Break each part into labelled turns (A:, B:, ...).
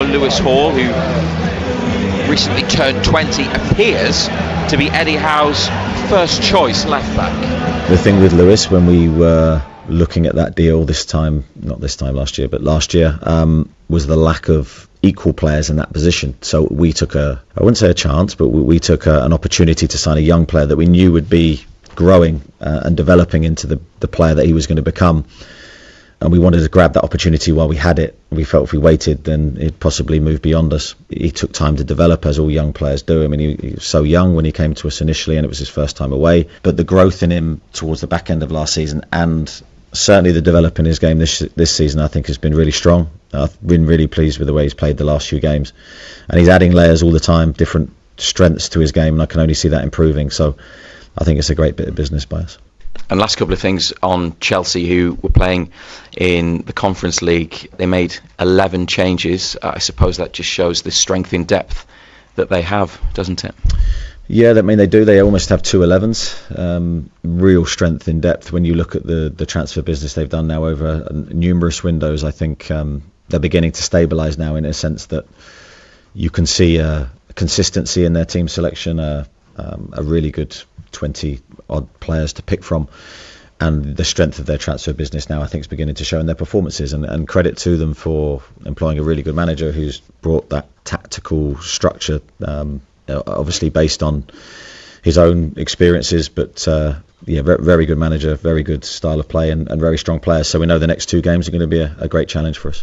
A: Lewis Hall, who recently turned 20, appears to be Eddie Howe's first choice left back.
B: The thing with Lewis, when we were looking at that deal last year, was the lack of equal players in that position. So we took I wouldn't say a chance, but we took an opportunity to sign a young player that we knew would be growing and developing into the player that he was going to become. And we wanted to grab that opportunity while we had it. We felt if we waited, then he'd possibly move beyond us. He took time to develop, as all young players do. I mean, he was so young when he came to us initially, and it was his first time away. But the growth in him towards the back end of last season, and certainly the development in his game this season, I think has been really strong. I've been really pleased with the way he's played the last few games. And he's adding layers all the time, different strengths to his game, and I can only see that improving. So I think it's a great bit of business by us.
A: And last couple of things on Chelsea, who were playing in the Conference League. They made 11 changes. I suppose that just shows the strength in depth that they have, doesn't it?
B: Yeah, they do. They almost have two 11s. Real strength in depth. When you look at the transfer business they've done now over numerous windows, I think they're beginning to stabilise now, in a sense that you can see a consistency in their team selection, a really good 20 odd players to pick from, and the strength of their transfer business now I think is beginning to show in their performances, and credit to them for employing a really good manager who's brought that tactical structure, obviously based on his own experiences, but very good manager, very good style of play, and very strong players. So we know the next two games are going to be a great challenge for us.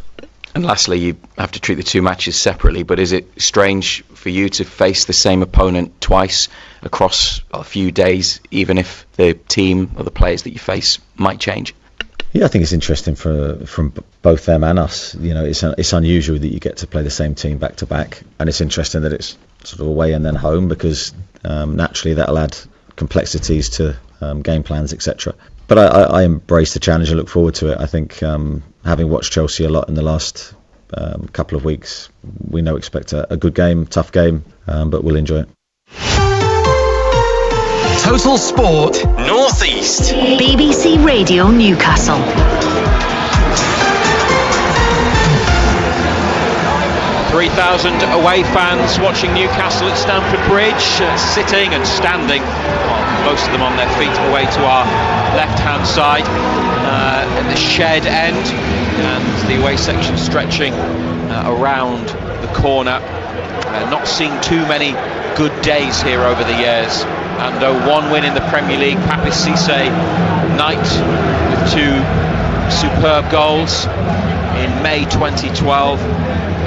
A: And lastly, you have to treat the two matches separately, but is it strange for you to face the same opponent twice across a few days, even if the team or the players that you face might change?
B: Yeah, I think it's interesting from both them and us. You know, it's unusual that you get to play the same team back to back, and it's interesting that it's sort of away and then home, because naturally that'll add complexities to game plans, etc. But I embrace the challenge and look forward to it. I think having watched Chelsea a lot in the last couple of weeks, we now expect a good game, tough game, but we'll enjoy it.
C: Total Sport North East.
D: BBC Radio Newcastle.
A: Three 3,000 away fans watching Newcastle at Stamford Bridge, sitting and standing, most of them on their feet, away to our left-hand side at the shed end, and the away section stretching around the corner. Not seeing too many good days here over the years, and one win in the Premier League. Papis Cisse Knight with two superb goals in May 2012,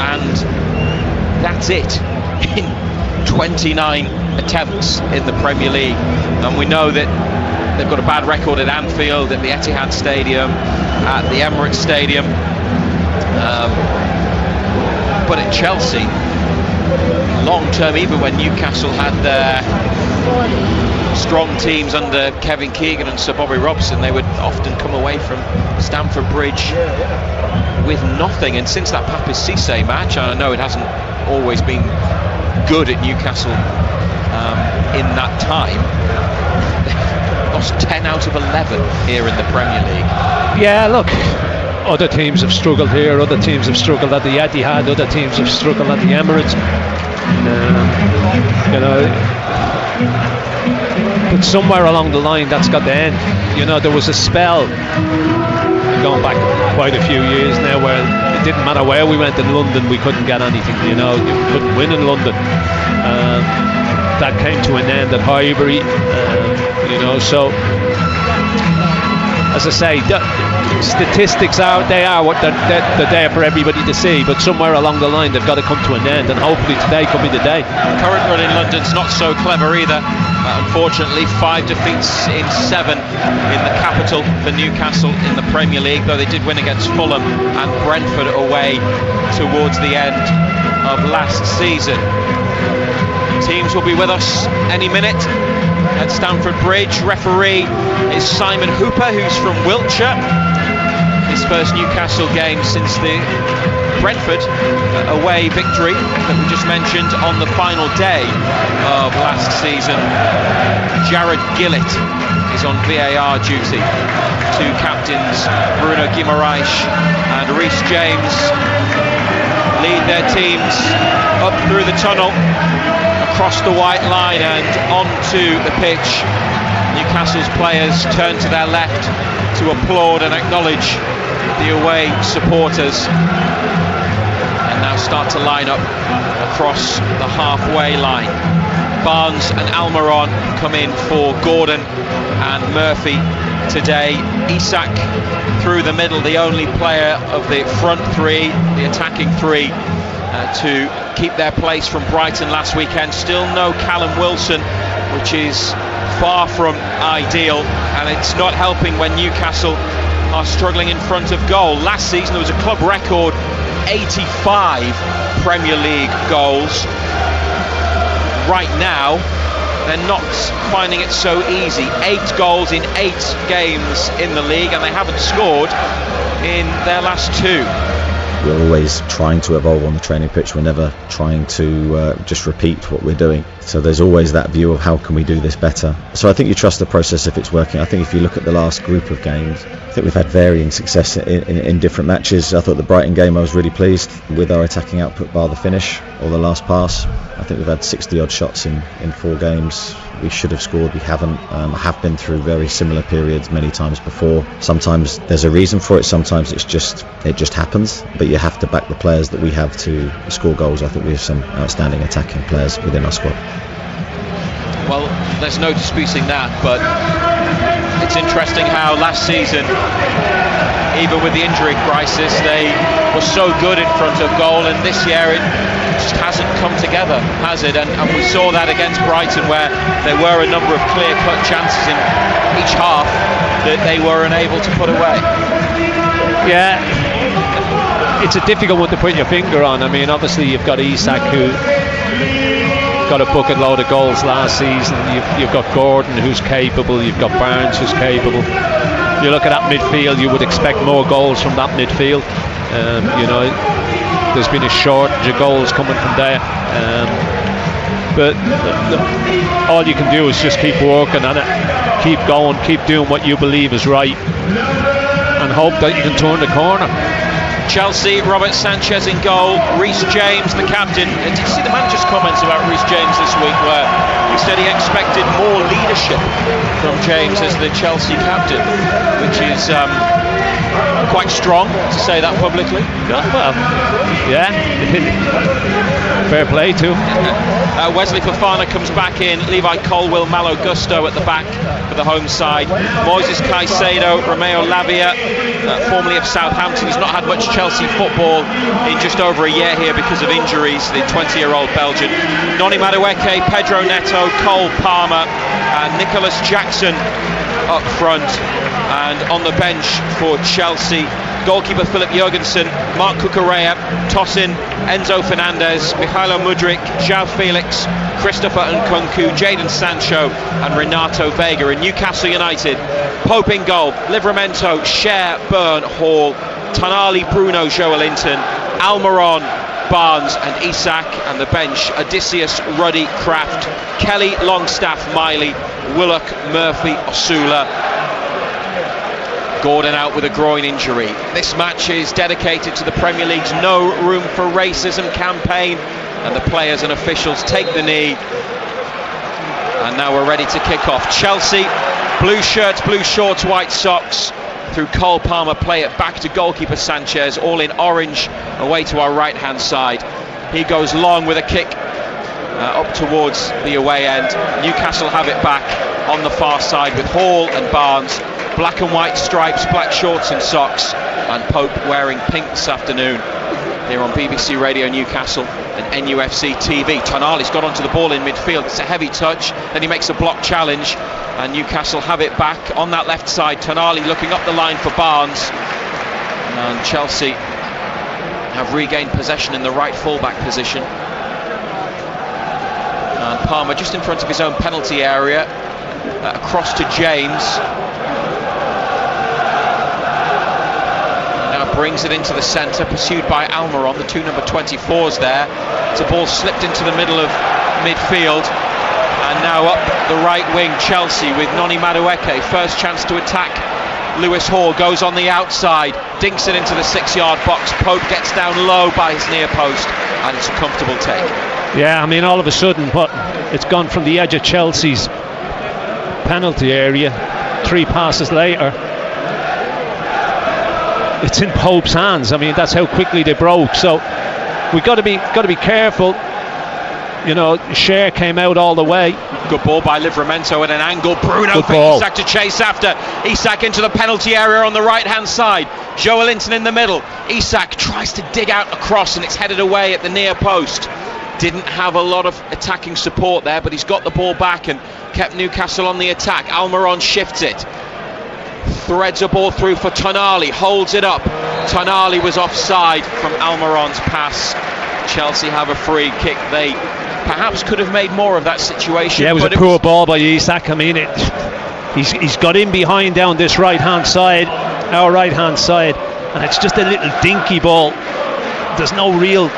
A: and that's it in 29 attempts in the Premier League. And we know that they've got a bad record at Anfield, at the Etihad Stadium, at the Emirates Stadium, but at Chelsea, long term, even when Newcastle had their strong teams under Kevin Keegan and Sir Bobby Robson, they would often come away from Stamford Bridge with nothing. And since that Papis Cisse match, and I know it hasn't always been good at Newcastle in that time, lost 10 out of 11 here in the Premier League.
E: Yeah, look, other teams have struggled here, other teams have struggled at the Etihad, other teams have struggled at the Emirates. But somewhere along the line that's got to end. You know, there was a spell going back quite a few years now where it didn't matter where we went in London, we couldn't get anything. You know, you couldn't win in London. That came to an end at Highbury. So as I say, statistics are what they're there for everybody to see, but somewhere along the line they've got to come to an end, and hopefully today could be the day.
A: Current run in London's not so clever either. Unfortunately, 5 defeats in 7 in the capital for Newcastle in the Premier League, though they did win against Fulham and Brentford away towards the end of last season. Teams will be with us any minute at Stamford Bridge. Referee is Simon Hooper, who's from Wiltshire. His first Newcastle game since the Brentford away victory that we just mentioned on the final day of last season. Jared Gillett is on VAR duty. Two captains, Bruno Guimaraes and Reece James, lead their teams up through the tunnel, across the white line and onto the pitch. Newcastle's players turn to their left to applaud and acknowledge the away supporters, and now start to line up across the halfway line. Barnes and Almiron come in for Gordon and Murphy today. Isak through the middle, the only player of the front three, the attacking three, to keep their place from Brighton last weekend. Still no Callum Wilson, which is far from ideal, and it's not helping when Newcastle are struggling in front of goal. Last season there was a club record 85 Premier League goals. Right now they're not finding it so easy. 8 goals in 8 games in the league, and they haven't scored in their last 2.
B: We're always trying to evolve on the training pitch. We're never trying to just repeat what we're doing. So there's always that view of how can we do this better. So I think you trust the process if it's working. I think if you look at the last group of games, I think we've had varying success in different matches. I thought the Brighton game, I was really pleased with our attacking output bar the finish or the last pass. I think we've had 60 odd shots in 4 games. We should have scored, we haven't. I have been through very similar periods many times before. Sometimes there's a reason for it, sometimes it just happens, but you have to back the players that we have to score goals. I think we have some outstanding attacking players within our squad.
A: Well, there's no disputing that, but it's interesting how last season, even with the injury crisis, they were so good in front of goal, and this year it just hasn't come together, has it? And we saw that against Brighton, where there were a number of clear-cut chances in each half that they were unable to put away.
E: Yeah, it's a difficult one to put your finger on. I mean, obviously you've got Isak, who got a bucket load of goals last season. You've got Gordon, who's capable. You've got Barnes, who's capable. You look at that midfield, you would expect more goals from that midfield. There's been a shortage of goals coming from there, but all you can do is just keep working on it, keep going, keep doing what you believe is right, and hope that you can turn the corner.
A: Chelsea, Robert Sanchez in goal, Reece James the captain. Did you see the manager's comments about Reece James this week, where he said he expected more leadership from James as the Chelsea captain, which is quite strong to say that publicly.
E: Well, yeah, fair play to him.
A: Wesley Fofana comes back in, Levi Colwill, Malo Gusto at the back for the home side, Moises Caicedo, Romeo Lavia, formerly of Southampton. He's not had much Chelsea football in just over a year here because of injuries, the 20-year-old Belgian. Noni Madueke, Pedro Neto, Cole Palmer and Nicholas Jackson up front, and on the bench for Chelsea, goalkeeper Philip Jurgensen, Mark Cucurella, Tosin, Enzo Fernandez, Michailo Mudryk, João Felix, Christopher Nkunku, Jadon Sancho and Renato Vega. In Newcastle United, Pope in goal, Livramento, Cher, Byrne, Hall, Tonali, Bruno, Joelinton, Almiron, Barnes and Isak, and the bench, Odysseus, Ruddy, Kraft, Kelly, Longstaff, Miley, Willock, Murphy, Osula. Gordon out with a groin injury. This match is dedicated to the Premier League's No Room for Racism campaign, and the players and officials take the knee. And now we're ready to kick off. Chelsea, blue shirts, blue shorts, white socks. Through Cole Palmer, play it back to goalkeeper Sanchez, all in orange, away to our right hand side. He goes long with a kick up towards the away end. Newcastle have it back on the far side with Hall and Barnes, black and white stripes, black shorts and socks, and Pope wearing pink this afternoon here on BBC Radio Newcastle and NUFC TV. Tonali's got onto the ball in midfield. It's a heavy touch, then he makes a block challenge, and Newcastle have it back on that left side. Tonali looking up the line for Barnes, and Chelsea have regained possession in the right full-back position. And Palmer just in front of his own penalty area, across to James. Brings it into the centre, pursued by Almiron, the two number 24s there. It's a ball slipped into the middle of midfield, and now up the right wing, Chelsea with Noni Madueke. First chance to attack Lewis Hall goes on the outside, dinks it into the 6-yard box. Pope gets down low by his near post, and it's a comfortable take.
E: Yeah, I mean, all of a sudden, it's gone from the edge of Chelsea's penalty area. 3 passes later, it's in Pope's hands. I mean, that's how quickly they broke. So we got to be careful. You know, Cher came out all the way.
A: Good ball by Livramento at an angle. Bruno
E: Good
A: for
E: ball.
A: Isak to chase after. Isak into the penalty area on the right hand side. Joelinton in the middle. Isak tries to dig out across, and it's headed away at the near post. Didn't have a lot of attacking support there, but he's got the ball back and kept Newcastle on the attack. Almiron shifts it, threads a ball through for Tonali, holds it up. Tonali was offside from Almiron's pass. Chelsea have a free kick. They perhaps could have made more of that situation.
E: Yeah, it was a poor ball by Isak. I mean, he's got in behind down this our right hand side, and it's just a little dinky ball. There's no real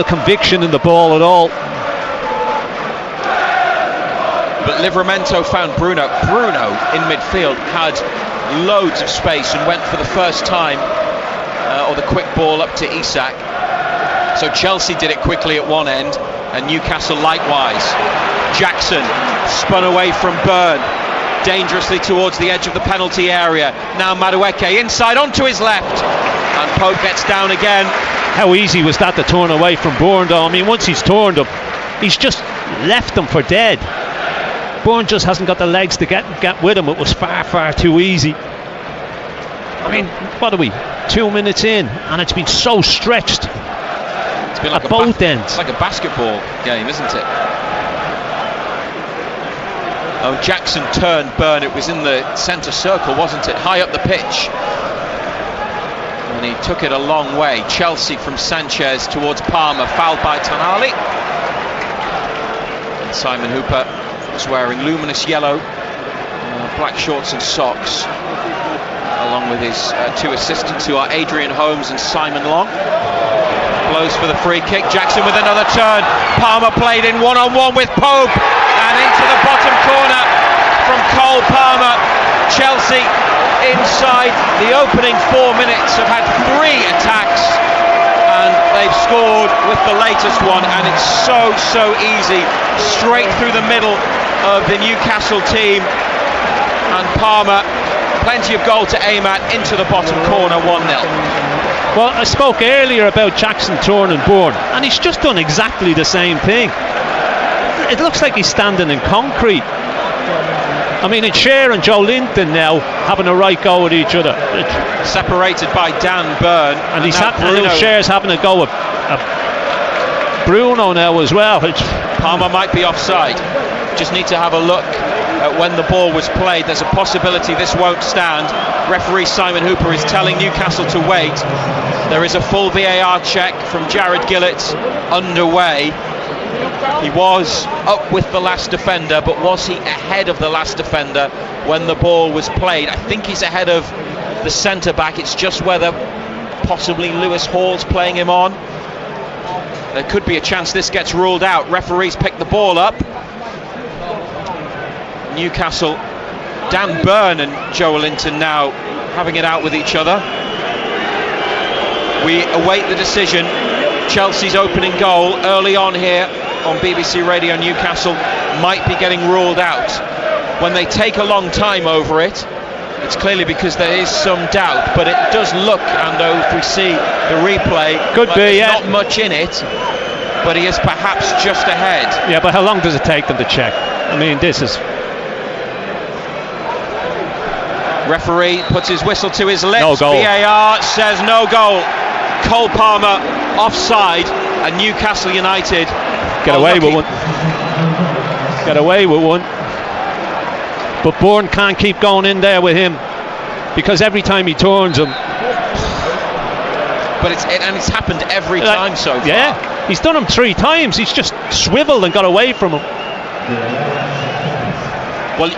E: conviction in the ball at all.
A: But Livramento found Bruno. Bruno in midfield had loads of space and went for the first time, or the quick ball up to Isak. So Chelsea did it quickly at one end, and Newcastle likewise. Jackson spun away from Byrne, dangerously towards the edge of the penalty area. Now Madueke inside onto his left, and Pope gets down again.
E: How easy was that to turn away from Byrne, though? I mean, once he's turned him, he's just left him for dead. Byrne just hasn't got the legs to get with him. It was far too easy. I mean, what are we, 2 minutes in, and it's been so stretched.
A: It's been like
E: at both ends.
A: It's like a basketball game, isn't it? Oh, Jackson turned Byrne. It was in the centre circle, wasn't it? High up the pitch. And he took it a long way. Chelsea from Sanchez towards Palmer, fouled by Tonali. And Simon Hooper is wearing luminous yellow, black shorts and socks, along with his 2 assistants, who are Adrian Holmes and Simon Long. Blows for the free kick. Jackson with another turn. Palmer played in one-on-one with Pope, and into the bottom corner from Cole Palmer. Chelsea, inside the opening 4 minutes, have had 3 attacks, and they've scored with the latest one, and it's so easy, straight through the middle of the Newcastle team. And Palmer, plenty of goal to aim at, into the bottom corner, 1-0.
E: Well, I spoke earlier about Jackson turning Byrne, and he's just done exactly the same thing. It looks like he's standing in concrete. I mean, it's Cher and Joelinton now having a right go at each other.
A: Separated by Dan Byrne,
E: and Cher's having a go at Bruno now as well.
A: Palmer might be offside. Just need to have a look at when the ball was played. There's a possibility this won't stand. Referee Simon Hooper is telling Newcastle to wait. There is a full VAR check from Jared Gillett underway. He was up with the last defender, but was he ahead of the last defender when the ball was played? I think he's ahead of the centre back. It's just whether possibly Lewis Hall's playing him on. There could be a chance this gets ruled out. Referees pick the ball up. Newcastle, Dan Byrne and Joelinton now having it out with each other. We await the decision. Chelsea's opening goal early on here on BBC Radio Newcastle might be getting ruled out. When they take a long time over it, it's clearly because there is some doubt, but it does look, Ando, if we see the replay,
E: could
A: like
E: be,
A: there's not much in it, but he is perhaps just ahead.
E: Yeah, but how long does it take them to check? I mean, this is...
A: Referee puts his whistle to his lips.
E: No goal.
A: VAR says no goal. Cole Palmer offside, and Newcastle United
E: get away with one. Get away with one. But Byrne can't keep going in there with him, because every time he turns him.
A: But it's happened every time so far.
E: Yeah, he's done him 3 times. He's just swiveled and got away from him.
A: Well,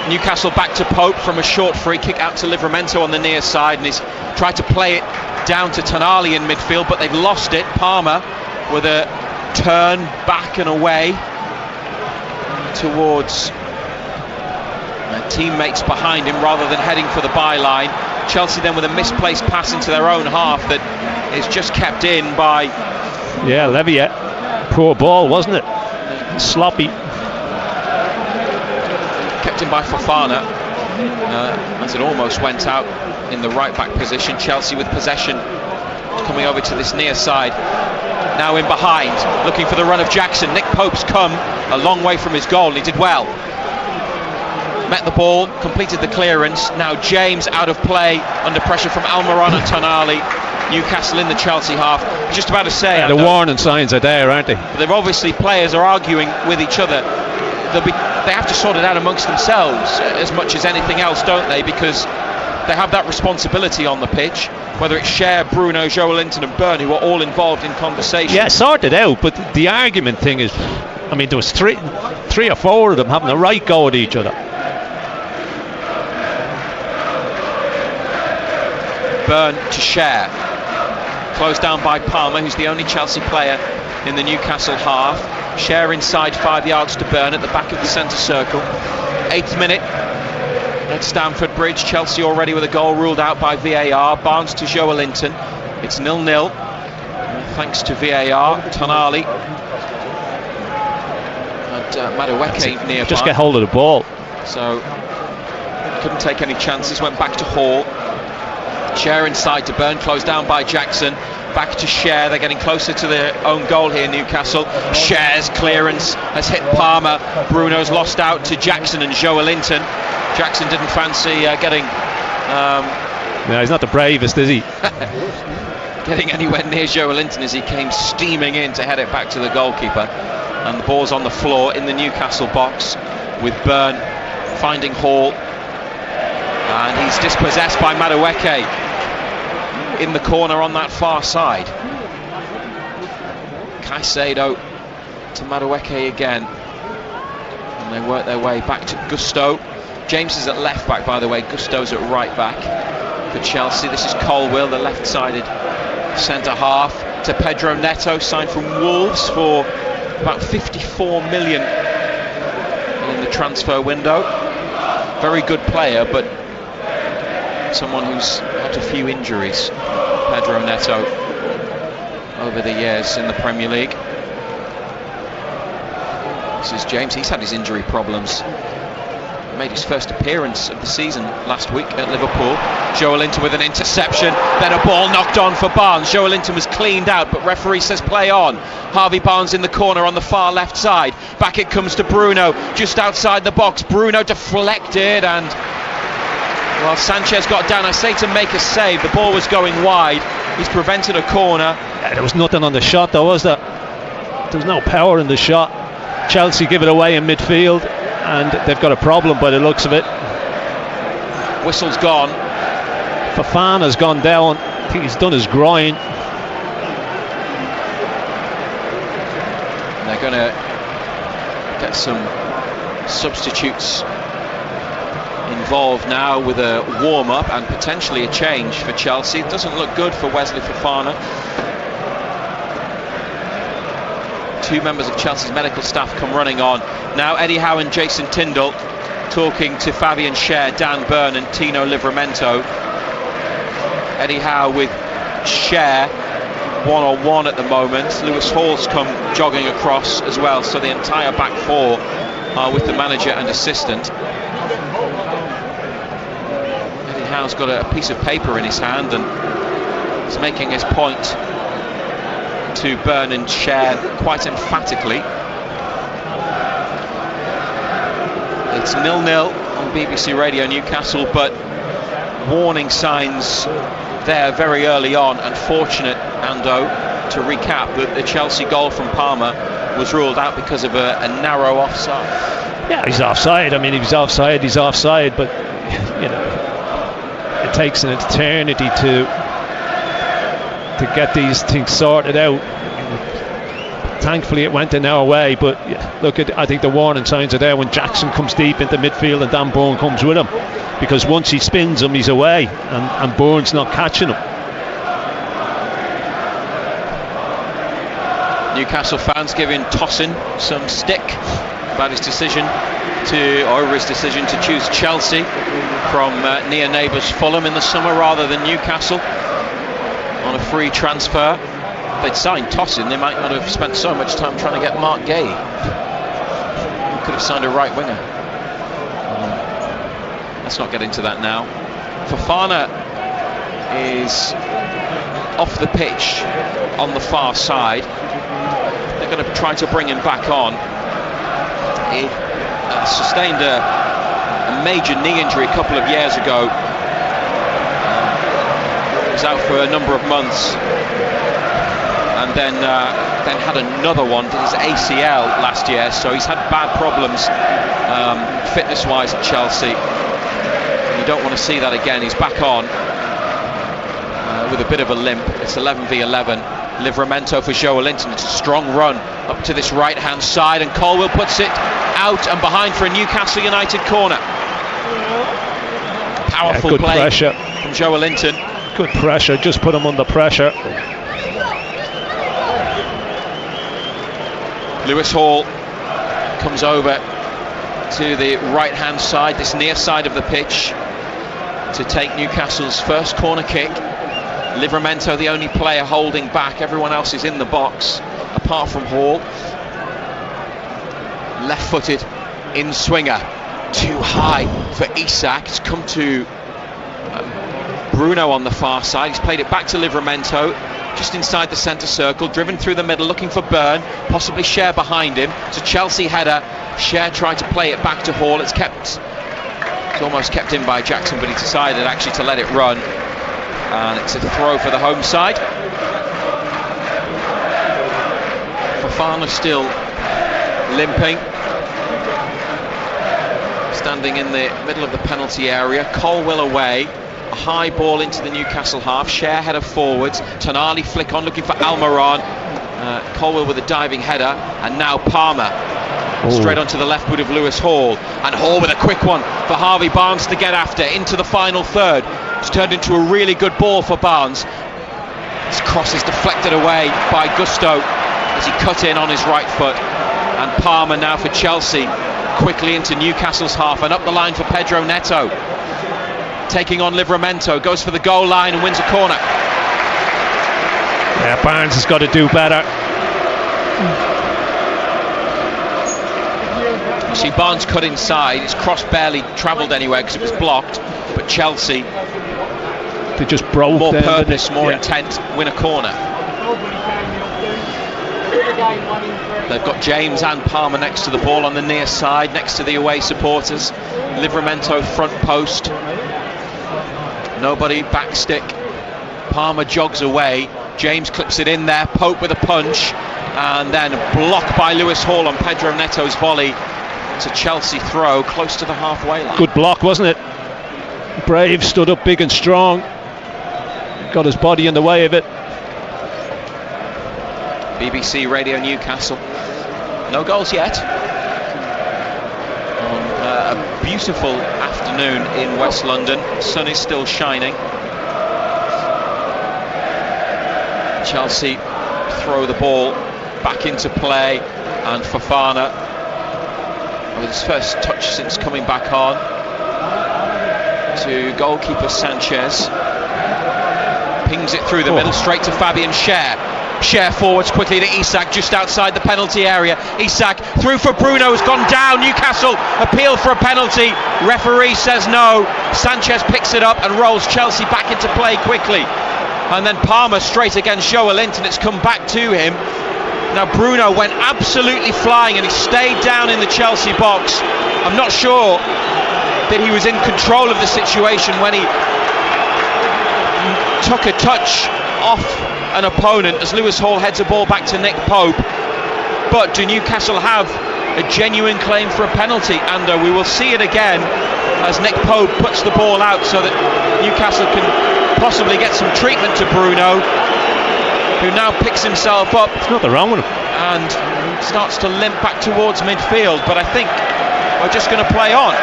A: Newcastle back to Pope from a short free kick out to Livramento on the near side, and he's tried to play it down to Tonali in midfield, but they've lost it. Palmer with a turn back and away towards teammates behind him rather than heading for the byline. Chelsea then with a misplaced pass into their own half that is just kept in by...
E: Yeah, Leviat. Poor ball, wasn't it? Sloppy.
A: Kept in by Fofana as it almost went out in the right back position. Chelsea with possession coming over to this near side. Now in behind, looking for the run of Jackson. Nick Pope's come a long way from his goal and he did well. Met the ball, completed the clearance. Now James out of play under pressure from Almiron and Tonali. Newcastle in the Chelsea half. Just about to say,
E: the warning signs are there, aren't they?
A: They're obviously, players are arguing with each other. They have to sort it out amongst themselves as much as anything else, don't they? Because they have that responsibility on the pitch. Whether it's Cher, Bruno, Joelinton and Byrne, who are all involved in conversation.
E: Yeah, sorted out. But the argument thing is, I mean, there was three or four of them having a right go at each other.
A: Byrne to Cher. Closed down by Palmer, who's the only Chelsea player in the Newcastle half. Cher inside 5 yards to Byrne at the back of the centre circle. 8th minute at Stamford Bridge. Chelsea already with a goal ruled out by VAR. Barnes to Joelinton. It's 0-0 thanks to VAR. Tonali and Madueke nearby.
E: Just get hold of the ball.
A: So couldn't take any chances. Went back to Hall. Cher inside to Byrne, closed down by Jackson. Back to Cher, they're getting closer to their own goal here, Newcastle. Cher's clearance has hit Palmer. Bruno's lost out to Jackson and Joelinton. Jackson didn't fancy getting...
E: No, he's not the bravest, is he?
A: getting anywhere near Joelinton as he came steaming in to head it back to the goalkeeper. And the ball's on the floor in the Newcastle box with Byrne finding Hall. And he's dispossessed by Madueke in the corner on that far side. Caicedo to Madueke again. And they work their way back to Gusto. James is at left back, by the way. Gusto's at right back for Chelsea. This is Colwill, the left-sided centre half, to Pedro Neto, signed from Wolves for about 54 million in the transfer window. Very good player, but someone who's had a few injuries, Pedro Neto, over the years in the Premier League. This is James. He's had his injury problems. Made his first appearance of the season last week at Liverpool. Joelinton with an interception, then a ball knocked on for Barnes. Joelinton was cleaned out, but referee says play on. Harvey Barnes in the corner on the far left side. Back it comes to Bruno, just outside the box. Bruno deflected, and well, Sanchez got down. I say to make a save, the ball was going wide. He's prevented a corner.
E: Yeah, there was nothing on the shot though, was there? There was no power in the shot. Chelsea give it away in midfield, and they've got a problem by the looks of it.
A: Whistle's gone.
E: Fofana's gone down. I think he's done his groin.
A: They're going to get some substitutes involved now with a warm-up and potentially a change for Chelsea. It doesn't look good for Wesley Fofana. Two members of Chelsea's medical staff come running on. Now Eddie Howe and Jason Tindall talking to Fabian Cher, Dan Byrne and Tino Livramento. Eddie Howe with Cher one-on-one at the moment. Lewis Hall's come jogging across as well, so the entire back four are with the manager and assistant. Eddie Howe's got a piece of paper in his hand and he's making his point to Byrne and Cher quite emphatically. It's 0-0 on BBC Radio Newcastle, but warning signs there very early on. Unfortunate, Ando, to recap, that the Chelsea goal from Palmer was ruled out because of a narrow offside.
E: Yeah, he's offside. I mean, if he's offside, he's offside, but you know, it takes an eternity to get these things sorted out. Thankfully it went in our way, but look, I think the warning signs are there when Jackson comes deep into midfield and Dan Byrne comes with him, because once he spins him he's away, and Byrne's not catching him.
A: Newcastle fans giving Tosin some stick about his decision to choose Chelsea from near neighbours Fulham in the summer rather than Newcastle on a free transfer. If they'd signed Tosin, they might not have spent so much time trying to get Mark Gay. Could have signed a right winger. Let's not get into that now. Fofana is off the pitch on the far side. They're going to try to bring him back on. He sustained a major knee injury a couple of years ago. Was out for a number of months, and then had another one, his ACL last year. So he's had bad problems fitness-wise at Chelsea. You don't want to see that again. He's back on with a bit of a limp. It's 11v11. Livramento for Joelinton. It's a strong run up to this right-hand side, and Colwill puts it out and behind for a Newcastle United corner. Powerful
E: good
A: play
E: pressure
A: from Joelinton.
E: Good pressure, just put him under pressure.
A: Lewis Hall comes over to the right-hand side, this near side of the pitch, to take Newcastle's first corner kick. Livramento, the only player holding back. Everyone else is in the box, apart from Hall. Left-footed in-swinger, too high for Isak. It's come to Bruno on the far side. He's played it back to Livramento, just inside the centre circle, driven through the middle, looking for Byrne, possibly Cher behind him. It's a Chelsea header. Cher tried to play it back to Hall. It's almost kept in by Jackson, but he decided actually to let it run. And it's a throw for the home side. Fofana still limping, standing in the middle of the penalty area. Colwill away, a high ball into the Newcastle half. Cher header forwards, Tonali flick on looking for Almiron. Colwill with a diving header, and now Palmer straight onto the left boot of Lewis Hall, and Hall with a quick one for Harvey Barnes to get after into the final third. It's turned into a really good ball for Barnes. His cross is deflected away by Gusto as he cut in on his right foot, and Palmer now for Chelsea, quickly into Newcastle's half and up the line for Pedro Neto, taking on Livramento, goes for the goal line and wins a corner.
E: Yeah, Barnes has got to do better.
A: You see Barnes cut inside, his cross barely travelled anywhere because it was blocked, but Chelsea,
E: they just broke
A: more
E: them,
A: purpose, more intent, win a corner. They've got James and Palmer next to the ball on the near side, next to the away supporters. Livramento front post, nobody, back stick. Palmer jogs away, James clips it in there, Pope with a punch, and then blocked by Lewis Hall on Pedro Neto's volley. It's a Chelsea throw close to the halfway line.
E: Good block, wasn't it? Brave stood up big and strong, got his body in the way of it.
A: BBC Radio Newcastle. No goals yet. On a beautiful afternoon in West London. Sun is still shining. Chelsea throw the ball back into play, and Fofana, with his first touch since coming back on, to goalkeeper Sanchez. Pings it through the middle, straight to Fabian Cher. Cher forwards quickly to Isak, just outside the penalty area. Isak through for Bruno, has gone down. Newcastle appeal for a penalty. Referee says no. Sanchez picks it up and rolls Chelsea back into play quickly. And then Palmer straight against Joelinton. It's come back to him. Now Bruno went absolutely flying and he stayed down in the Chelsea box. I'm not sure that he was in control of the situation when he took a touch off an opponent as Lewis Hall heads a ball back to Nick Pope. But do Newcastle have a genuine claim for a penalty? And we will see it again as Nick Pope puts the ball out so that Newcastle can possibly get some treatment to Bruno, who now picks himself up.
E: There's nothing wrong with him.
A: And starts to limp back towards midfield, but I think we're just going to play on.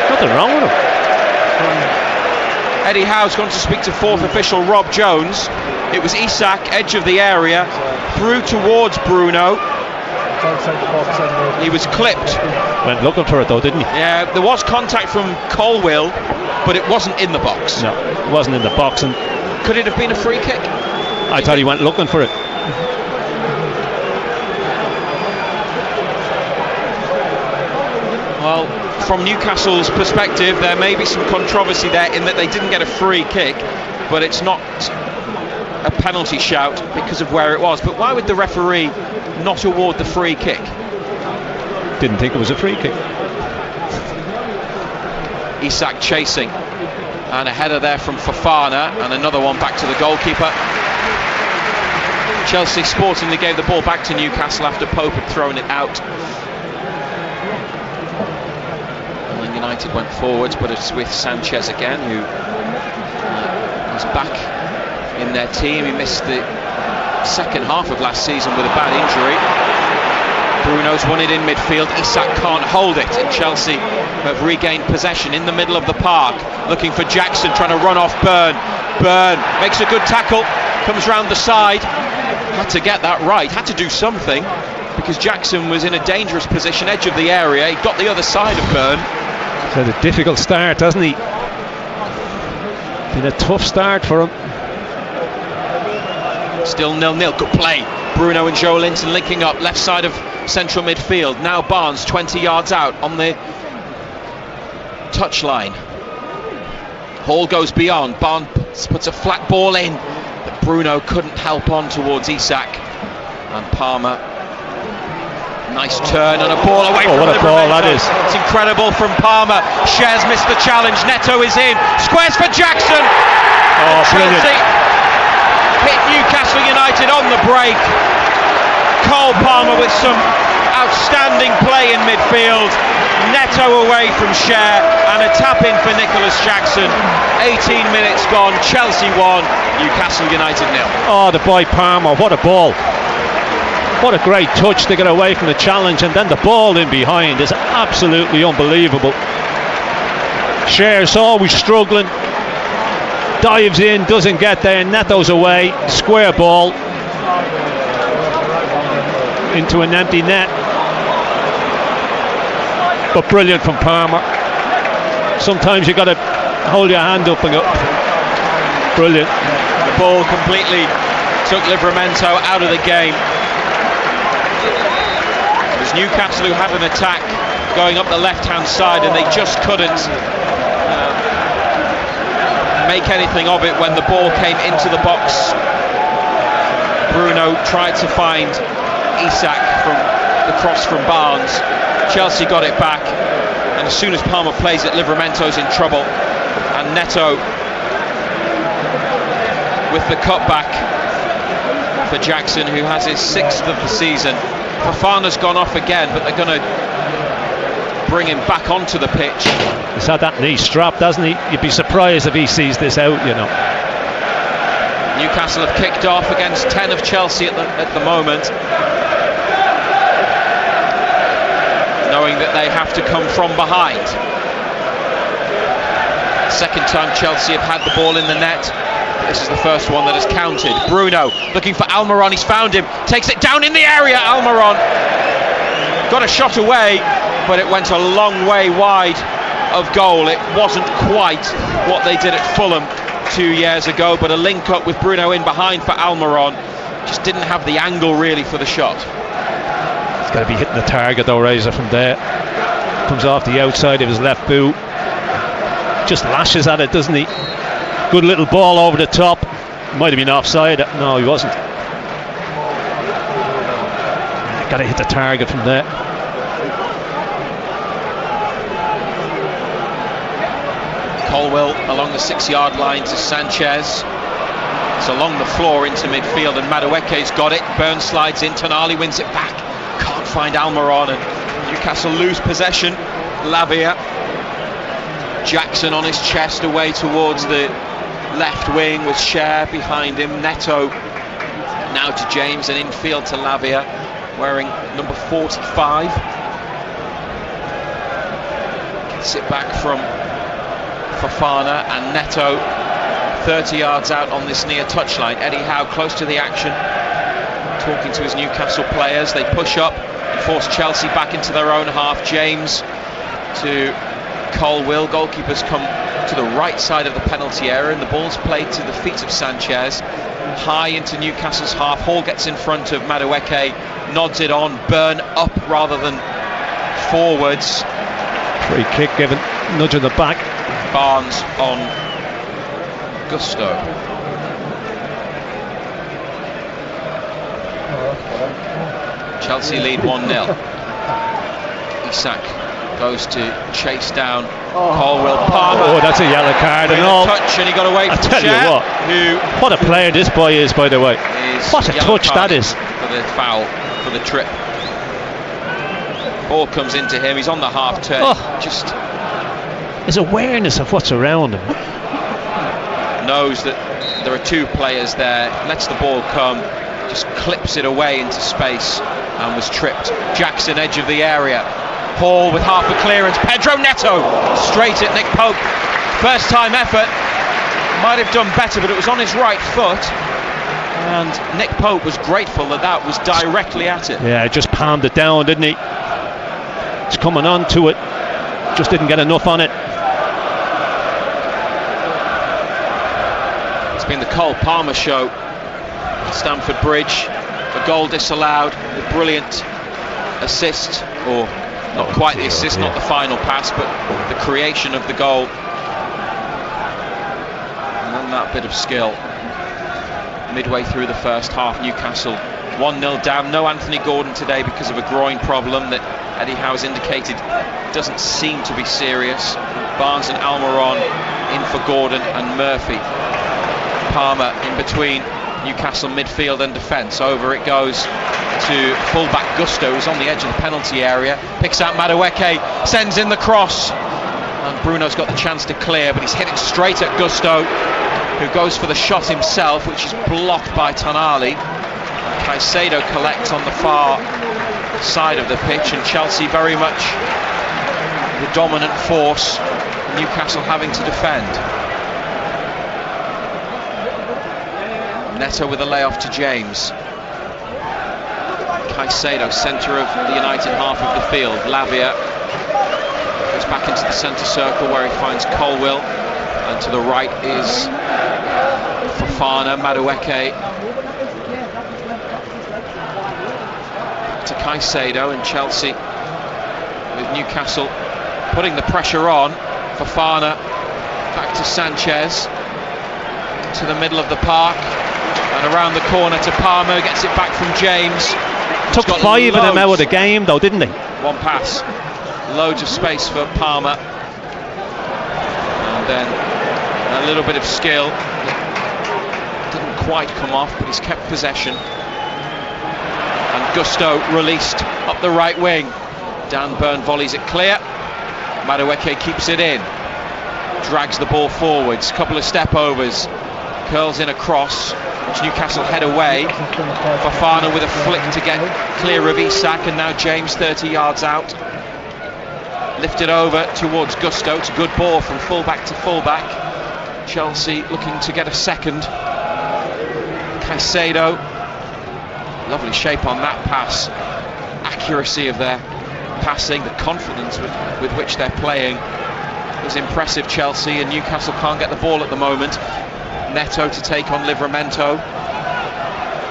E: Nothing wrong with him.
A: Eddie Howe's gone to speak to fourth official Rob Jones. It was Isak, edge of the area, through towards Bruno. He was clipped.
E: Went looking for it though, didn't he?
A: Yeah, there was contact from Colwill, but it wasn't in the box.
E: No, it wasn't in the box. And
A: could it have been a free kick?
E: I thought he went looking for it.
A: Well, from Newcastle's perspective, there may be some controversy there in that they didn't get a free kick, but it's not a penalty shout because of where it was. But why would the referee not award the free kick?
E: Didn't think it was a free kick.
A: Isak chasing, and a header there from Fofana, and another one back to the goalkeeper. Chelsea sportingly gave the ball back to Newcastle after Pope had thrown it out. And United went forwards, but it's with Sanchez again, who is back in their team. He missed the second half of last season with a bad injury. Bruno's won it in midfield. Isak can't hold it, and Chelsea have regained possession in the middle of the park, looking for Jackson, trying to run off Byrne. Byrne makes a good tackle, comes round the side. Had to get that right, had to do something, because Jackson was in a dangerous position, edge of the area. He got the other side of Byrne.
E: He's had a difficult start, hasn't he? Been a tough start for him.
A: Still 0-0, good play. Bruno and Joe Linton linking up, left side of central midfield. Now Barnes 20 yards out on the touchline. Hall goes beyond. Barnes puts a flat ball in, but Bruno couldn't help on towards Isak. And Palmer, nice turn and a ball away from
E: what a ball that is.
A: It's incredible from Palmer. Shares missed the challenge. Neto is in. Squares for Jackson.
E: Oh, brilliant.
A: Chelsea hit Newcastle United on the break. Cole Palmer with some outstanding play in midfield. Neto away from Cher, and a tap in for Nicholas Jackson. 18 minutes gone, Chelsea 1, Newcastle United 0.
E: Oh, the boy Palmer, what a ball. What a great touch to get away from the challenge, and then the ball in behind is absolutely unbelievable. Cher's always struggling, dives in, doesn't get there. Neto's away, square ball into an empty net, but brilliant from Palmer. Sometimes you got to hold your hand up and go, brilliant.
A: The ball completely took Livramento out of the game. It was Newcastle who had an attack going up the left hand side, and they just couldn't make anything of it when the ball came into the box. Bruno tried to find Isak from the cross from Barnes. Chelsea got it back, and as soon as Palmer plays it, Livramento's in trouble, and Neto with the cutback for Jackson, who has his 6th of the season. Fofana's gone off again, but they're going to bring him back onto the pitch.
E: He's had that knee strapped, hasn't he? You'd be surprised if he sees this out, you know.
A: Newcastle have kicked off against 10 of Chelsea at the moment, knowing that they have to come from behind. Second time Chelsea have had the ball in the net. This is the first one that has counted. Bruno looking for Almiron, he's found him, takes it down in the area. Almiron got a shot away, but it went a long way wide of goal. It wasn't quite what they did at Fulham 2 years ago, but a link up with Bruno in behind for Almiron. Just didn't have the angle really for the shot.
E: He's got to be hitting the target though, Razor, from there. Comes off the outside of his left boot, just lashes at it, doesn't he? Good little ball over the top. Might have been offside. No, he wasn't. Got to hit the target from there.
A: Colwill along the 6-yard line to Sanchez. It's along the floor into midfield, and Madueke's got it. Burns slides in, Tonali wins it back. Can't find Almiron, and Newcastle lose possession. Lavia. Jackson on his chest away towards the left wing with Cher behind him. Neto now to James, and infield to Lavia, wearing number 45. Gets it back from Fofana, and Neto 30 yards out on this near touchline. Eddie Howe close to the action, talking to his Newcastle players. They push up force Chelsea back into their own half. James to Colwill. Goalkeepers come to the right side of the penalty area, and the ball's played to the feet of Sanchez. High into Newcastle's half. Hall gets in front of Madueke, nods it on. Burn up rather than forwards.
E: Free kick given, nudge in the back.
A: Barnes on Gusto. Chelsea lead 1-0. Isak goes to chase down Colwill. Palmer.
E: Oh, that's a yellow card and all.
A: Touch, and he got away from
E: I tell you what a player this boy is, by the way. What a touch that is.
A: For the foul, for the trip. Ball comes into him, he's on the half turn. Just
E: his awareness of what's around him.
A: Knows that there are two players there, lets the ball come, just clips it away into space and was tripped. Jackson, edge of the area. Hall with half a clearance. Pedro Neto straight at Nick Pope. First time effort. Might have done better, but it was on his right foot. And Nick Pope was grateful that that was directly at it.
E: Yeah, just palmed it down, didn't he? It's coming on to it. Just didn't get enough on it.
A: It's been the Cole Palmer show at Stamford Bridge. A goal disallowed. A brilliant assist, or not quite the assist, not the final pass, but the creation of the goal. And then that bit of skill. Midway through the first half, Newcastle 1-0 down. No Anthony Gordon today because of a groin problem that Eddie Howe's indicated doesn't seem to be serious. Barnes and Almiron in for Gordon and Murphy. Palmer in between Newcastle midfield and defence. Over it goes to fullback Gusto, who's on the edge of the penalty area. Picks out Madueke, sends in the cross. And Bruno's got the chance to clear, but he's hit it straight at Gusto, who goes for the shot himself, which is blocked by Tonali. Caicedo collects on the far side of the pitch, and Chelsea very much the dominant force, Newcastle having to defend. Neto with a layoff to James. Caicedo, centre of the United half of the field. Lavia goes back into the centre circle where he finds Colwill, and to the right is Fofana. Madueke to Caicedo, and Chelsea with Newcastle putting the pressure on. Fofana back to Sanchez, to the middle of the park and around the corner to Palmer. Gets it back from James.
E: Took 5 of them out of the game though, didn't he?
A: One pass, loads of space for Palmer, and then a little bit of skill. Didn't quite come off, but he's kept possession. And Gusto released up the right wing. Dan Burn volleys it clear. Madueke keeps it in, drags the ball forwards, couple of step overs, curls in a cross, which Newcastle head away. Fofana with a flick to get clear of Isak, and now James 30 yards out. Lifted over towards Gusto. It's a good ball from fullback to fullback. Chelsea looking to get a second. Caicedo, lovely shape on that pass. Accuracy of their passing, the confidence with which they're playing is impressive. Chelsea, and Newcastle can't get the ball at the moment. Neto to take on Livramento.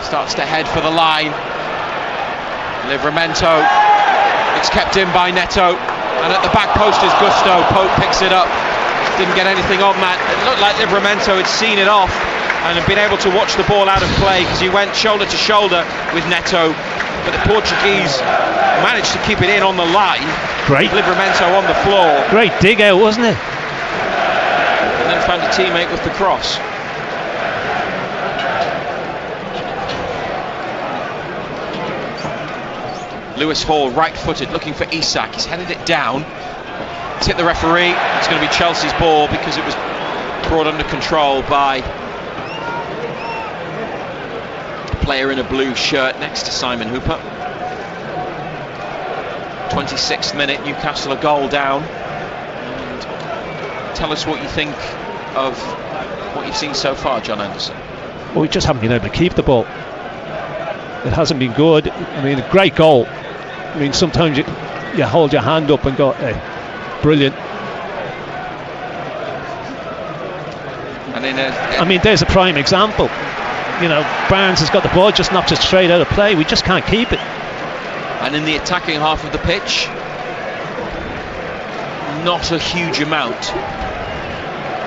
A: Starts to head for the line. Livramento. It's kept in by Neto. And at the back post is Gusto. Pope picks it up. Didn't get anything on that. It looked like Livramento had seen it off and had been able to watch the ball out of play, because he went shoulder to shoulder with Neto. But the Portuguese managed to keep it in on the line.
E: Great.
A: Livramento on the floor.
E: Great dig out, wasn't it?
A: And then found a teammate with the cross. Lewis Hall, right-footed, looking for Isak. He's headed it down. It's hit the referee. It's going to be Chelsea's ball because it was brought under control by a player in a blue shirt next to Simon Hooper. 26th minute, Newcastle a goal down. And tell us what you think of what you've seen so far, John Anderson.
E: Well, we just haven't been able to keep the ball. It hasn't been good. I mean, a great goal. I mean, sometimes you hold your hand up and go, hey, brilliant.
A: And
E: I mean, there's a prime example. You know, Barnes has got the ball, just knocks it straight out of play. We just can't keep it.
A: And in the attacking half of the pitch, not a huge amount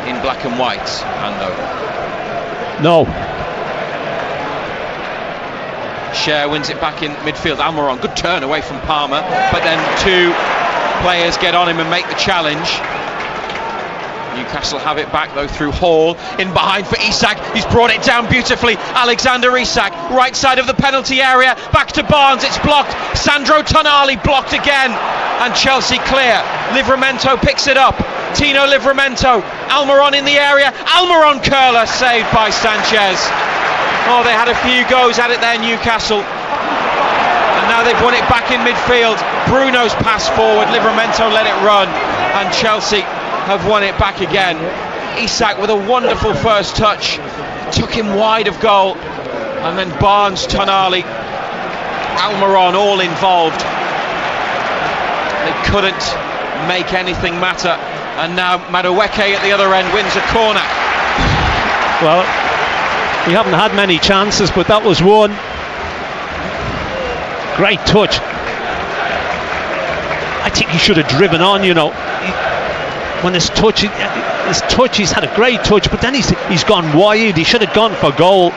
A: in black and white, Ando.
E: No.
A: Cher wins it back in midfield. Almiron, good turn away from Palmer, but then two players get on him and make the challenge. Newcastle have it back though through Hall, in behind for Isak. He's brought it down beautifully. Alexander Isak, right side of the penalty area, back to Barnes, it's blocked. Sandro Tonali blocked again, and Chelsea clear. Livramento picks it up. Tino Livramento, Almiron in the area. Almiron curler saved by Sanchez. Oh, they had a few goes at it there, Newcastle, and now they've won it back in midfield. Bruno's pass forward, Livramento let it run, and Chelsea have won it back again. Isak with a wonderful first touch, took him wide of goal, and then Barnes, Tonali, Almiron all involved. They couldn't make anything matter, and now Madueke at the other end wins a corner.
E: Well, we haven't had many chances, but that was one. Great touch. I think he should have driven on, you know. When his touch, he's had a great touch, but then he's gone wide. He should have gone for goal.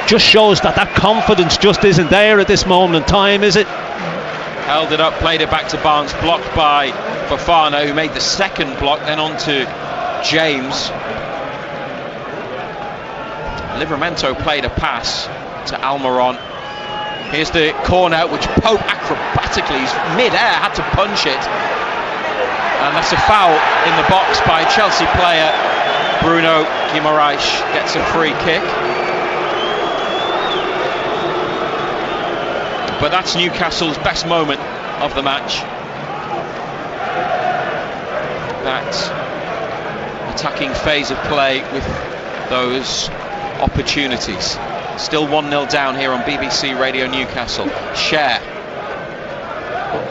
E: Just shows that confidence just isn't there at this moment in time, is it?
A: Held it up, played it back to Barnes, blocked by Fofana, who made the second block, then on to James. Livramento played a pass to Almiron. Here's the corner, which Pope acrobatically, he's mid-air, had to punch it. And that's a foul in the box by a Chelsea player. Bruno Guimaraes gets a free kick. But that's Newcastle's best moment of the match. That attacking phase of play with those opportunities. Still 1-0 down here on BBC Radio Newcastle. Cher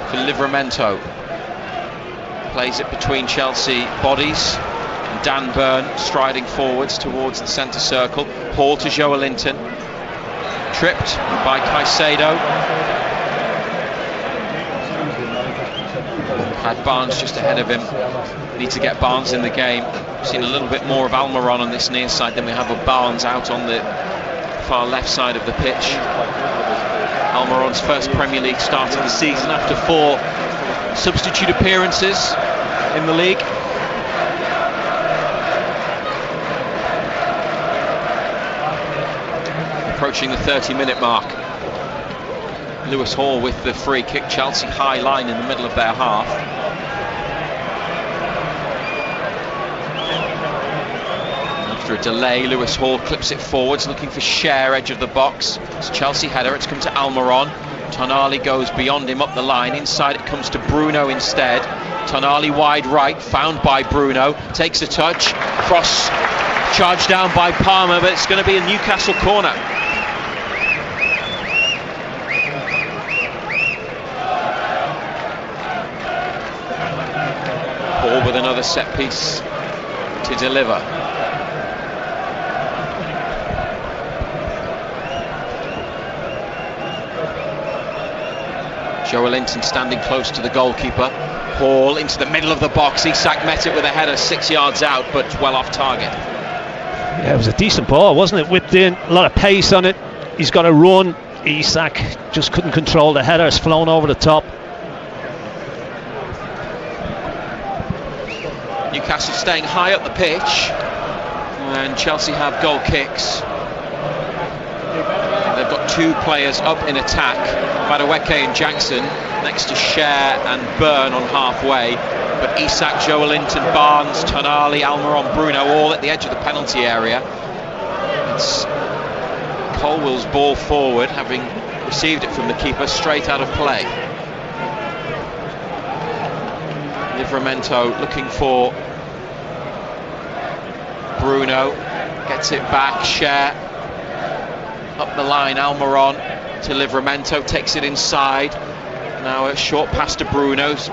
A: for Livramento. Plays it between Chelsea bodies. And Dan Burn striding forwards towards the centre circle. Hall to Joelinton. Tripped by Caicedo. Had Barnes just ahead of him. Need to get Barnes in the game. We've seen a little bit more of Almiron on this near side than we have of Barnes out on the far left side of the pitch. Almiron's first Premier League start of the season after 4 substitute appearances in the league. Approaching the 30-minute mark. Lewis Hall with the free kick. Chelsea high line in the middle of their half. After a delay, Lewis Hall clips it forwards, looking for Cher, edge of the box. It's a Chelsea header, it's come to Almiron. Tonali goes beyond him up the line. Inside it comes to Bruno instead. Tonali wide right, found by Bruno. Takes a touch, cross charged down by Palmer, but it's going to be a Newcastle corner. Hall with another set piece to deliver. Joelinton standing close to the goalkeeper. Hall into the middle of the box. Isak met it with a header 6 yards out, but well off target.
E: Yeah, it was a decent ball, wasn't it? Whipped in, a lot of pace on it. He's got to run. Isak just couldn't control the header. It's flown over the top.
A: Newcastle staying high up the pitch, and Chelsea have goal kicks. They've got 2 players up in attack, Madueke and Jackson, next to Cher and Burn on halfway. But Isak, Joelinton, Barnes, Tonali, Almiron, Bruno all at the edge of the penalty area. It's Colwell's ball forward, having received it from the keeper straight out of play. Livramento looking for Bruno, gets it back. Cher up the line, Almiron to Livramento, takes it inside. Now a short pass to Bruno's.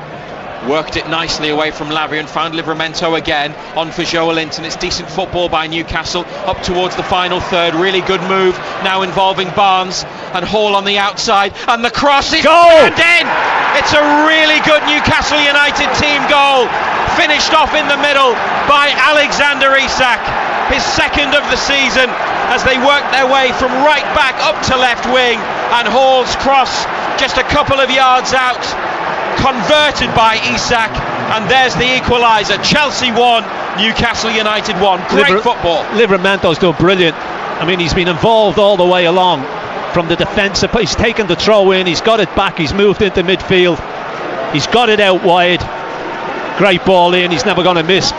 A: Worked it nicely away from Lavia and found Livramento again. On for Joelinton. It's decent football by Newcastle. Up towards the final third. Really good move. Now involving Barnes and Hall on the outside. And the cross is turned in. It's a really good Newcastle United team goal. Finished off in the middle by Alexander Isak. His second of the season as they work their way from right back up to left wing. And Hall's cross just a couple of yards out. Converted by Isak, and there's the equaliser. Chelsea 1, Newcastle United 1. Great football.
E: Livramento's done brilliant. I mean, he's been involved all the way along from the defensive. He's taken the throw in, he's got it back, he's moved into midfield, he's got it out wide. Great ball in, he's never going to miss.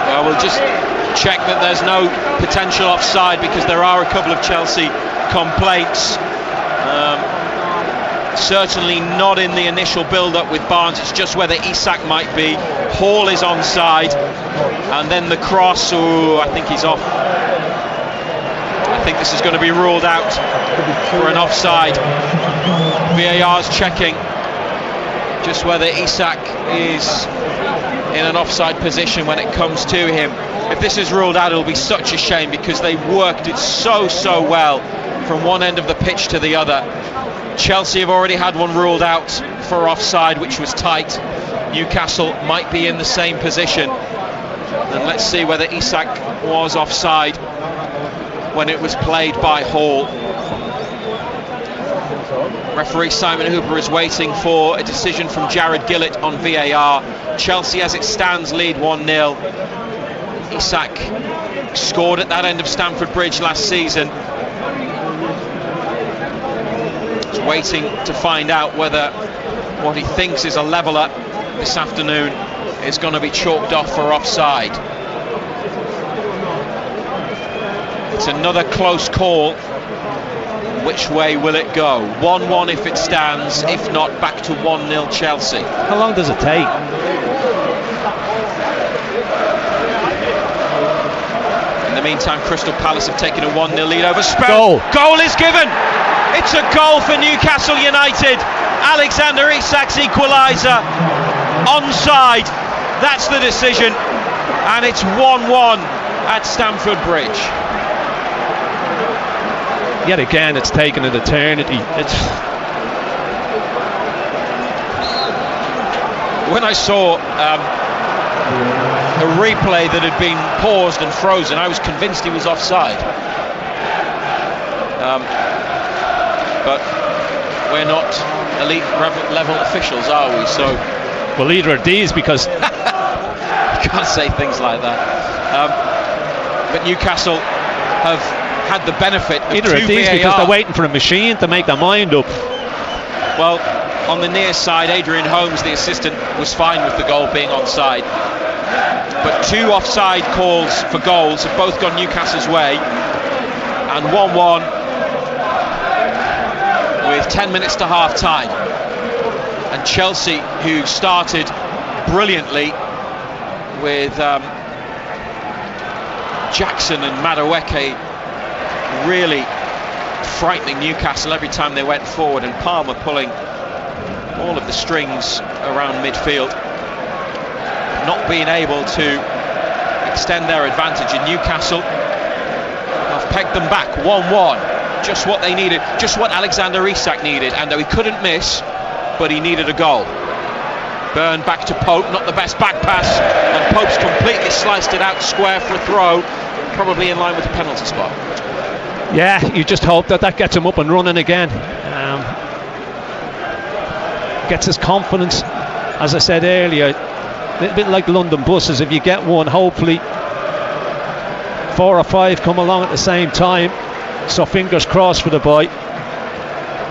A: Well, we'll just check that there's no potential offside because there are a couple of Chelsea complaints. Certainly not in the initial build-up with Barnes. It's just whether Isak might be. Hall is onside, and then the cross. Oh, I think he's off. I think this is going to be ruled out for an offside. VAR's checking just whether Isak is in an offside position when it comes to him. If this is ruled out, it'll be such a shame because they worked it so well from one end of the pitch to the other. Chelsea have already had one ruled out for offside, which was tight. Newcastle might be in the same position, and let's see whether Isak was offside when it was played by Hall. Referee Simon Hooper is waiting for a decision from Jared Gillett on VAR. Chelsea, as it stands, lead 1-0. Isak scored at that end of Stamford Bridge last season. He's waiting to find out whether what he thinks is a leveller this afternoon is going to be chalked off for offside. It's another close call. Which way will it go? 1-1 if it stands, if not back to 1-0 Chelsea.
E: How long does it take?
A: In the meantime, Crystal Palace have taken a 1-0 lead over Spurs.
E: Goal
A: is given. It's a goal for Newcastle United. Alexander Isak's equaliser. Onside. That's the decision. And it's 1-1 at Stamford Bridge.
E: Yet again, it's taken an eternity.
A: When I saw a replay that had been paused and frozen, I was convinced he was offside. But we're not elite level officials, are we? So,
E: well, either of these, because
A: you can't say things like that. But Newcastle have had the benefit of
E: either of these
A: VAR.
E: because they're waiting for a machine to make their mind up.
A: Well, on the near side, Adrian Holmes, the assistant, was fine with the goal being onside. But two offside calls for goals have both gone Newcastle's way, and 1-1 with 10 minutes to half time. And Chelsea, who started brilliantly with Jackson and Madueke really frightening Newcastle every time they went forward, and Palmer pulling all of the strings around midfield, not being able to extend their advantage, and Newcastle have pegged them back 1-1. Just what they needed, just what Alexander Isak needed, and though he couldn't miss, but he needed a goal. Byrne back to Pope, not the best back pass, and Pope's completely sliced it out square for a throw, probably in line with the penalty spot.
E: Yeah, you just hope that gets him up and running again. Gets his confidence, as I said earlier, a little bit like London buses. If you get one, hopefully 4 or 5 come along at the same time. So fingers crossed for the boy.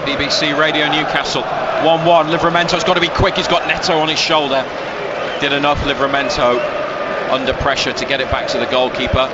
A: BBC Radio Newcastle 1-1. Livramento's got to be quick. He's got Neto on his shoulder. Did enough, Livramento, under pressure to get it back to the goalkeeper.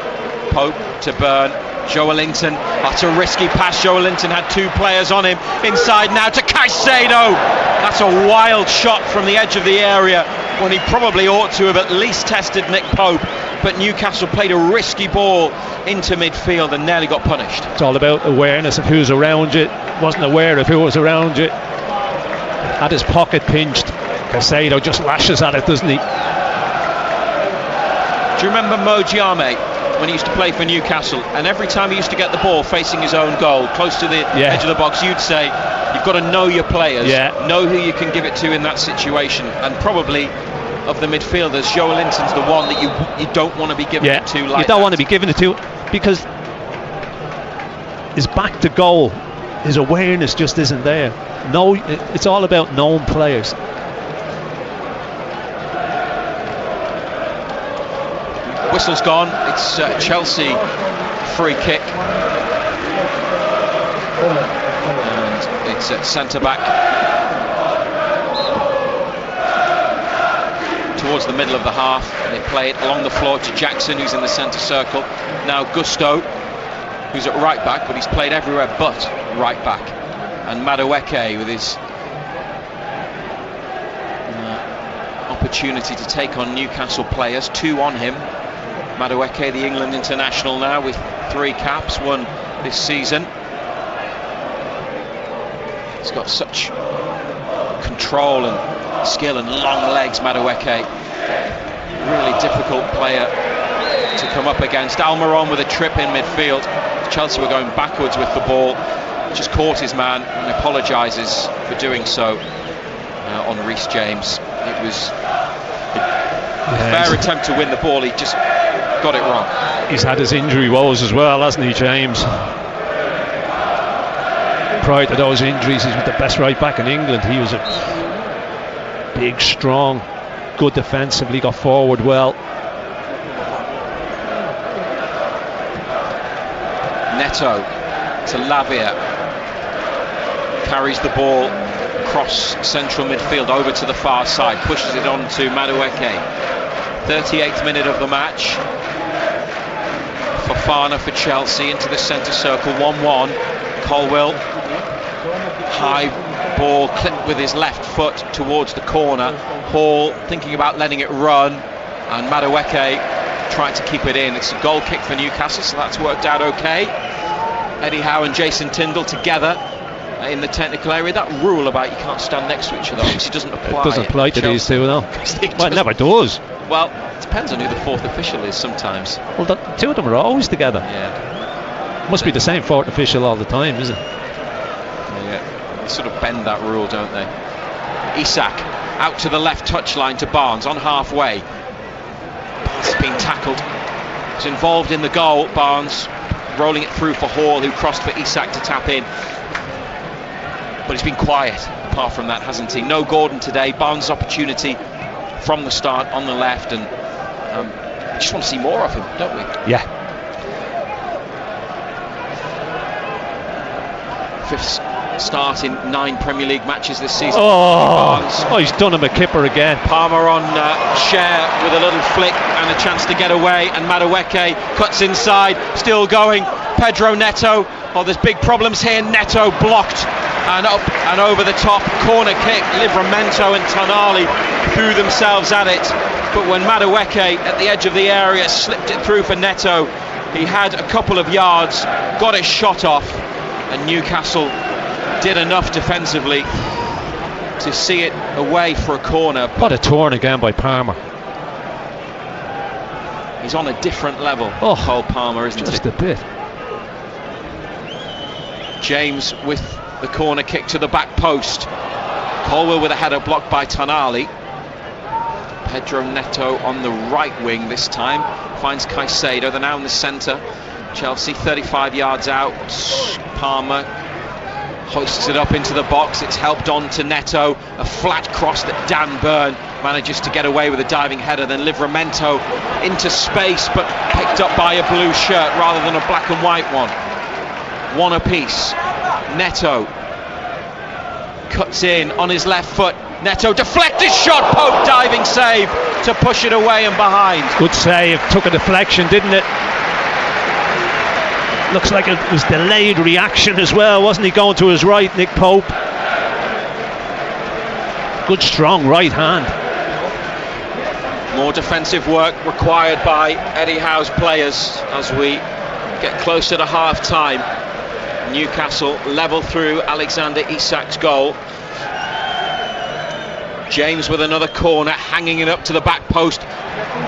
A: Pope to Byrne. Joelinton, that's a risky pass. Joelinton had 2 players on him. Inside now to Caicedo. That's a wild shot from the edge of the area when he probably ought to have at least tested Nick Pope, but Newcastle played a risky ball into midfield and nearly got punished.
E: It's all about awareness of who's around you. Wasn't aware of who was around you. Had his pocket pinched. Caicedo just lashes at it, doesn't he?
A: Do you remember Mo Giame when he used to play for Newcastle, and every time he used to get the ball facing his own goal close to the edge of the box, you'd say you've got to know your players, know who you can give it to in that situation, and probably of the midfielders, Joelinton's the one that you don't want to be giving it to like
E: you don't want to be giving it to, because his back to goal, his awareness just isn't there. No, it's all about known players.
A: Whistle's gone. It's Chelsea free kick, and it's at centre back towards the middle of the half. They play it along the floor to Jackson, who's in the centre circle. Now Gusto, who's at right back, but he's played everywhere but right back. And Madueke with his opportunity to take on Newcastle players. 2 on him. Madueke, the England international now, with 3 caps, 1 this season. He's got such control and skill and long legs, Madueke. Really difficult player to come up against. Almiron with a trip in midfield. Chelsea were going backwards with the ball. Just caught his man and apologises for doing so on Reece James. It was a fair attempt to win the ball. He just got it wrong.
E: He's had his injury woes as well, hasn't he, James? Prior to those injuries, he was the best right back in England. He was a big, strong, good defensively, got forward well.
A: Neto to Lavia, carries the ball across central midfield over to the far side, pushes it on to Madueke. 38th minute of the match. Fofana for Chelsea into the centre circle, 1-1. Colwill, high ball clipped with his left foot towards the corner. Hall thinking about letting it run, and Madueke trying to keep it in. It's a goal kick for Newcastle, so that's worked out okay. Eddie Howe and Jason Tyndall together in the technical area. That rule about you can't stand next to each other obviously doesn't apply.
E: It doesn't apply to these two, no. Well, it never does.
A: Well, it depends on who the fourth official is sometimes.
E: Well, the 2 of them are always together.
A: Yeah.
E: Must be the same fourth official all the time, is it?
A: Yeah. They sort of bend that rule, don't they? Isak out to the left touchline to Barnes on halfway. Barnes has been tackled. He's involved in the goal. Barnes rolling it through for Hall, who crossed for Isak to tap in. But he's been quiet apart from that, hasn't he? No Gordon today. Barnes' opportunity from the start on the left, and we just want to see more of him, don't we?
E: Yeah.
A: 5th start in 9 Premier League matches this season.
E: Oh, he's done him a kipper again.
A: Palmer on Cher with a little flick and a chance to get away, and Madueke cuts inside, still going. Pedro Neto, there's big problems here. Neto blocked and up and over the top. Corner kick. Livramento and Tonali threw themselves at it, but when Madueke at the edge of the area slipped it through for Neto, he had a couple of yards, got his shot off, and Newcastle did enough defensively to see it away for a corner.
E: What a turn again by Palmer.
A: He's on a different level, Cole Palmer, isn't
E: just
A: it?
E: Just a bit.
A: James with the corner kick to the back post. Colwill with a header blocked by Tonali. Pedro Neto on the right wing this time. Finds Caicedo, they're now in the centre. Chelsea 35 yards out. Palmer hoists it up into the box. It's helped on to Neto. A flat cross that Dan Burn manages to get away with a diving header. Then Livramento into space, but picked up by a blue shirt rather than a black and white one. 1 apiece. Neto cuts in on his left foot. Neto deflected shot, Pope diving save to push it away and behind.
E: Good save, took a deflection, didn't it? Looks like it was delayed reaction as well, wasn't he, going to his right, Nick Pope? Good strong right hand.
A: More defensive work required by Eddie Howe's players as we get closer to half time. Newcastle level through Alexander Isak's goal. James with another corner, hanging it up to the back post.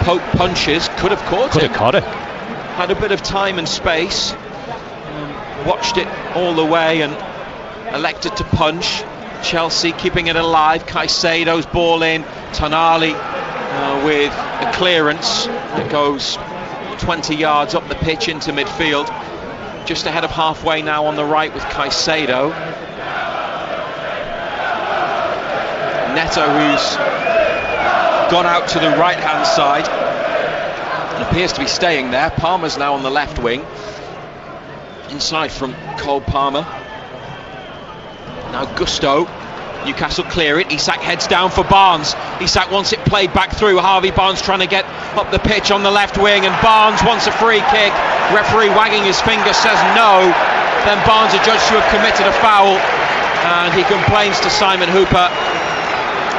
A: Pope punches, could have caught it. Had a bit of time and space, watched it all the way and elected to punch. Chelsea keeping it alive. Caicedo's ball in. Tonali with a clearance that goes 20 yards up the pitch into midfield. Just ahead of halfway now on the right with Caicedo. Neto, who's gone out to the right hand side and appears to be staying there. Palmer's now on the left wing. Inside from Cole Palmer. Now Gusto. Newcastle clear it. Isak heads down for Barnes. Isak wants it played back through. Harvey Barnes trying to get up the pitch on the left wing, and Barnes wants a free kick. Referee wagging his finger says no. Then Barnes adjudged to have committed a foul, and he complains to Simon Hooper.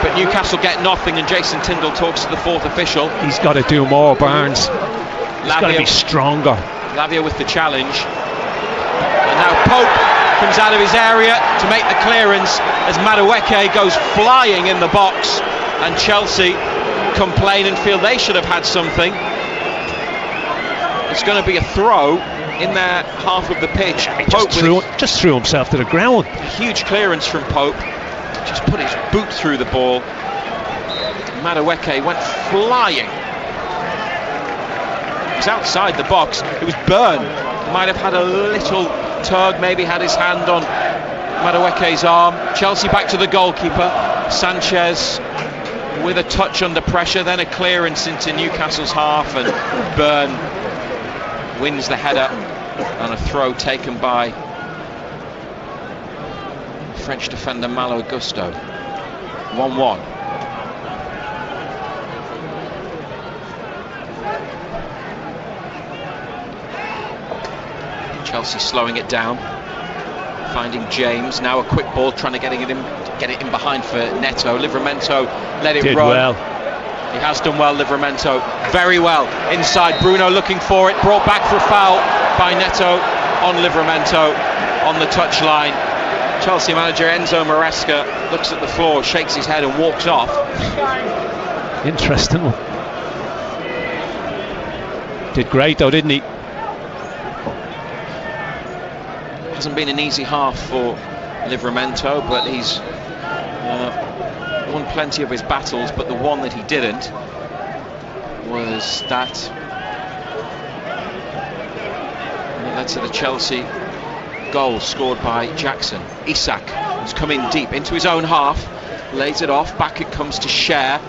A: But Newcastle get nothing, and Jason Tyndall talks to the fourth official.
E: He's got to do more, Barnes. He's got to be stronger.
A: Lavia with the challenge. And now Pope comes out of his area to make the clearance as Madueke goes flying in the box, and Chelsea complain and feel they should have had something. It's going to be a throw in their half of the pitch.
E: He just threw himself to the ground.
A: Huge clearance from Pope. Just put his boot through the ball. Madueke went flying. It was outside the box. It was Byrne. Might have had a little tug, maybe had his hand on Madueke's arm. Chelsea back to the goalkeeper. Sanchez with a touch under pressure, then a clearance into Newcastle's half, and Byrne wins the header on a throw taken by French defender Malo Gusto. 1-1. Chelsea slowing it down, finding James. Now a quick ball, trying to get it in behind for Neto. Livramento let it run.
E: Well.
A: He has done well, Livramento. Very well inside. Bruno looking for it, brought back for a foul by Neto on Livramento on the touchline. Chelsea manager Enzo Maresca looks at the floor, shakes his head and walks off.
E: Interesting one. Did great though, didn't he?
A: Hasn't been an easy half for Livramento, but he's won plenty of his battles, but the one that he didn't was that led to the Chelsea goal scored by Jackson. Isak has come in deep into his own half, lays it off, back it comes to Cher,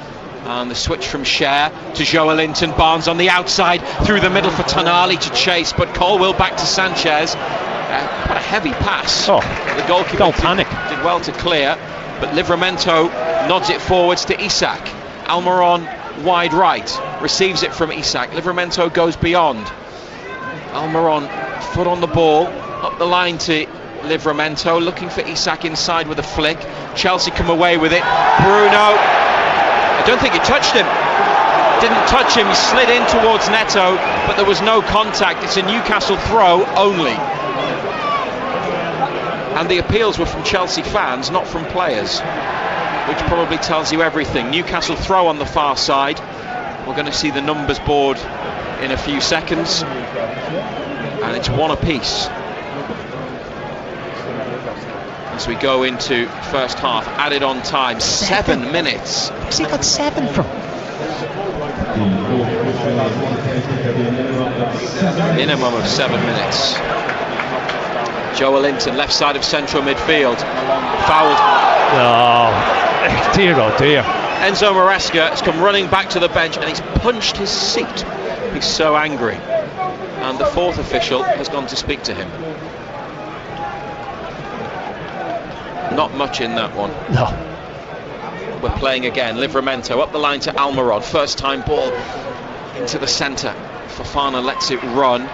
A: and the switch from Cher to Joelinton. Barnes on the outside, through the middle for Tonali to chase, but Colwill back to Sanchez. Quite a heavy pass. The goalkeeper
E: don't panic.
A: Did well to clear, but Livramento nods it forwards to Isak. Almiron wide right, receives it from Isak. Livramento goes beyond. Almiron foot on the ball, up the line to Livramento, looking for Isak inside with a flick. Chelsea come away with it. Bruno, I don't think he touched him. Didn't touch him, he slid in towards Neto, but there was no contact. It's a Newcastle throw only. And the appeals were from Chelsea fans, not from players, which probably tells you everything. Newcastle throw on the far side. We're going to see the numbers board in a few seconds, and it's one apiece as we go into first half. Added on time, 7 minutes.
E: Where's he got 7 from?
A: Minimum of 7 minutes. Joelinton, left side of central midfield, fouled.
E: Oh dear, oh dear.
A: Enzo Maresca has come running back to the bench and he's punched his seat. He's so angry. And the fourth official has gone to speak to him. Not much in that one.
E: No.
A: We're playing again. Livramento up the line to Almiron. First time ball into the centre. Fofana lets it run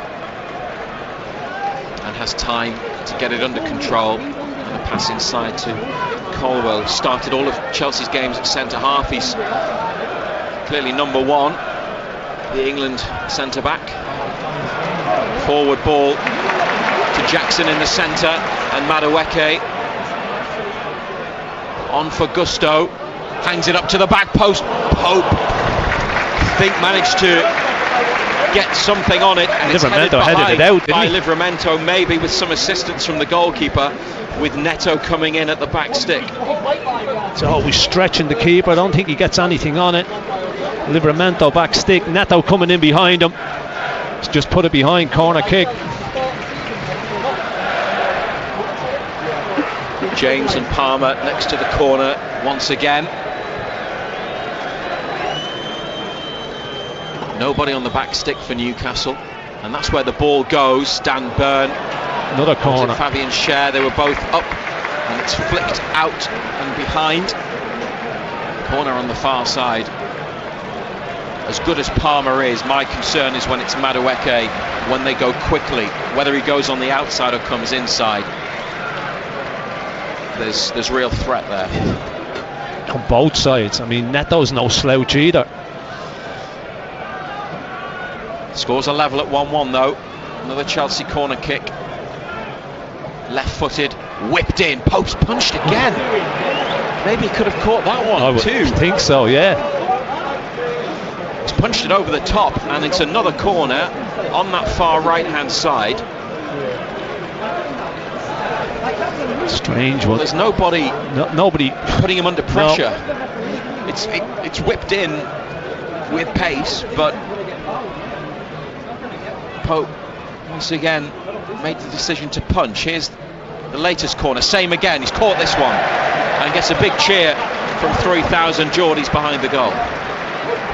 A: and has time to get it under control, and a pass inside to Colwill. Started all of Chelsea's games at centre half. He's clearly number one, the England centre-back. Forward ball to Jackson in the centre, and Madueke on for Gusto, hangs it up to the back post. Pope, I think, managed to get something on it, and it's headed behind by Livramento, maybe with some assistance from the goalkeeper, with Neto coming in at the back stick.
E: It's always stretching the keeper. I don't think he gets anything on it. Livramento back stick, Neto coming in behind him. He's just put it behind, corner kick.
A: James and Palmer next to the corner once again. Nobody on the back stick for Newcastle, and that's where the ball goes. Dan Burn,
E: another corner.
A: Fabian Schär, they were both up, and it's flicked out and behind. Corner on the far side. As good as Palmer is, my concern is when it's Madueke, when they go quickly, whether he goes on the outside or comes inside. There's real threat there.
E: On both sides. I mean, Neto's no slouch either.
A: Scores a level at 1-1 though. Another Chelsea corner kick. Left-footed, whipped in. Pope's punched again. Maybe he could have caught that one too.
E: I think so, yeah.
A: He's punched it over the top, and it's another corner on that far right-hand side.
E: Strange one.
A: There's nobody putting him under pressure. No. It's whipped in with pace, but Pope once again made the decision to punch. Here's the latest corner, same again. He's caught this one and gets a big cheer from 3,000 Geordies behind the goal.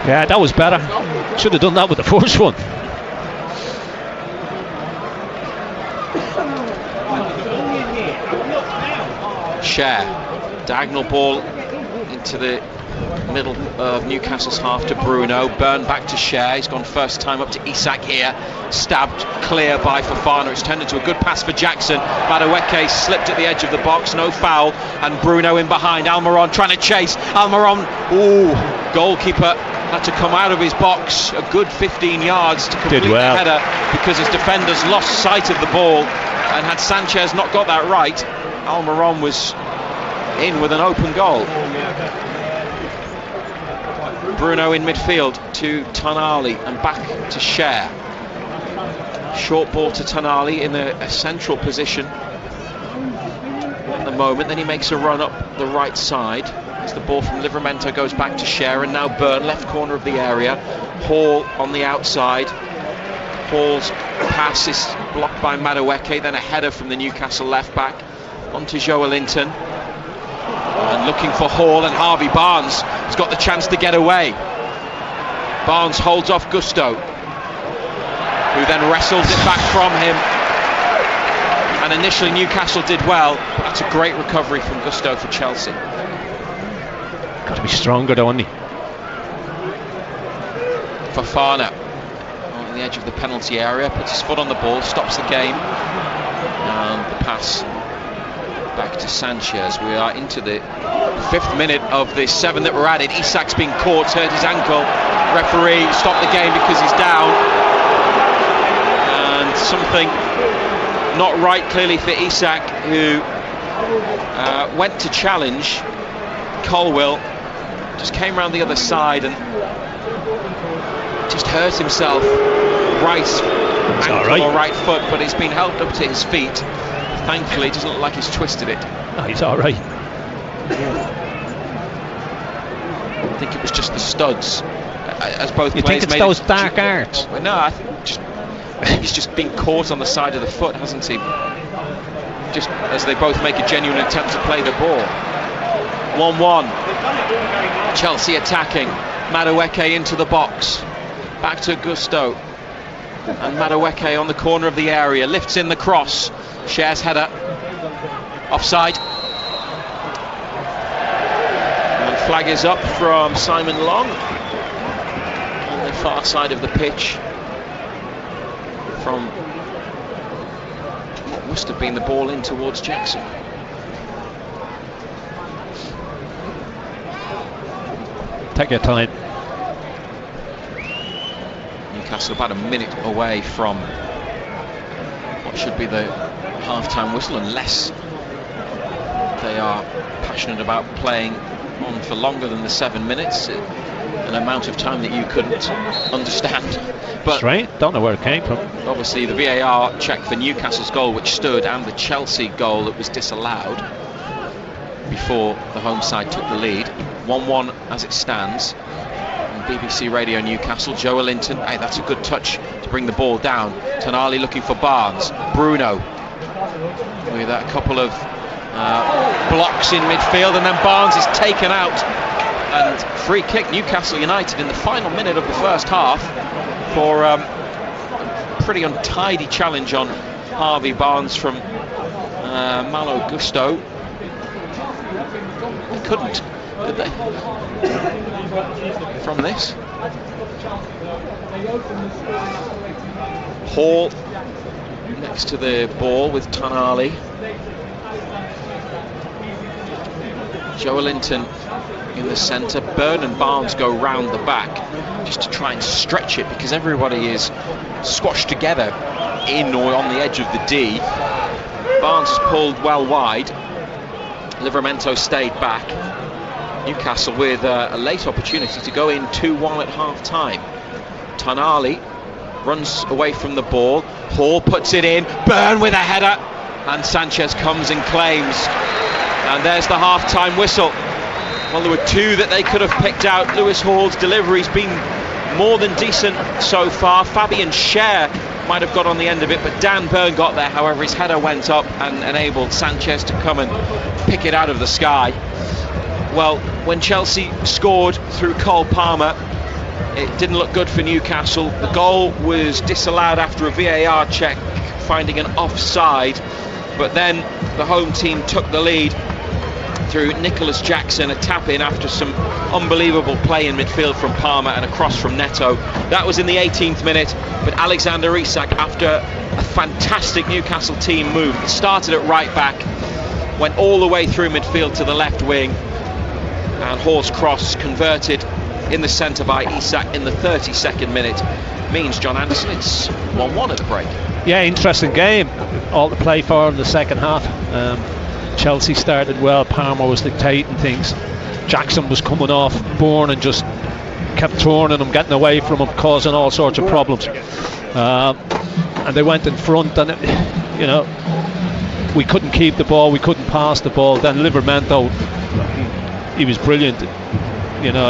E: Yeah, that was better. Should have done that with the first one.
A: Schär, diagonal ball into the middle of Newcastle's half to Bruno. Burn back to Schär. He's gone first time up to Isak here. Stabbed clear by Fofana. It's turned into a good pass for Jackson. Madueke slipped at the edge of the box. No foul. And Bruno in behind. Almiron trying to chase. Almiron. Ooh. Goalkeeper had to come out of his box a good 15 yards to complete the header, because his defenders lost sight of the ball. And had Sanchez not got that right, Almiron was in with an open goal. Bruno in midfield to Tonali and back to Schär. Short ball to Tonali in a central position at the moment. Then he makes a run up the right side as the ball from Livramento goes back to Schär, and now Burn, left corner of the area. Hall on the outside. Hall's pass is blocked by Madueke, then a header from the Newcastle left back onto Joelinton, and looking for Hall, and Harvey Barnes has got the chance to get away. Barnes holds off Gusto, who then wrestles it back from him, and initially Newcastle did well, but that's a great recovery from Gusto for Chelsea.
E: Got to be stronger though, hasn't he?
A: Fofana on the edge of the penalty area, puts his foot on the ball, stops the game, and the pass back to Sanchez. We are into the 5th minute of the 7 that were added. Isak's been caught, hurt his ankle. Referee stopped the game because he's down, and something not right clearly for Isak, who went to challenge Colwill, just came round the other side and just hurt himself, right ankle or right foot, but it's been helped up to his feet. Thankfully, it doesn't look like he's twisted it.
E: No, he's all right.
A: I think it was just the studs, as both
E: you
A: players
E: think it's those dark arts?
A: Well, no, I think he's just been caught on the side of the foot, hasn't he? Just as they both make a genuine attempt to play the ball. 1-1. Chelsea attacking. Madueke into the box. Back to Gusto. And Madueke on the corner of the area. Lifts in the cross. Schär's header. Offside. And flag is up from Simon Long on the far side of the pitch. From what must have been the ball in towards Jackson.
E: Take your time.
A: Newcastle about a minute away from what should be the half-time whistle, unless they are passionate about playing on for longer than the 7 minutes, an amount of time that you couldn't understand. But
E: strange, don't know where it came from.
A: Obviously the VAR checked for Newcastle's goal, which stood, and the Chelsea goal that was disallowed before the home side took the lead. 1-1 as it stands on BBC Radio Newcastle. Joelinton, hey, that's a good touch to bring the ball down. Tonali looking for Barnes. Bruno with a couple of blocks in midfield, and then Barnes is taken out, and free kick Newcastle United in the final minute of the first half for a pretty untidy challenge on Harvey Barnes from Malo Gusto. They couldn't, did they? From this, Hall next to the ball with Tonali. Joelinton in the centre. Byrne and Barnes go round the back just to try and stretch it, because everybody is squashed together in or on the edge of the D. Barnes is pulled well wide. Livramento stayed back. Newcastle with a late opportunity to go in 2-1 at half time. Tonali runs away from the ball. Hall puts it in. Byrne with a header, and Sanchez comes and claims. And there's the half-time whistle. Well, there were two that they could have picked out. Lewis Hall's delivery's been more than decent so far. Fabian Schär might have got on the end of it, but Dan Byrne got there. However, his header went up and enabled Sanchez to come and pick it out of the sky. Well, when Chelsea scored through Cole Palmer, it didn't look good for Newcastle. The goal was disallowed after a VAR check, finding an offside. But then the home team took the lead through Nicholas Jackson, a tap-in after some unbelievable play in midfield from Palmer and a cross from Neto. That was in the 18th minute, but Alexander Isak, after a fantastic Newcastle team move, it started at right back, went all the way through midfield to the left wing, and Hall's cross converted in the centre by Isak in the 32nd minute means, John Anderson, it's 1-1 at the break. Yeah,
E: interesting game. All to play for in the second half. Chelsea started well. Palmer was dictating things. Jackson was coming off Bourne and just kept turning him, getting away from him, causing all sorts of problems. And they went in front, and we couldn't keep the ball, we couldn't pass the ball. Then Livramento, he was brilliant.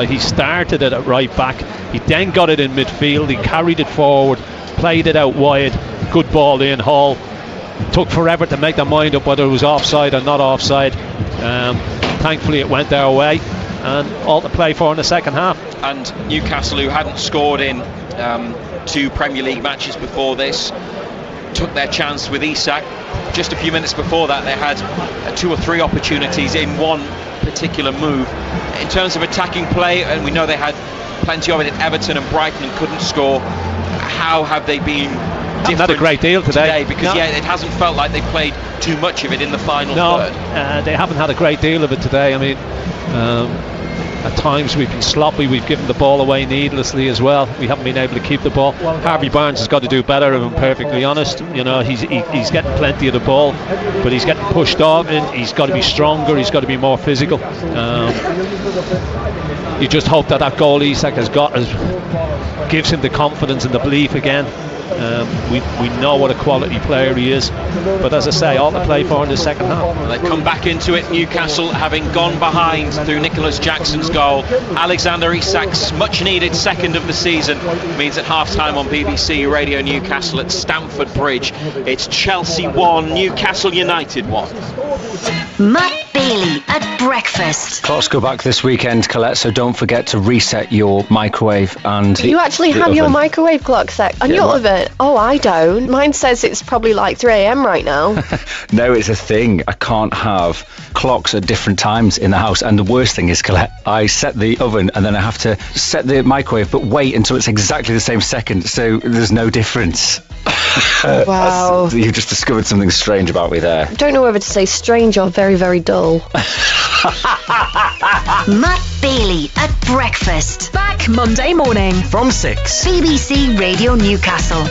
E: He started it at right back. He then got it in midfield. He carried it forward, played it out wide. Good ball in. Hall took forever to make their mind up whether it was offside or not offside. Thankfully it went their way, and all to play for in the second half. And Newcastle, who hadn't scored in 2 Premier League matches before this, took their chance with Isak. Just a few minutes before that, they had 2 or 3 opportunities in one particular move. In terms of attacking play, and we know they had plenty of it at Everton and Brighton and couldn't score, how have they been different? Not a great deal today because it hasn't felt like they played too much of it in the final third. They haven't had a great deal of it today. I mean, at times we've been sloppy, we've given the ball away needlessly as well. We haven't been able to keep the ball. Harvey Barnes has got to do better, if I'm perfectly honest. He's getting plenty of the ball, but he's getting pushed off, and he's got to be stronger, he's got to be more physical. You just hope that goal Isak has got gives him the confidence and the belief again. We know what a quality player he is, but as I say, all to play for in the second half. Well, they come back into it, Newcastle, having gone behind through Nicholas Jackson's goal. Alexander Isak's much needed second of the season means at half time on BBC Radio Newcastle at Stamford Bridge, it's Chelsea 1, Newcastle United 1.
D: Matt Bailey at breakfast.
F: Clocks go back this weekend, Colette, so don't forget to reset your microwave and
G: you actually have your microwave clock set on your oven? Oh, I don't. Mine says it's probably like 3 a.m. right now.
F: No, it's a thing. I can't have clocks at different times in the house. And the worst thing is, Colette, I set the oven and then I have to set the microwave but wait until it's exactly the same second, so there's no difference.
G: Wow.
F: You've just discovered something strange about me there.
G: I don't know whether to say strange or very, very dull.
D: Matt Bailey at breakfast. Back Monday morning.
C: From 6.
D: BBC Radio Newcastle.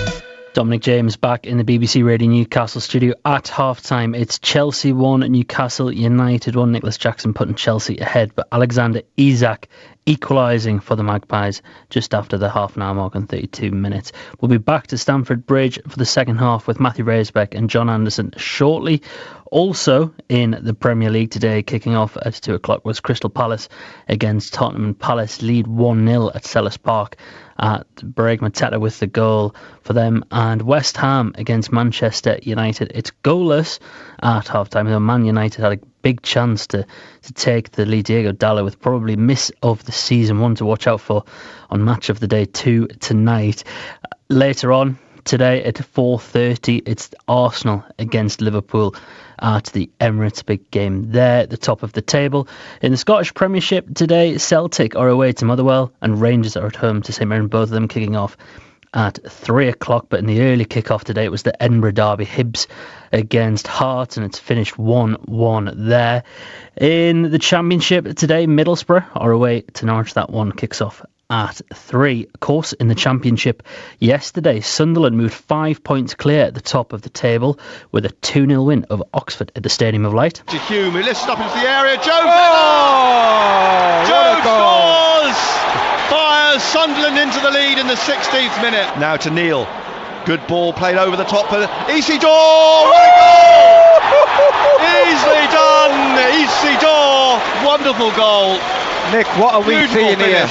H: Dominic James back in the BBC Radio Newcastle studio at half-time. It's Chelsea 1, Newcastle United 1. Nicholas Jackson putting Chelsea ahead, but Alexander Isak equalising for the Magpies just after the half an hour mark and 32 minutes. We'll be back to Stamford Bridge for the second half with Matthew Raisbeck and John Anderson shortly. Also in the Premier League today, kicking off at 2 o'clock, was Crystal Palace against Tottenham. Palace lead 1-0 at Selhurst Park. Breg Mateta with the goal for them, and West Ham against Manchester United. It's goalless at half-time. Man United had a big chance to take the lead. Diego Dallo with probably miss of the season, one to watch out for on Match of the Day 2 tonight. Later on today at 4:30, it's Arsenal against Liverpool at the Emirates. Big game there, the top of the table. In the Scottish Premiership today, Celtic are away to Motherwell and Rangers are at home to St Mirren, both of them kicking off at 3 o'clock. But in the early kick-off today, it was the Edinburgh derby, Hibs against Hearts, and it's finished 1-1 there. In the Championship today, Middlesbrough are away to Norwich. That one kicks off at 3. Of course, in the Championship yesterday, Sunderland moved 5 points clear at the top of the table with a 2-0 win over Oxford at the Stadium of Light.
I: To Hume, who lifts up into the area. Joe scores! Fires Sunderland into the lead in the 16th minute. Now to Neil. Good ball played over the top for Isidore. What a goal! Easily done, Isidore. Wonderful goal.
J: Nick, what are we seeing here?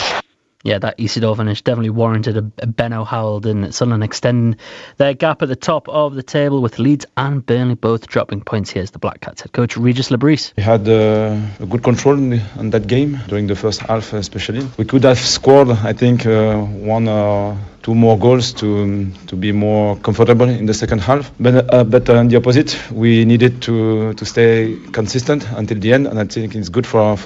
H: Yeah, that Isidore finish definitely warranted a Ben O'Howell, didn't it? Sunderland extending their gap at the top of the table with Leeds and Burnley both dropping points. Here's the Black Cats head coach Regis Lebris.
K: We had a good control on that game during the first half especially. We could have scored, I think, 1 or 2 more goals to be more comfortable in the second half. But on the opposite, we needed to stay consistent until the end, and I think it's good for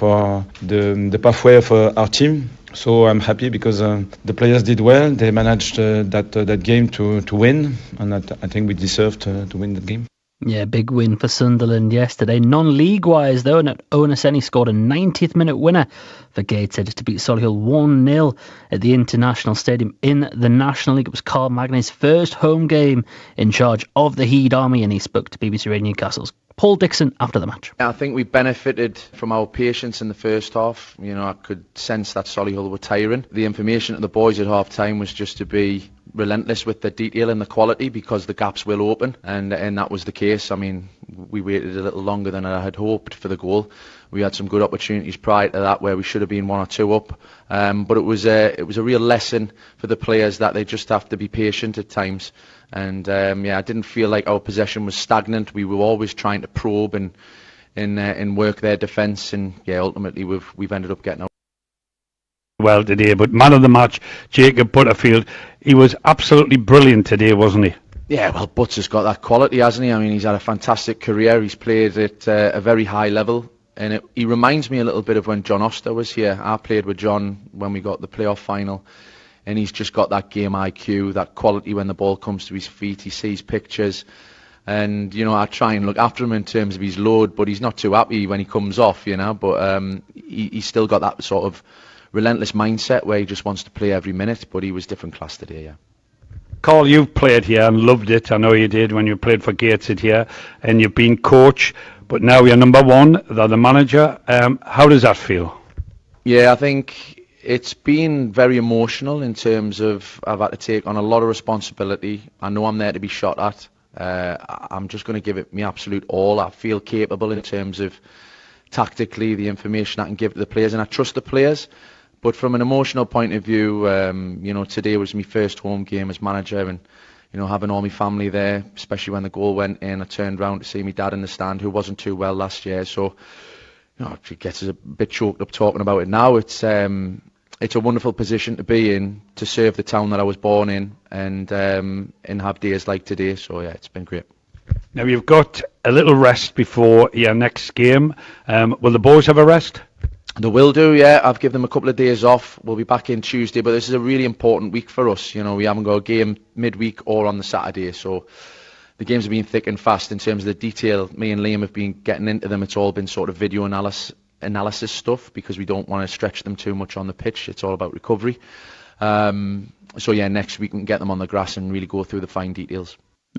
K: the pathway of our team. So I'm happy because the players did well. They managed that game to win, and I think we deserved to win that game.
H: Yeah, big win for Sunderland yesterday. Non-league wise though, and Owenaseni scored a 90th minute winner for Gateshead to beat Solihull 1-0 at the International Stadium in the National League. It was Carl Magnay's first home game in charge of the Heed Army, and he spoke to BBC Radio Newcastle's Paul Dixon after the match.
L: I think we benefited from our patience in the first half. You know, I could sense that Solihull were tiring. The information to the boys at half time was just to be relentless with the detail and the quality, because the gaps will open, and that was the case. I mean, we waited a little longer than I had hoped for the goal. We had some good opportunities prior to that where we should have been 1 or 2 up, but it was a real lesson for the players that they just have to be patient at times. And I didn't feel like our possession was stagnant. We were always trying to probe and work their defence, and ultimately we've ended up getting out
M: well today. But man of the match, Jacob Butterfield, he was absolutely brilliant today, wasn't he?
L: Yeah, well, Butts has got that quality, hasn't he? I mean, he's had a fantastic career. He's played at a very high level, and he reminds me a little bit of when John Oster was here. I played with John when we got the playoff final, and he's just got that game IQ, that quality when the ball comes to his feet. He sees pictures, and I try and look after him in terms of his load, but he's not too happy when he comes off, but he's still got that sort of relentless mindset where he just wants to play every minute. But he was different class today. Yeah.
M: Carl, you've played here and loved it. I know you did when you played for Gateshead here, and you've been coach, but now you're number one, they're the manager. How does that feel? Yeah,
L: I think it's been very emotional in terms of I've had to take on a lot of responsibility. I know I'm there to be shot at. I'm just going to give it my absolute all. I feel capable in terms of tactically the information I can give to the players, and I trust the players. But from an emotional point of view, today was my first home game as manager, and having all my family there, especially when the goal went in, I turned round to see my dad in the stand, who wasn't too well last year. So, it gets us a bit choked up talking about it now. It's a wonderful position to be in, to serve the town that I was born in, and have days like today. So yeah, it's been great.
M: Now you've got a little rest before your next game. Will the boys have a rest?
L: They will do, yeah. I've given them a couple of days off. We'll be back in Tuesday, but this is a really important week for us. You know, we haven't got a game midweek or on the Saturday, so the games have been thick and fast in terms of the detail. Me and Liam have been getting into them. It's all been sort of video analysis stuff because we don't want to stretch them too much on the pitch. It's all about recovery. So yeah, next week we can get them on the grass and really go through the fine details.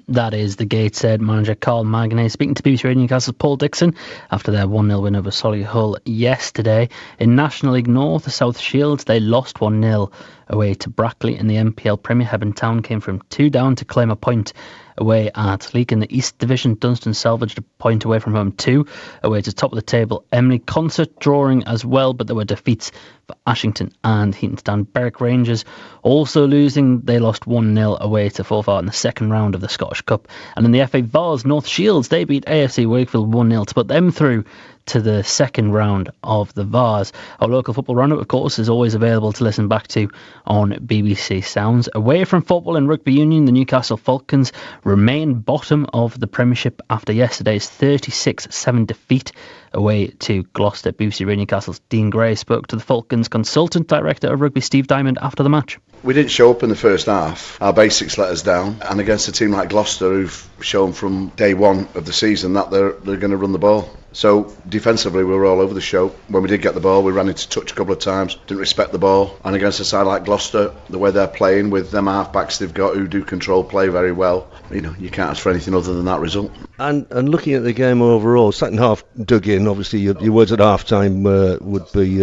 H: That is the Gateshead manager Carl Magnay speaking to BBC Radio Newcastle's Paul Dixon after their 1-0 win over Solihull yesterday. In National League North, the South Shields, they lost 1-0 away to Brackley in the MPL Premier. Hebburn Town came from 2 down to claim a point away at Leek. In the East Division, Dunstan salvaged a point away from home 2 away to top of the table Emily. Concert drawing as well, but there were defeats for Ashington and Heatonstown. Berwick Rangers also losing. They lost 1-0 away to Forfar in the second round of the Scottish Cup. And in the FA Vars, North Shields, they beat AFC Wakefield 1-0 to put them through to the second round of the Vars. Our local football roundup, of course, is always available to listen back to on BBC Sounds. Away from football and rugby union, the Newcastle Falcons remain bottom of the Premiership after yesterday's 36-7 defeat away to Gloucester. BBC Radio Newcastle's Dean Gray spoke to the Falcons consultant director of rugby, Steve Diamond, after the match.
N: We didn't show up in the first half. Our basics let us down, and against a team like Gloucester, who've shown from day one of the season that they're going to run the ball. So defensively we were all over the show. When we did get the ball, we ran into touch a couple of times, didn't respect the ball, and against a side like Gloucester, the way they're playing with them half-backs they've got who do control play very well, you know, you can't ask for anything other than that result.
O: And looking at the game overall, second half dug in. Obviously your words at half-time would be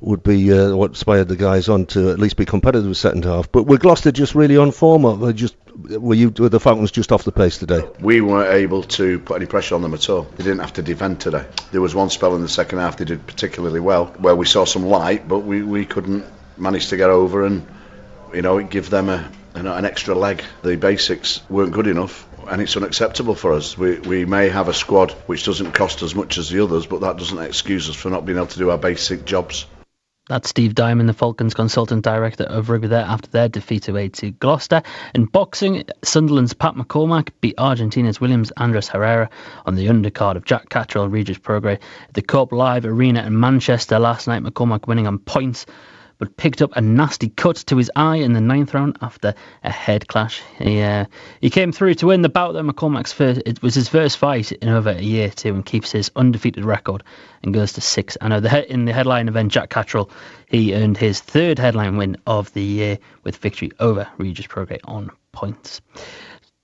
O: what inspired the guys on to at least be competitive with second half. But were Gloucester just really on form, or were the Falcons just off the pace today?
N: We weren't able to put any pressure on them at all. They didn't have to defend today. There was one spell in the second half they did particularly well, where we saw some light, but we couldn't manage to get over and, you know, give them an extra leg. The basics weren't good enough, and it's unacceptable for us. We may have a squad which doesn't cost as much as the others, but that doesn't excuse us for not being able to do our basic jobs.
H: That's Steve Diamond, the Falcons consultant director of rugby there after their defeat away to Gloucester. In boxing, Sunderland's Pat McCormack beat Argentina's Williams Andres Herrera on the undercard of Jack Catterall and Regis Prograis at the Cope Live Arena in Manchester last night. McCormack winning on points, but picked up a nasty cut to his eye in the 9th round after a head clash. He came through to win the bout there. It was his first fight in over a year too, and keeps his undefeated record and goes to 6. I know in the headline event, Jack Catterall, he earned his 3rd headline win of the year with victory over Regis Prograis on points.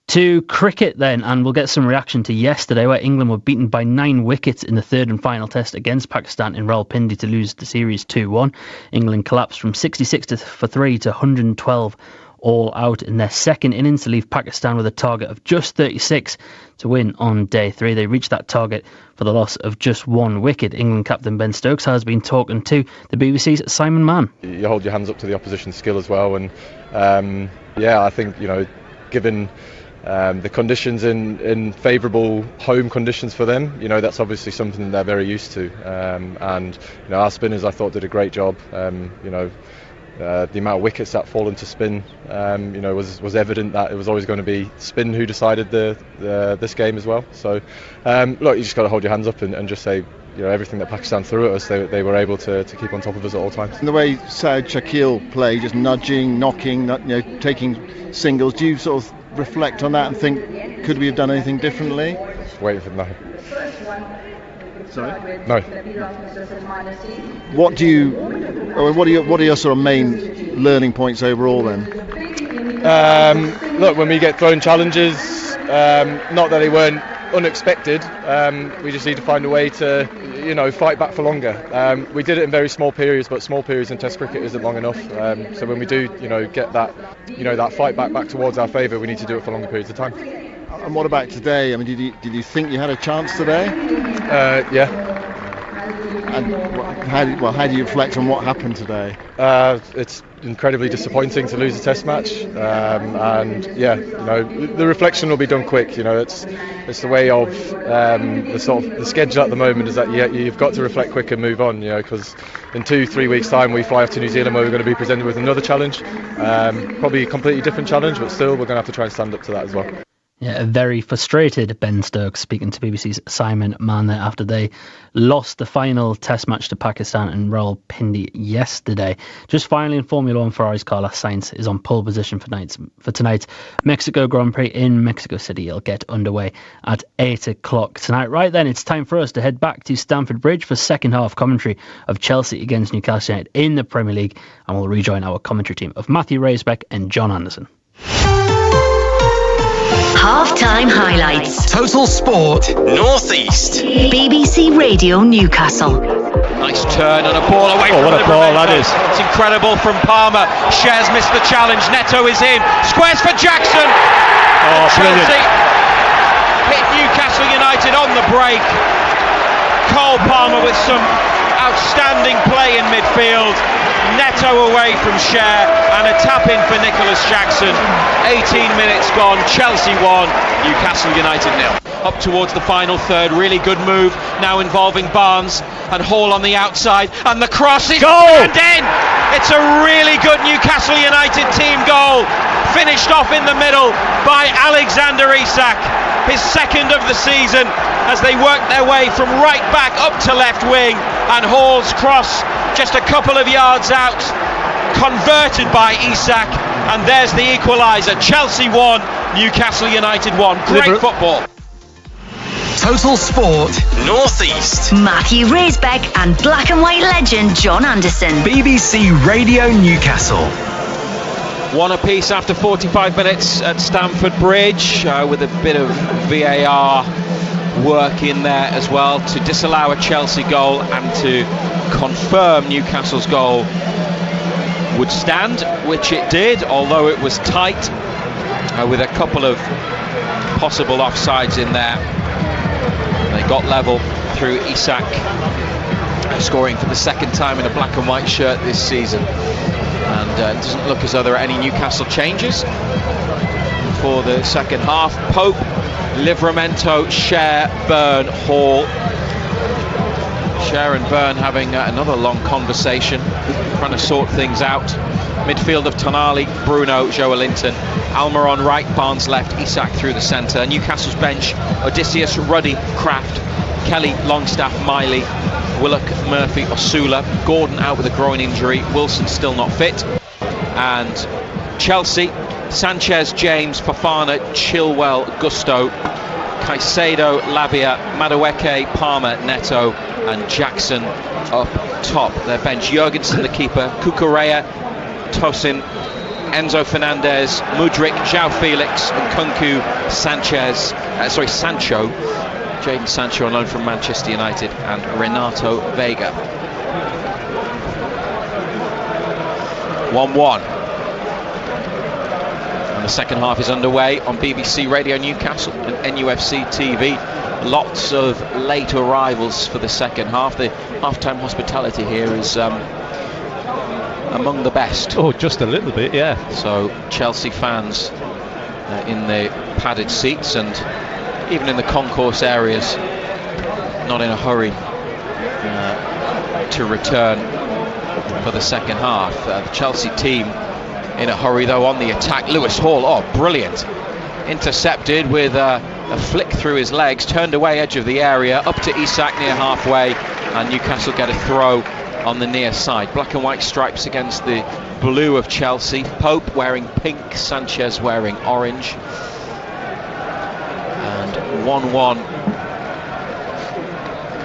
H: To cricket then, and we'll get some reaction to yesterday where England were beaten by 9 wickets in the 3rd and final test against Pakistan in Rawalpindi to lose the series 2-1. England collapsed from 66 for 3 to 112 all out in their second innings to leave Pakistan with a target of just 36 to win on day 3. They reached that target for the loss of just 1 wicket. England captain Ben Stokes has been talking to the BBC's Simon Mann.
P: You hold your hands up to the opposition's skill as well, and I think, you know, given the conditions in favourable home conditions for them, you know, that's obviously something they're very used to, and you know, our spinners I thought did a great job. The amount of wickets that fall into spin, you know, was evident that it was always going to be spin who decided this game as well. So look, you just got to hold your hands up and just say, you know, everything that Pakistan threw at us, they were able to keep on top of us at all times.
I: And the way Saad Shakil played, just nudging, knocking, taking singles, do you sort of reflect on that and think, could we have done anything differently?
P: Waiting for no.
I: Sorry?
P: No.
I: What are your sort of main learning points overall then?
P: Look, when we get thrown challenges, not that they weren't unexpected, we just need to find a way to, you know, fight back for longer. We did it in very small periods, but small periods in Test cricket isn't long enough. So when we do, you know, get that, you know, that fight back towards our favour, we need to do it for longer periods of time.
I: And what about today? I mean, did you think you had a chance today?
P: Yeah.
I: And how do you reflect on what happened today?
P: It's incredibly disappointing to lose a Test match, and yeah, you know, the reflection will be done quick. You know, it's the way of the schedule at the moment is that you've got to reflect quick and move on. You know, because in 2-3 weeks' time we fly off to New Zealand where we're going to be presented with another challenge, probably a completely different challenge, but still we're going to have to try and stand up to that as well.
H: Yeah, a very frustrated Ben Stokes speaking to BBC's Simon Mann there after they lost the final test match to Pakistan in Rawalpindi yesterday. Just finally in Formula 1, Ferrari's Carlos Sainz is on pole position for tonight's Mexico Grand Prix in Mexico City. It'll get underway at 8 o'clock tonight. Right then, it's time for us to head back to Stamford Bridge for second half commentary of Chelsea against Newcastle United in the Premier League, and we'll rejoin our commentary team of Matthew Raisbeck and John Anderson.
D: Half-time highlights.
C: Total Sport Northeast.
D: BBC Radio Newcastle.
A: Nice turn and a ball away from
E: what a ball that is.
A: It's incredible from Palmer. Shares missed the challenge. Neto is in. Squares for Jackson. Chelsea hit Newcastle United on the break. Cole Palmer with some outstanding play in midfield. Neto away from Cher and a tap in for Nicholas Jackson. 18 minutes gone, Chelsea 1, Newcastle United 0. Up towards the final third, really good move now involving Barnes and Hall on the outside, and the cross is turned in. It's a really good Newcastle United team goal, finished off in the middle by Alexander Isak, his second of the season, as they work their way from right back up to left wing, and Hall's cross just a couple of yards out, converted by Isak, and there's the equaliser. Chelsea 1, Newcastle United 1. Great football.
C: Total Sport Northeast.
D: Matthew Raisbeck and black and white legend John Anderson.
C: BBC Radio Newcastle.
A: One apiece after 45 minutes at Stamford Bridge, with a bit of VAR work in there as well to disallow a Chelsea goal and to confirm Newcastle's goal would stand, which it did, although it was tight, with a couple of possible offsides in there. They got level through Isak, scoring for the second time in a black and white shirt this season. And it doesn't look as though there are any Newcastle changes for the second half. Pope, Livramento, Cher, Byrne, Hall. Cher and Byrne having another long conversation, trying to sort things out. Midfield of Tonali, Bruno, Joelinton, Almiron right, Barnes left, Isak through the centre. Newcastle's bench: Odysseus, Ruddy, Kraft, Kelly, Longstaff, Miley, Willock, Murphy, Osula. Gordon out with a groin injury, Wilson still not fit. And Chelsea: Sanchez, James, Fofana, Chilwell, Gusto, Caicedo, Lavia, Madueke, Palmer, Neto, and Jackson up top. Their bench: Jurgensen the keeper, Cucurella, Tosin, Enzo Fernandez, Mudryk, João Felix, Nkunku, Sancho, Jadon Sancho on loan from Manchester United, and Renato Vega. 1-1. And the second half is underway on BBC Radio Newcastle and NUFC TV. Lots of late arrivals for the second half. The half-time hospitality here is among the best.
E: Oh, just a little bit, yeah.
A: So Chelsea fans in the padded seats and even in the concourse areas, not in a hurry to return for the second half. The Chelsea team in a hurry though on the attack. Lewis Hall, oh brilliant, intercepted with a flick through his legs, turned away edge of the area, up to Isak near halfway, and Newcastle get a throw on the near side. Black and white stripes against the blue of Chelsea. Pope wearing pink, Sanchez wearing orange. And 1-1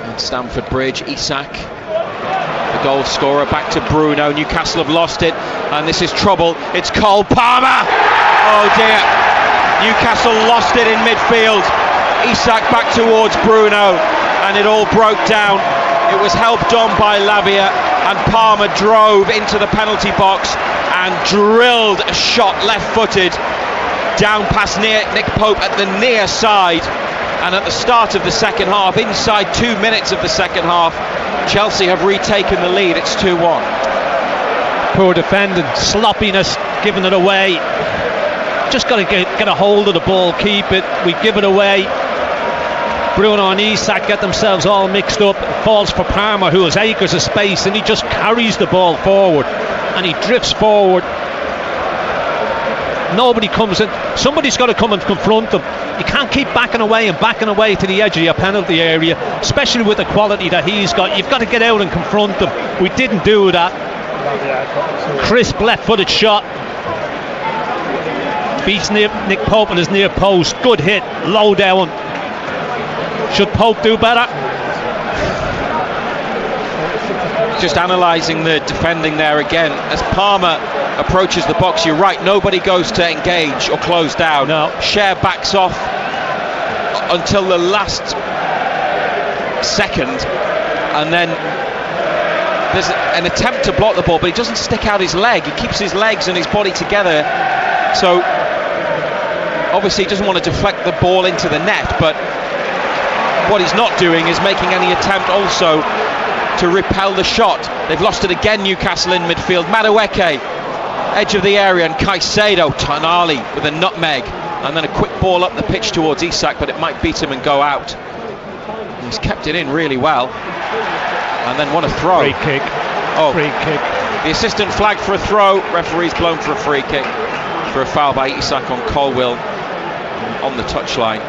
A: at Stamford Bridge. Isak, the goal scorer, back to Bruno. Newcastle have lost it, and this is trouble. It's Cole Palmer. Oh dear. Newcastle lost it in midfield. Isak back towards Bruno, and it all broke down. It was helped on by Lavia, and Palmer drove into the penalty box and drilled a shot left-footed down past Nick Pope at the near side. And at the start of the second half, inside 2 minutes of the second half, Chelsea have retaken the lead. It's 2-1.
E: Poor defending, sloppiness, giving it away. Just got to get a hold of the ball, keep it. We give it away. Bruno and Isak get themselves all mixed up. It falls for Palmer, who has acres of space, and he just carries the ball forward, and he drifts forward. Nobody comes in. Somebody's got to come and confront them. You can't keep backing away to the edge of your penalty area, especially with the quality that he's got. You've got to get out and confront them. We didn't do that. Crisp left-footed shot. Beats Nick Pope on his near post. Good hit, low down. Should Pope do better?
A: Just analysing the defending there again. As Palmer approaches the box, you're right, nobody goes to engage or close down.
E: No.
A: Cher backs off until the last second, and then there's an attempt to block the ball, but he doesn't stick out his leg. He keeps his legs and his body together, so obviously he doesn't want to deflect the ball into the net, but what he's not doing is making any attempt also to repel the shot. They've lost it again, Newcastle in midfield. Madueke, edge of the area, and Caicedo, Tonali with a nutmeg, and then a quick ball up the pitch towards Isak, but it might beat him and go out. He's kept it in really well, and then what a throw.
E: Free kick.
A: Oh,
E: free kick.
A: The assistant flagged for a throw, referee's blown for a free kick for a foul by Isak on Colwill on the touchline.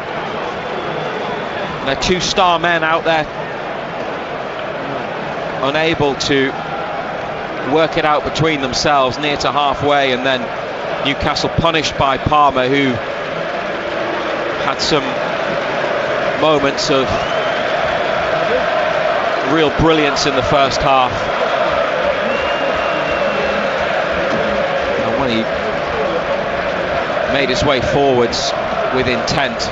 A: And they're two star men out there, unable to work it out between themselves near to halfway, and then Newcastle punished by Palmer, who had some moments of real brilliance in the first half, and when he made his way forwards with intent,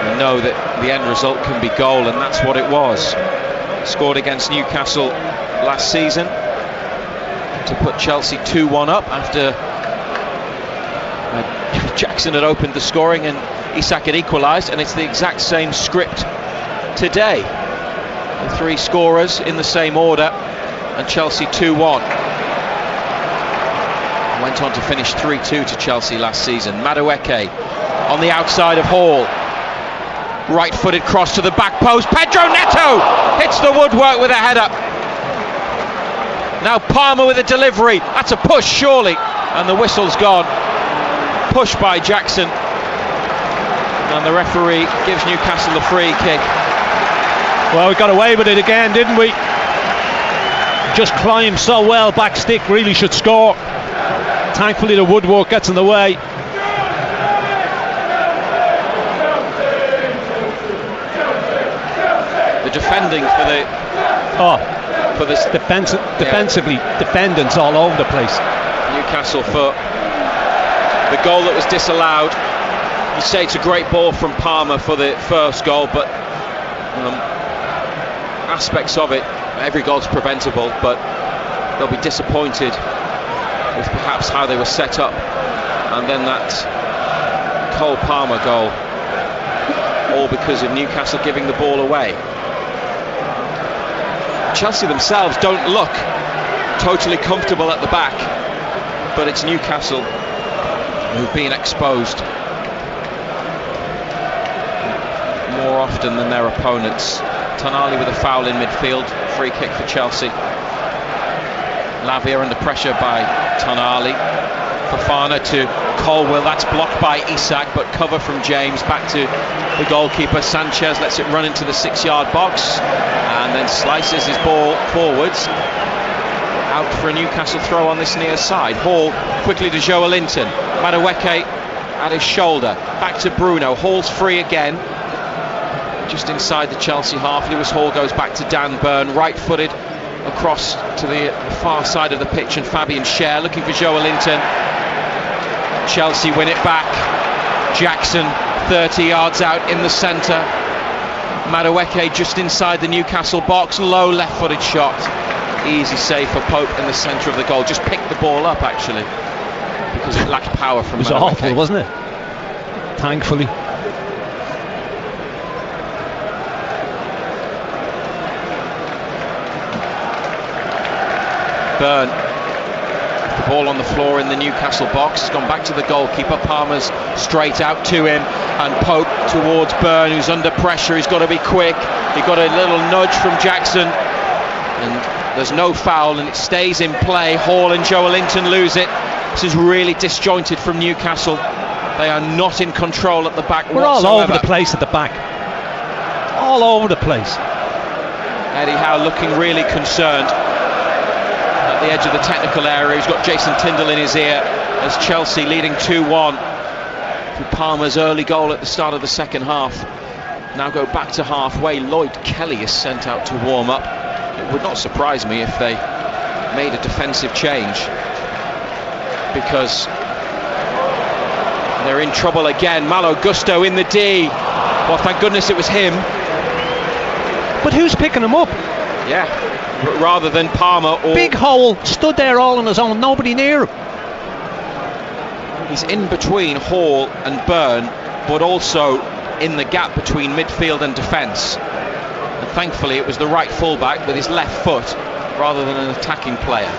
A: you know that the end result can be goal, and that's what it was. Scored against Newcastle last season to put Chelsea 2-1 up after Jackson had opened the scoring and Isak had equalised, and it's the exact same script today. The three scorers in the same order, and Chelsea 2-1. Went on to finish 3-2 to Chelsea last season. Madueke on the outside of Hall. Right-footed cross to the back post. Pedro Neto hits the woodwork with a header. Now Palmer with a delivery. That's a push, surely. And the whistle's gone. Push by Jackson. And the referee gives Newcastle the free kick.
E: Well, we got away with it again, didn't we? Just climbed so well, back stick, really should score. Thankfully the woodwork gets in the way.
A: The defending for the
E: defensively, defendants all over the place.
A: Newcastle for the goal that was disallowed. You say it's a great ball from Palmer for the first goal, but aspects of it, every goal's preventable, but they'll be disappointed with perhaps how they were set up, and then that Cole Palmer goal, all because of Newcastle giving the ball away. Chelsea themselves don't look totally comfortable at the back, but it's Newcastle who've been exposed more often than their opponents. Tonali with a foul in midfield, free kick for Chelsea. Lavia under pressure by Tonali. Fofana to Colwill, that's blocked by Isak, but cover from James, back to the goalkeeper. Sanchez lets it run into the 6-yard box and then slices his ball forwards. Out for a Newcastle throw on this near side. Hall quickly to Joe Linton. Madueke at his shoulder, back to Bruno. Hall's free again, just inside the Chelsea half. Lewis Hall goes back to Dan Burn, right-footed across to the far side of the pitch, and Fabian Cher looking for Joe Linton. Chelsea win it back. Jackson 30 yards out in the centre. Madueke just inside the Newcastle box. Low left-footed shot. Easy save for Pope in the centre of the goal. Just picked the ball up actually because it lacked power from Madueke.
E: It was awful, wasn't it? Thankfully.
A: Burn, the ball on the floor in the Newcastle box. It's gone back to the goalkeeper. Palmer's straight out to him, and Pope towards Burn, who's under pressure. He's got to be quick. He got a little nudge from Jackson, and there's no foul, and it stays in play. Hall and Joelinton lose it. This is really disjointed from Newcastle. They are not in control at the back
E: We're
A: whatsoever.
E: all over the place at the back. All over the place.
A: Eddie Howe looking really concerned at the edge of the technical area. He's got Jason Tyndall in his ear as Chelsea leading 2-1 through Palmer's early goal at the start of the second half. Now go back to halfway. Lloyd Kelly is sent out to warm up. It would not surprise me if they made a defensive change, because they're in trouble again. Malo Gusto in the D. Well, thank goodness it was him.
E: But who's picking him up?
A: Yeah, rather than Palmer or...
E: Big hole, stood there all on his own, nobody near him.
A: He's in between Hall and Byrne, but also in the gap between midfield and defence. And thankfully it was the right fullback with his left foot rather than an attacking player.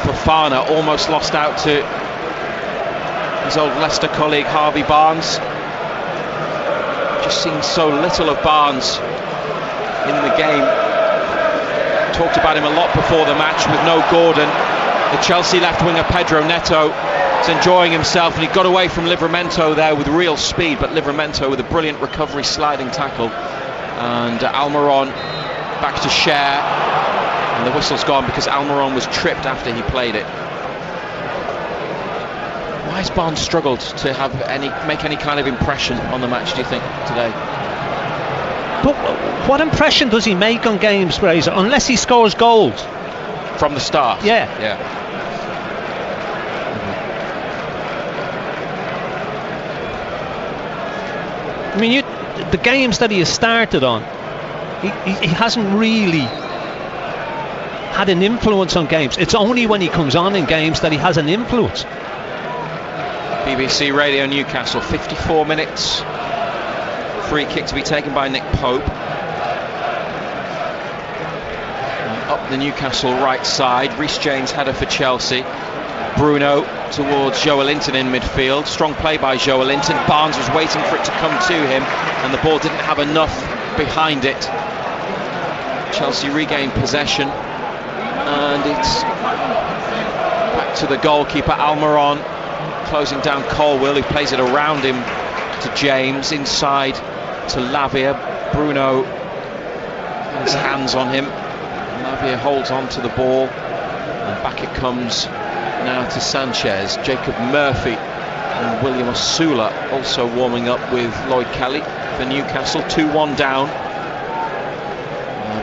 A: Fofana almost lost out to his old Leicester colleague Harvey Barnes. Just seen so little of Barnes in the game. Talked about him a lot before the match with no Gordon. The Chelsea left winger Pedro Neto is enjoying himself, and he got away from Livramento there with real speed, but Livramento with a brilliant recovery sliding tackle. And Almiron back to Cher, and the whistle's gone because Almiron was tripped after he played it. Why has Barnes struggled to make any kind of impression on the match, do you think, today?
E: But what impression does he make on games, Fraser, unless he scores goals?
A: From the start?
E: Yeah. I mean, the games that he has started on, he hasn't really had an influence on games. It's only when he comes on in games that he has an influence.
A: BBC Radio Newcastle, 54 minutes. Free kick to be taken by Nick Pope. Up the Newcastle right side, Reece James header for Chelsea. Bruno towards Joelinton in midfield. Strong play by Joelinton. Barnes was waiting for it to come to him, and the ball didn't have enough behind it. Chelsea regained possession, and it's back to the goalkeeper Almiron, closing down Colwill, who plays it around him to James, inside to Lavia. Bruno has hands on him. Lavia holds on to the ball, and back it comes now to Sanchez. Jacob Murphy and William Osula also warming up with Lloyd Kelly for Newcastle. 2-1 down.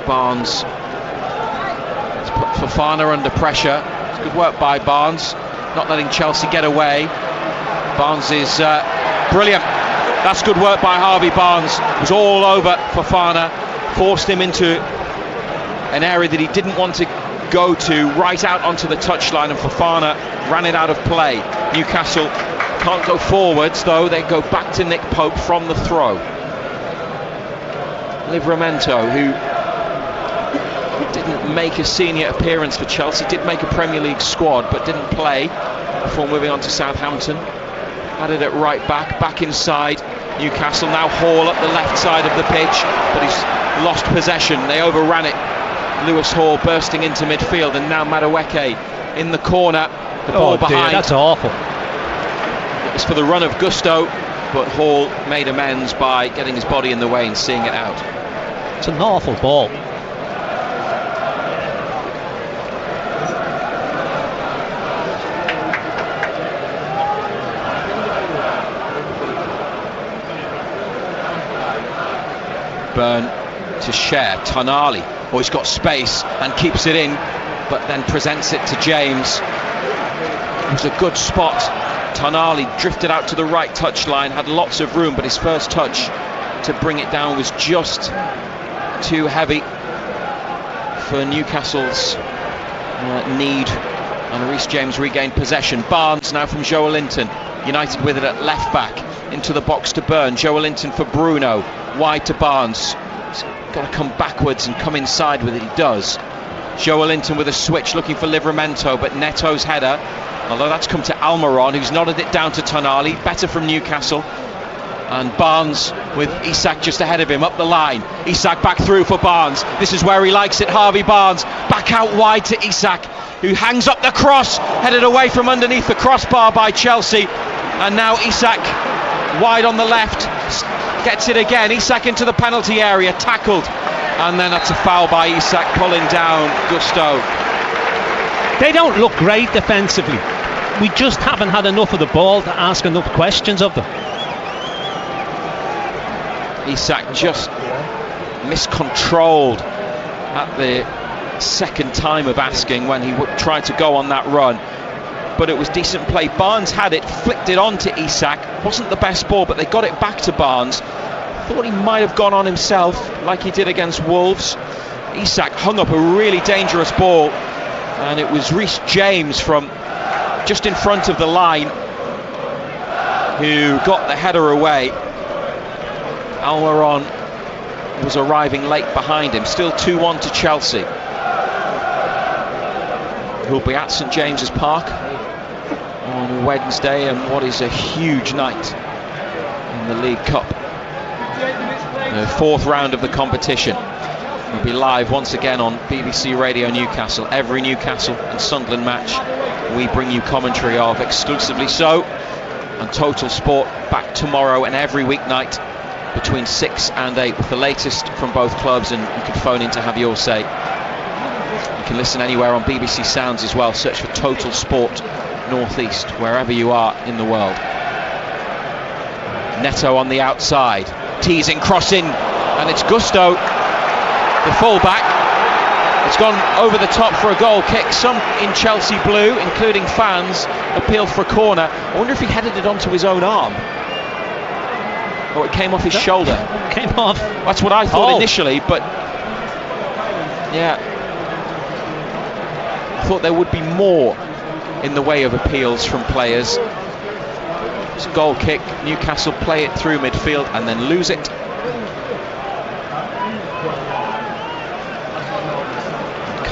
A: Barnes has put Fofana under pressure. It's good work by Barnes, not letting Chelsea get away. Barnes is brilliant. That's good work by Harvey Barnes. It was all over Fofana, forced him into an area that he didn't want to go to, right out onto the touchline, and Fofana ran it out of play. Newcastle can't go forwards though, they go back to Nick Pope from the throw. Livramento, who didn't make a senior appearance for Chelsea, did make a Premier League squad but didn't play before moving on to Southampton. Had it at right back inside Newcastle. Now Hall up the left side of the pitch, but he's lost possession. They overran it. Lewis Hall bursting into midfield, and now Madueke in the corner. The ball behind.
E: Dear, that's awful.
A: It was for the run of Gusto, but Hall made amends by getting his body in the way and seeing it out.
E: It's an awful ball.
A: Byrne to Cher. Tonali. Oh, he's got space and keeps it in, but then presents it to James. It was a good spot. Tonali drifted out to the right touchline, had lots of room, but his first touch to bring it down was just too heavy for Newcastle's need. And Reece James regained possession. Barnes now from Joelinton. United with it at left back. Into the box to Byrne. Joelinton for Bruno. Wide to Barnes. He's got to come backwards and come inside with it. He does. Joelinton with a switch, looking for Livramento, but Neto's header, although that's come to Almiron, who's nodded it down to Tonali. Better from Newcastle. And Barnes with Isak just ahead of him up the line. Isak back through for Barnes. This is where he likes it. Harvey Barnes back out wide to Isak, who hangs up the cross, headed away from underneath the crossbar by Chelsea. And now Isak wide on the left, gets it again. Isak into the penalty area, tackled. And then that's a foul by Isak, pulling down Gusto.
E: They don't look great defensively. We just haven't had enough of the ball to ask enough questions of them.
A: Isak just miscontrolled at the second time of asking when he tried to go on that run, but it was decent play. Barnes had it, flicked it on to Isak. Wasn't the best ball, but they got it back to Barnes. Thought he might have gone on himself like he did against Wolves. Isak hung up a really dangerous ball, and it was Reece James from just in front of the line who got the header away. Almiron was arriving late behind him. Still 2-1 to Chelsea, who'll be at St James's Park on Wednesday, and what is a huge night in the League Cup. The fourth round of the competition will be live once again on BBC Radio Newcastle. Every Newcastle and Sunderland match we bring you commentary of exclusively so, and Total Sport back tomorrow and every weeknight between 6 and 8 with the latest from both clubs, and you can phone in to have your say. You can listen anywhere on BBC Sounds as well. Search for Total Sport North East wherever you are in the world. Neto on the outside, teasing, crossing, and it's Gusto, the full-back. It's gone over the top for a goal kick. Some in Chelsea blue, including fans, appealed for a corner. I wonder if he headed it onto his own arm, or it came off his shoulder.
E: Came off.
A: That's what I thought initially, but yeah, I thought there would be more in the way of appeals from players. It's a goal kick. Newcastle play it through midfield and then lose it.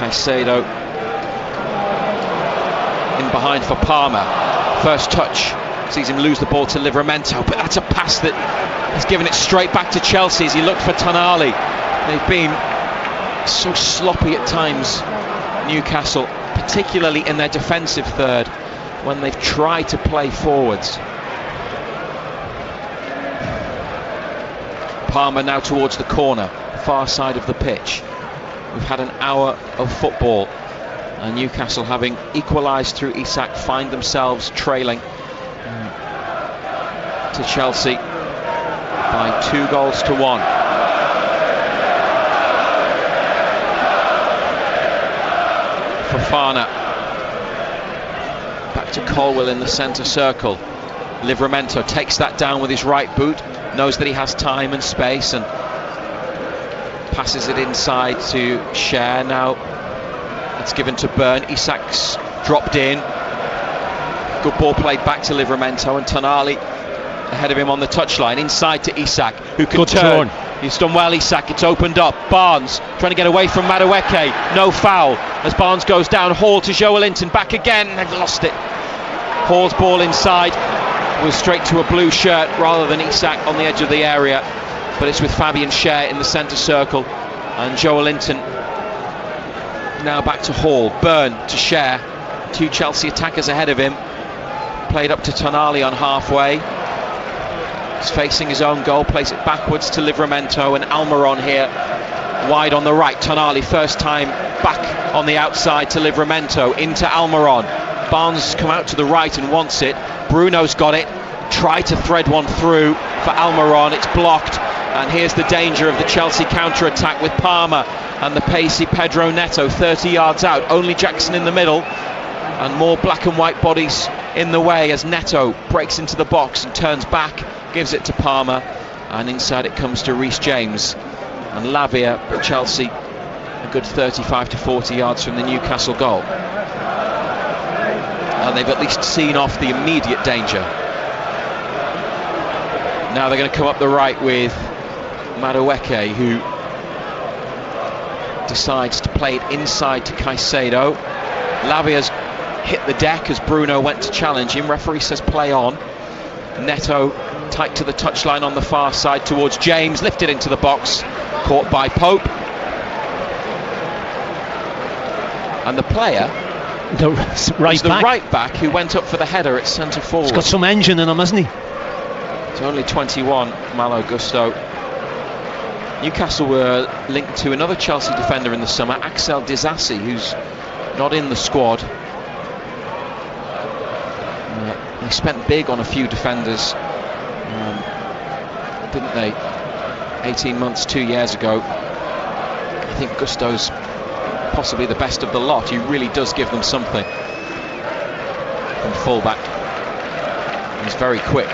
A: Caicedo in behind for Palmer. First touch sees him lose the ball to Livramento, but that's a pass that has given it straight back to Chelsea as he looked for Tonali. They've been so sloppy at times, Newcastle, particularly in their defensive third when they've tried to play forwards. Palmer now towards the corner, far side of the pitch. We've had an hour of football, and Newcastle, having equalised through Isak, find themselves trailing to Chelsea by 2-1. Fofana back to Colwill in the centre circle. Livramento takes that down with his right boot, knows that he has time and space, and passes it inside to Cher. Now it's given to Byrne. Isak's dropped in. Good ball played back to Livramento, and Tonali ahead of him on the touchline, inside to Isak, who can turn. He's done well, Isak. It's opened up. Barnes trying to get away from Madueke. No foul as Barnes goes down. Hall to Joelinton. Back again. They've lost it. Hall's ball inside was straight to a blue shirt rather than Isak on the edge of the area. But it's with Fabian Cher in the centre circle. And Joelinton now back to Hall. Byrne to Cher. Two Chelsea attackers ahead of him. Played up to Tonali on halfway. He's facing his own goal, plays it backwards to Livramento, and Almiron here wide on the right. Tonali first time back on the outside to Livramento, into Almiron. Barnes come out to the right and wants it. Bruno's got it, tried to thread one through for Almiron, it's blocked, and here's the danger of the Chelsea counter-attack with Palmer and the pacey Pedro Neto 30 yards out. Only Jackson in the middle, and more black and white bodies in the way as Neto breaks into the box and turns back, gives it to Palmer, and inside it comes to Reece James and Lavia, but Chelsea a good 35 to 40 yards from the Newcastle goal, and they've at least seen off the immediate danger. Now they're going to come up the right with Madueke, who decides to play it inside to Caicedo. Lavia's hit the deck as Bruno went to challenge him. Referee says play on. Neto tight to the touchline on the far side towards James, lifted into the box, caught by Pope. And the player,
E: the
A: right back who went up for the header at centre forward.
E: He's got some engine in him, hasn't he?
A: It's only 21, Malo Gusto. Newcastle were linked to another Chelsea defender in the summer, Axel Disasi, who's not in the squad. They spent big on a few defenders, didn't they? 18 months, 2 years ago. I think Gusto's possibly the best of the lot. He really does give them something. And fullback. He's very quick.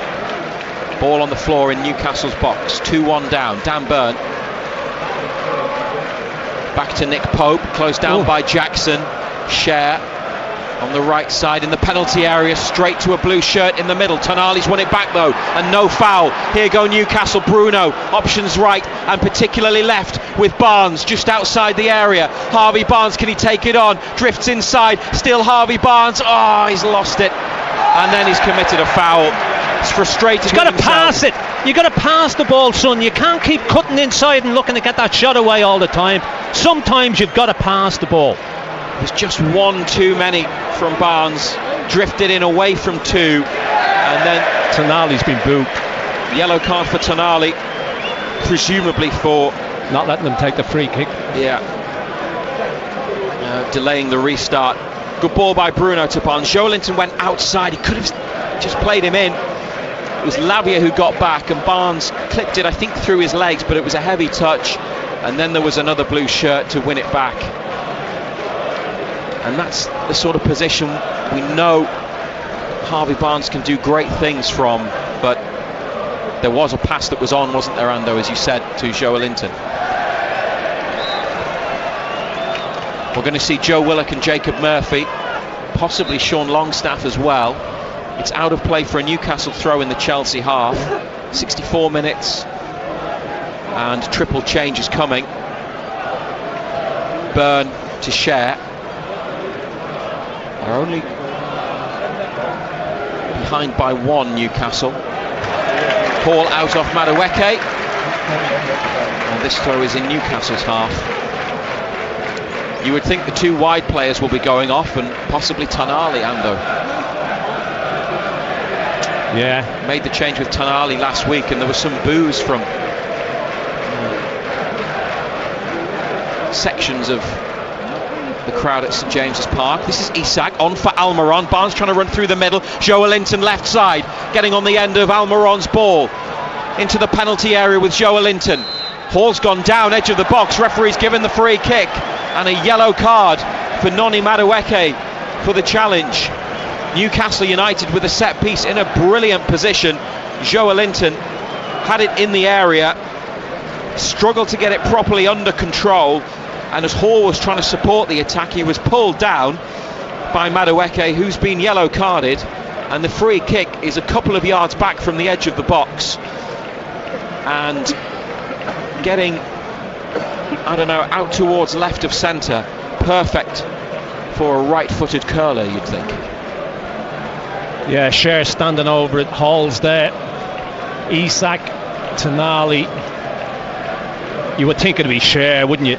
A: Ball on the floor in Newcastle's box. 2-1 down. Dan Burn. Back to Nick Pope. Closed down by Jackson. Cher on the right side in the penalty area. Straight to a blue shirt in the middle. Tonali's won it back though. And no foul. Here go Newcastle. Bruno. Options right and particularly left with Barnes just outside the area. Harvey Barnes, can he take it on? Drifts inside. Still Harvey Barnes. Oh, he's lost it. And then he's committed a foul. It's frustrating.
E: He's got to pass it. You got to pass the ball, son. You can't keep cutting inside and looking to get that shot away all the time. Sometimes you've got to pass the ball.
A: There's just one too many from Barnes. Drifted in away from two, and then
E: Tonali's been booed.
A: Yellow card for Tonali, presumably for
E: not letting them take the free kick.
A: Yeah. Delaying the restart. Good ball by Bruno to Barnes. Joelinton went outside. He could have just played him in. It was Lavia who got back, and Barnes clipped it, I think, through his legs, but it was a heavy touch. And then there was another blue shirt to win it back. And that's the sort of position we know Harvey Barnes can do great things from. But there was a pass that was on, wasn't there, Ando, as you said, to Joelinton. We're going to see Joe Willock and Jacob Murphy, possibly Sean Longstaff as well. It's out of play for a Newcastle throw in the Chelsea half. 64 minutes and triple change is coming. Burn to Cher. They're only behind by one, Newcastle. Ball out off Madueke. And this throw is in Newcastle's half. You would think the two wide players will be going off, and possibly Tonali, Ando.
E: Yeah.
A: Made the change with Tonali last week, and there was some boos from sections of the crowd at St James's Park. This is Isak on for Almiron. Barnes trying to run through the middle. Joelinton left side, getting on the end of Almiron's ball into the penalty area with Joelinton. Hall's gone down, edge of the box. Referee's given the free kick, and a yellow card for Noni Madueke for the challenge. Newcastle United with a set piece in a brilliant position. Joelinton had it in the area, struggled to get it properly under control, and as Hall was trying to support the attack, he was pulled down by Madueke, who's been yellow carded, and the free kick is a couple of yards back from the edge of the box and getting, I don't know, out towards left of centre. Perfect for a right-footed curler, you'd think.
E: Yeah, Cher standing over it. Hall's there. Isak, Tonali. You would think it'd be Cher, wouldn't you?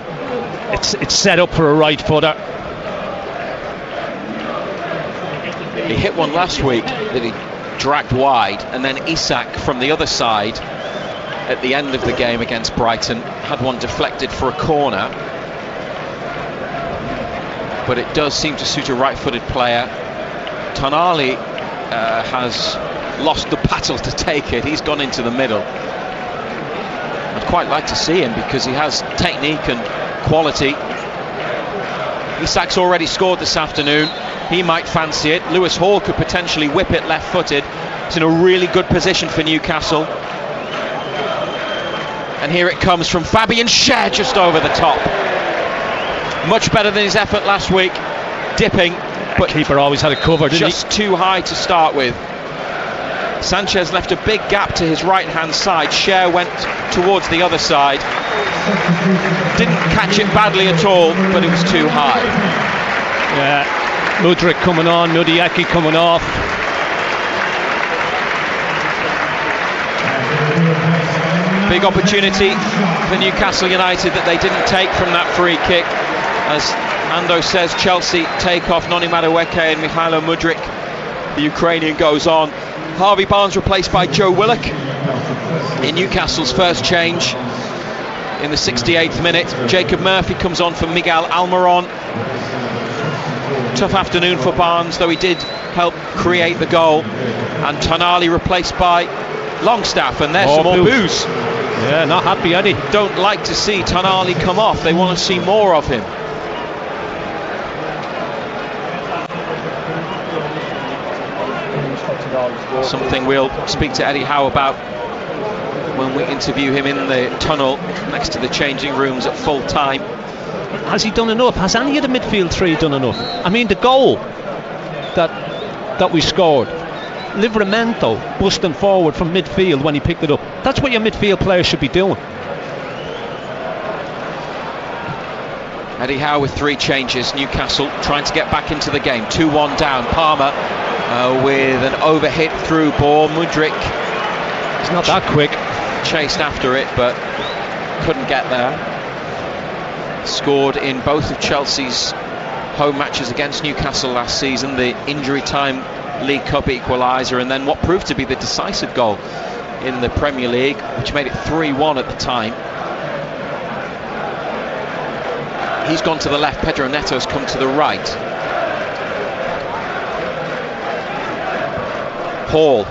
E: It's set up for a right footer.
A: He hit one last week that he dragged wide, and then Isak from the other side at the end of the game against Brighton had one deflected for a corner. But it does seem to suit a right-footed player. Tonali has lost the battle to take it. He's gone into the middle. I'd quite like to see him because he has technique and quality. Isak's already scored this afternoon. He might fancy it. Lewis Hall could potentially whip it left-footed. It's in a really good position for Newcastle. And here it comes from Fabian Cher, just over the top. Much better than his effort last week. Dipping, but
E: keeper always had a cover, didn't
A: just too high to start with. Sanchez left a big gap to his right-hand side. Cher went towards the other side. Didn't catch it badly at all, but it was too high.
E: Yeah, Mudryk coming on, Mudiaki coming off.
A: Big opportunity for Newcastle United that they didn't take from that free kick. As Ando says, Chelsea take off Noni Madueke and Mikhailo Mudryk. The Ukrainian goes on. Harvey Barnes replaced by Joe Willock in Newcastle's first change in the 68th minute. Jacob Murphy comes on for Miguel Almiron. Tough afternoon for Barnes, though he did help create the goal. And Tonali replaced by Longstaff, and there's some more boos.
E: Yeah, not happy, Eddie.
A: Don't like to see Tonali come off. They want to see more of him. Something we'll speak to Eddie Howe about when we interview him in the tunnel next to the changing rooms at full time.
E: Has he done enough? Has any of the midfield three done enough? I mean, the goal that we scored, Livramento busting forward from midfield when he picked it up. That's what your midfield players should be doing.
A: Eddie Howe with 3 changes. Newcastle trying to get back into the game. 2-1 down. Palmer with an overhit through ball. Mudryk,
E: he's not that quick,
A: chased after it but couldn't get there. Scored in both of Chelsea's home matches against Newcastle last season, the injury time League Cup equaliser, and then what proved to be the decisive goal in the Premier League, which made it 3-1 at the time. He's gone to the left, Pedro Neto's come to the right. Hall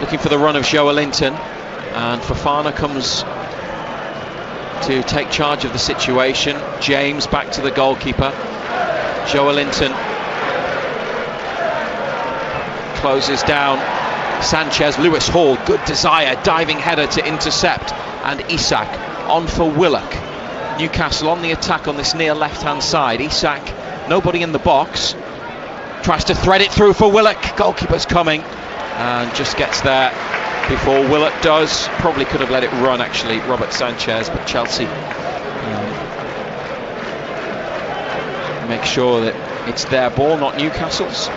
A: looking for the run of Joelinton, and Fofana comes to take charge of the situation. James back to the goalkeeper. Joelinton closes down Sanchez. Lewis Hall, good desire, diving header to intercept, and Isak on for Willock. Newcastle on the attack on this near left hand side. Isak, nobody in the box, tries to thread it through for Willock. Goalkeeper's coming and just gets there before Willock does. Probably could have let it run actually, Robert Sanchez, but Chelsea make sure that it's their ball, not Newcastle's.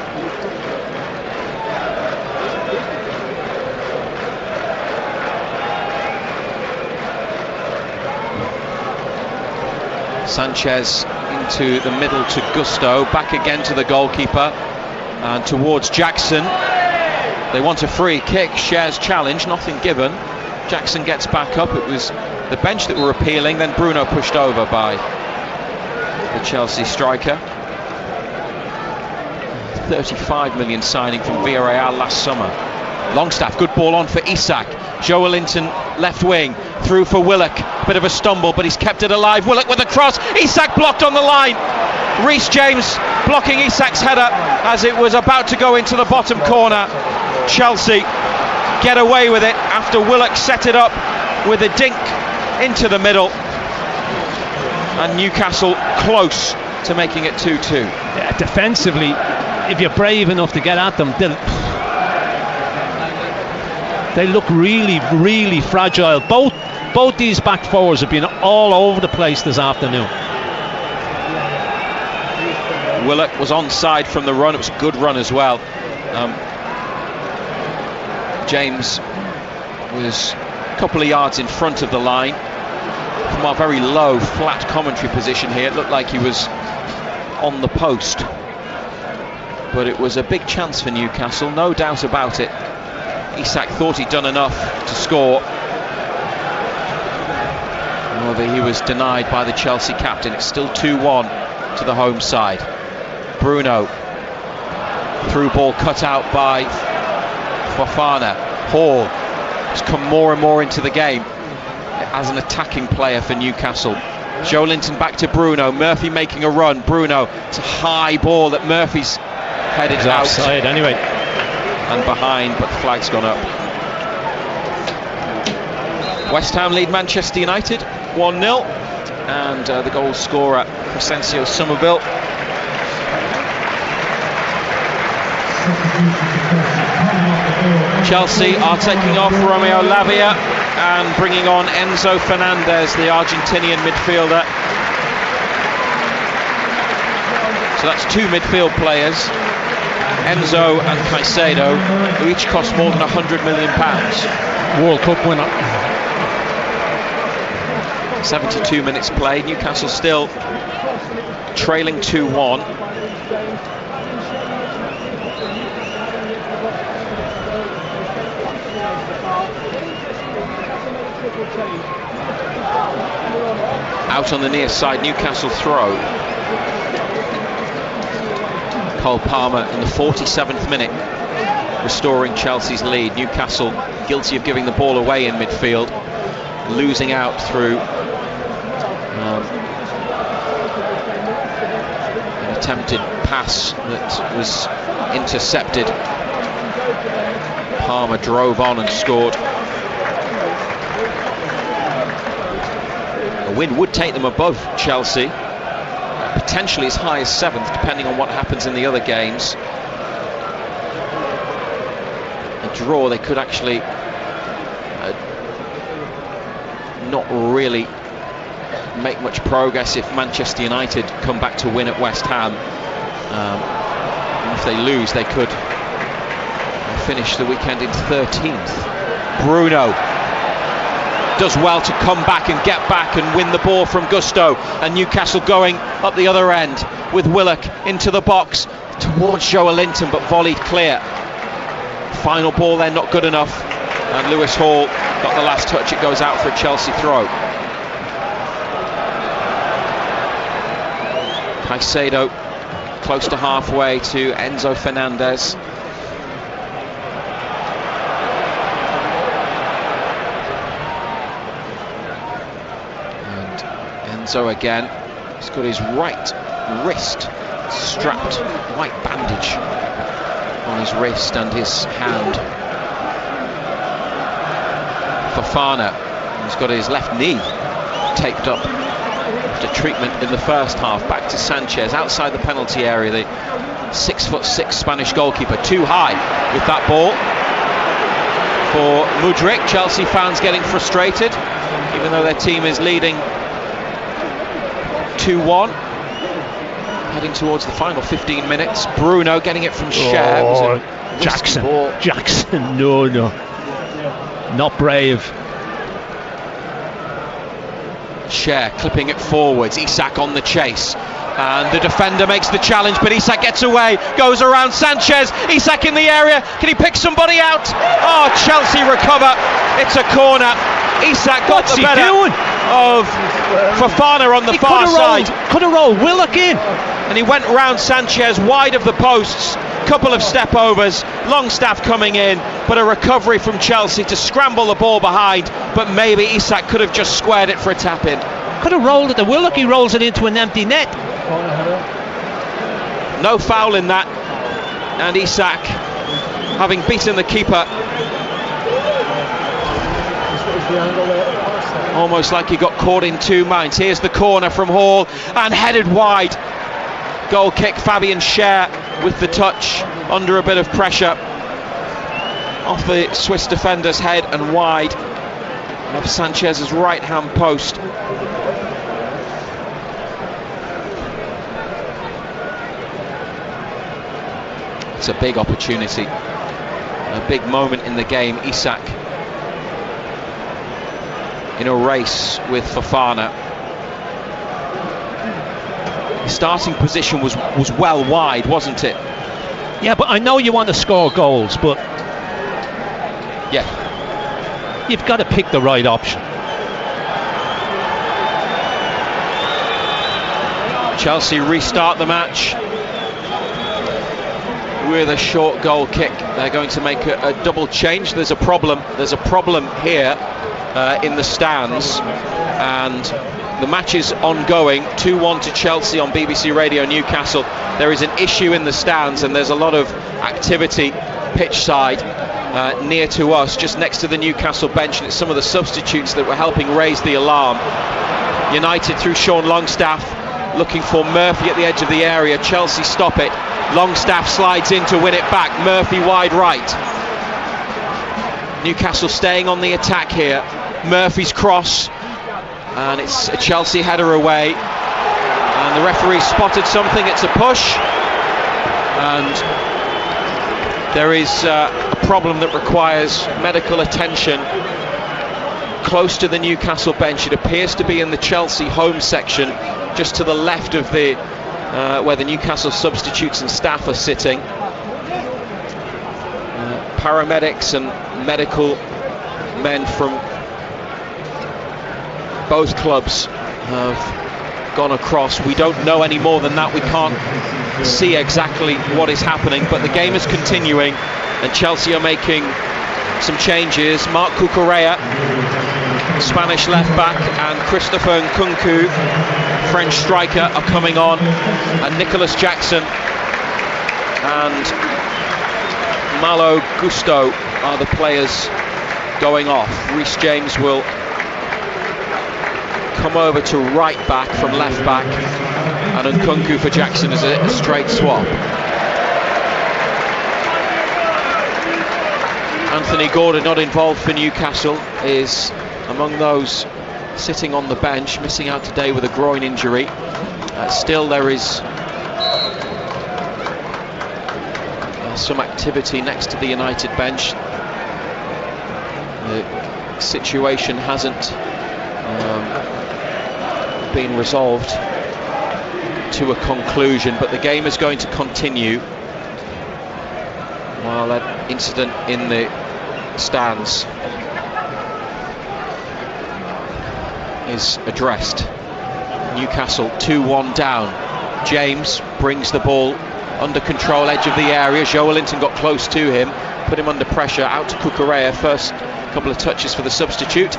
A: Sanchez into the middle to Gusto, back again to the goalkeeper and towards Jackson. They want a free kick. Cher's challenge, nothing given. Jackson gets back up. It was the bench that were appealing, then Bruno pushed over by the Chelsea striker. 35 million signing from Villarreal last summer. Longstaff, good ball on for Isak. Joelinton left wing, through for Willock. Bit of a stumble, but he's kept it alive. Willock with a cross. Isak blocked on the line. Reece James blocking Isak's header as it was about to go into the bottom corner. Chelsea get away with it after Willock set it up with a dink into the middle, and Newcastle close to making it 2-2.
E: Yeah, defensively, if you're brave enough to get at them, they look really, really fragile. Both these back forwards have been all over the place this afternoon.
A: Willock was onside from the run. It was a good run as well. James was a couple of yards in front of the line from a very low, flat commentary position here. It looked like he was on the post, but it was a big chance for Newcastle, no doubt about it. Isak thought he'd done enough to score. However, he was denied by the Chelsea captain. It's still 2-1 to the home side. Bruno, through ball cut out by Fofana. Hall has come more and more into the game as an attacking player for Newcastle. Joelinton back to Bruno. Murphy making a run. Bruno, it's a high ball that Murphy's headed out.
E: Offside anyway.
A: And behind, but the flag's gone up. West Ham lead Manchester United 1-0, and the goal scorer Crescencio Somerville. Chelsea are taking off Romeo Lavia and bringing on Enzo Fernandez, the Argentinian midfielder. So that's 2 midfield players, Enzo and Caicedo, who each cost more than £100 million.
E: World Cup winner.
A: 72 minutes played. Newcastle still trailing 2-1. Out on the near side, Newcastle throw. Cole Palmer in the 47th minute, restoring Chelsea's lead. Newcastle guilty of giving the ball away in midfield, losing out through an attempted pass that was intercepted. Palmer drove on and scored. A win would take them above Chelsea, potentially as high as 7th, depending on what happens in the other games. A draw, they could actually not really make much progress if Manchester United come back to win at West Ham. And if they lose, they could finish the weekend in 13th. Bruno does well to come back and get back and win the ball from Gusto, and Newcastle going up the other end with Willock into the box towards Joelinton, but volleyed clear. Final ball there, not good enough, and Lewis Hall got the last touch. It goes out for a Chelsea throw. Caicedo close to halfway to Enzo Fernandez. Enzo again. He's got his right wrist strapped, white bandage on his wrist and his hand. Fofana, he's got his left knee taped up after treatment in the first half. Back to Sanchez outside the penalty area. The 6'6" Spanish goalkeeper, too high with that ball for Mudryk. Chelsea fans getting frustrated, even though their team is leading 2-1, heading towards the final 15 minutes. Bruno getting it from Cher.
E: Jackson, no, not brave.
A: Cher clipping it forwards. Isak on the chase, and the defender makes the challenge, but Isak gets away, goes around Sanchez. Isak in the area, can he pick somebody out? Oh, Chelsea recover. It's a corner. Isak got the better of Fofana on the far side.
E: Could have rolled Willock in,
A: and he went round Sanchez wide of the posts. Couple of step overs, Longstaff coming in, but a recovery from Chelsea to scramble the ball behind, but maybe Isak could have just squared it for a tap in.
E: Could have rolled it to Willock. He rolls it into an empty net.
A: No foul in that, and Isak, having beaten the keeper, almost like he got caught in two minds. Here's the corner from Hall, and headed wide. Goal kick, Fabian Cher with the touch under a bit of pressure off the Swiss defender's head and wide of Sanchez's right hand post. It's a big opportunity, a big moment in the game. Isak in a race with Fofana. The starting position was well wide, wasn't it?
E: Yeah, but I know you want to score goals, but
A: yeah,
E: you've got to pick the right option.
A: Chelsea restart the match with a short goal kick. They're going to make a double change. There's a problem here in the stands, and the match is ongoing. 2-1 to Chelsea on BBC Radio Newcastle. There is an issue in the stands, and there's a lot of activity pitch side near to us, just next to the Newcastle bench, and it's some of the substitutes that were helping raise the alarm. United through Sean Longstaff, looking for Murphy at the edge of the area. Chelsea stop it. Longstaff slides in to win it back. Murphy wide right. Newcastle staying on the attack here. Murphy's cross, and it's a Chelsea header away, and the referee spotted something. It's a push, and there is a problem that requires medical attention close to the Newcastle bench. It appears to be in the Chelsea home section, just to the left of the where the Newcastle substitutes and staff are sitting. Paramedics and medical men from both clubs have gone across. We don't know any more than that. We can't see exactly what is happening, but the game is continuing and Chelsea are making some changes. Marc Cucurella, Spanish left back, and Christopher Nkunku, French striker, are coming on, and Nicholas Jackson and Malo Gusto are the players going off. Reece James will come over to right back from left back, and Nkunku for Jackson is a straight swap. Anthony Gordon, not involved for Newcastle, is among those sitting on the bench, missing out today with a groin injury. Still there is some activity next to the United bench. The situation hasn't been resolved to a conclusion, but the game is going to continue while that incident in the stands is addressed. Newcastle 2-1 down. James brings the ball under control, edge of the area. Joelinton got close to him, put him under pressure, out to Cucurella. First couple of touches for the substitute.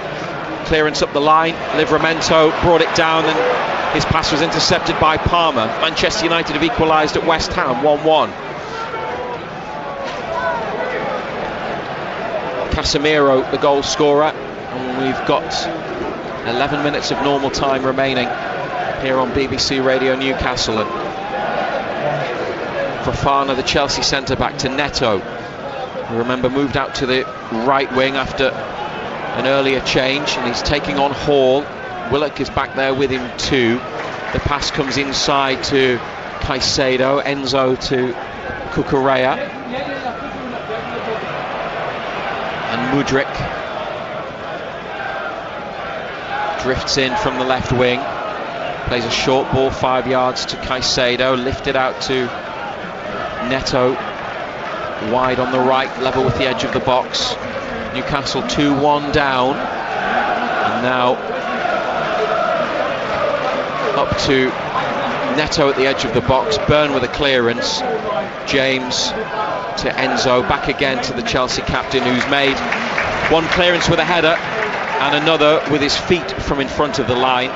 A: Clearance up the line. Livramento brought it down and his pass was intercepted by Palmer. Manchester United have equalised at West Ham 1-1. Casemiro, the goal scorer, and we've got 11 minutes of normal time remaining here on BBC Radio Newcastle. And Fofana, the Chelsea centre-back, to Neto, who, remember, moved out to the right wing after an earlier change, and he's taking on Hall. Willock is back there with him too. The pass comes inside to Caicedo, Enzo to Cucurella, and Mudryk drifts in from the left wing, plays a short ball 5 yards to Caicedo, lifted out to Neto, wide on the right, level with the edge of the box. Newcastle 2-1 down, and now up to Neto at the edge of the box. Byrne with a clearance, James to Enzo, back again to the Chelsea captain, who's made one clearance with a header and another with his feet from in front of the line.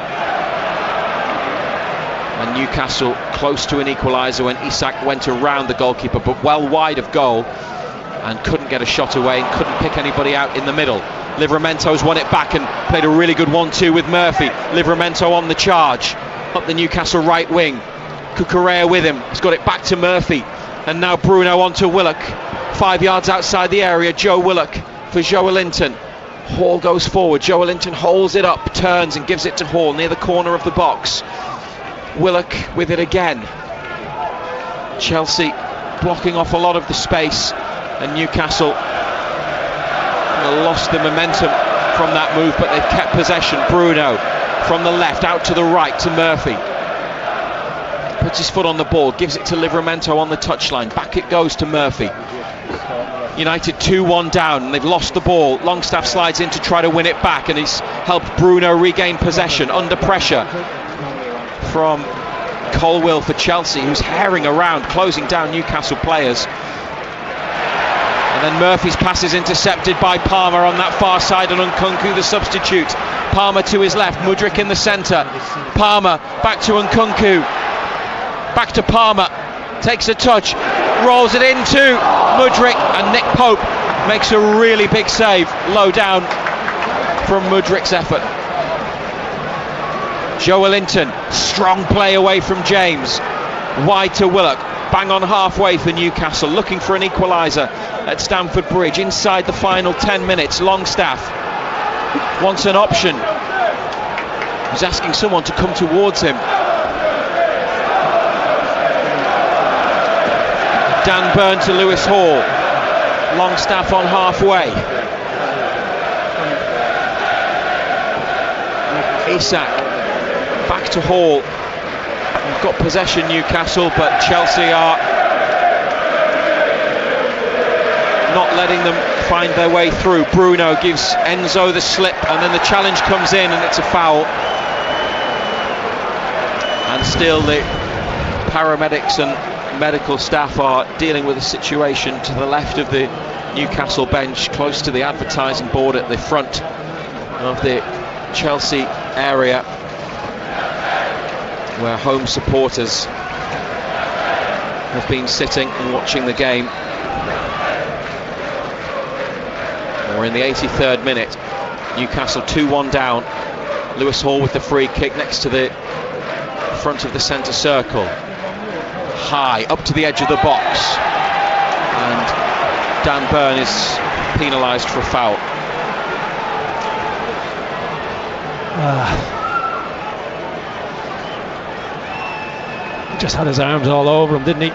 A: And Newcastle close to an equaliser when Isak went around the goalkeeper, but well wide of goal, and couldn't get a shot away and couldn't pick anybody out in the middle. Livramento's won it back and played a really good 1-2 with Murphy. Livramento on the charge up the Newcastle right wing. Cucurella with him, he's got it back to Murphy, and now Bruno onto Willock, 5 yards outside the area. Joe Willock for Joelinton. Hall goes forward, Joelinton holds it up, turns and gives it to Hall near the corner of the box. Willock with it again. Chelsea blocking off a lot of the space, and Newcastle lost the momentum from that move, but they've kept possession. Bruno from the left out to the right to Murphy, puts his foot on the ball, gives it to Livramento on the touchline, back it goes to Murphy. United 2-1 down, and they've lost the ball. Longstaff slides in to try to win it back, and he's helped Bruno regain possession under pressure from Colwill for Chelsea, who's herring around, closing down Newcastle players. And then Murphy's pass is intercepted by Palmer on that far side, and Nkunku the substitute. Palmer to his left, Mudryk in the centre. Palmer back to Nkunku, back to Palmer, takes a touch, rolls it into Mudryk, and Nick Pope makes a really big save, low down from Mudryk's effort. Joelinton, strong play away from James, wide to Willock, bang on halfway for Newcastle, looking for an equaliser at Stamford Bridge inside the final 10 minutes. Longstaff wants an option, he's asking someone to come towards him. Dan Byrne to Lewis Hall, Longstaff on halfway. Isak back to Hall. We've got possession, Newcastle, but Chelsea are not letting them find their way through. Bruno gives Enzo the slip, and then the challenge comes in, and it's a foul. And still the paramedics and medical staff are dealing with a situation to the left of the Newcastle bench, close to the advertising board at the front of the Chelsea area, where home supporters have been sitting and watching the game. We're in the 83rd minute. Newcastle 2-1 down. Lewis Hall with the free kick next to the front of the centre circle. High up to the edge of the box, and Dan Burn is penalised for a foul.
E: Just had his arms all over him, didn't he?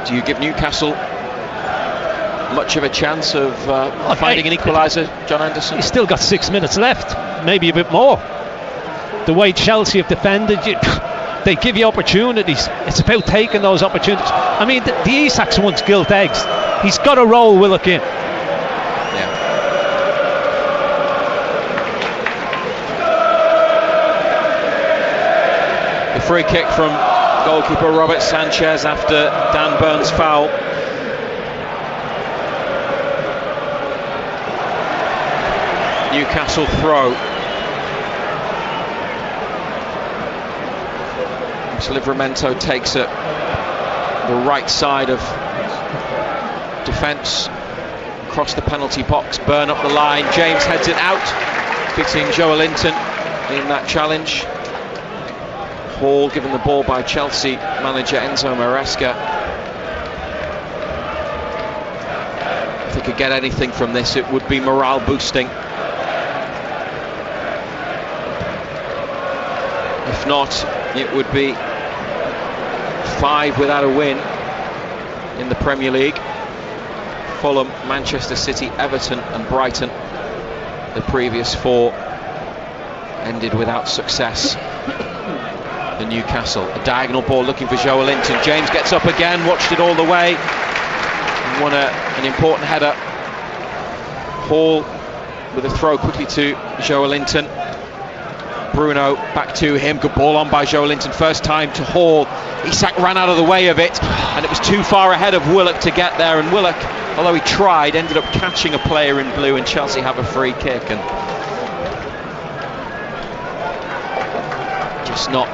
A: Do you give Newcastle much of a chance of finding an equaliser, John Anderson?
E: He's still got 6 minutes left, maybe a bit more. The way Chelsea have defended, they give you opportunities. It's about taking those opportunities. I mean, the Isak's once gilt eggs. He's got to roll Willock in.
A: The free kick from goalkeeper Robert Sanchez after Dan Burn's foul. Newcastle throw. Livramento takes it the right side of defence across the penalty box. Burn up the line. James heads it out, beating Joelinton in that challenge. Hall given the ball by Chelsea manager Enzo Maresca. If they could get anything from this, it would be morale boosting. If not, it would be 5 without a win in the Premier League. Fulham, Manchester City, Everton and Brighton, the previous 4, ended without success. The Newcastle, a diagonal ball looking for Joelinton. James gets up again, watched it all the way, and won an important header. Hall with a throw quickly to Joelinton. Bruno back to him, good ball on by Joelinton, first time to Hall. Isak ran out of the way of it, and it was too far ahead of Willock to get there, and Willock, although he tried, ended up catching a player in blue, and Chelsea have a free kick, and just not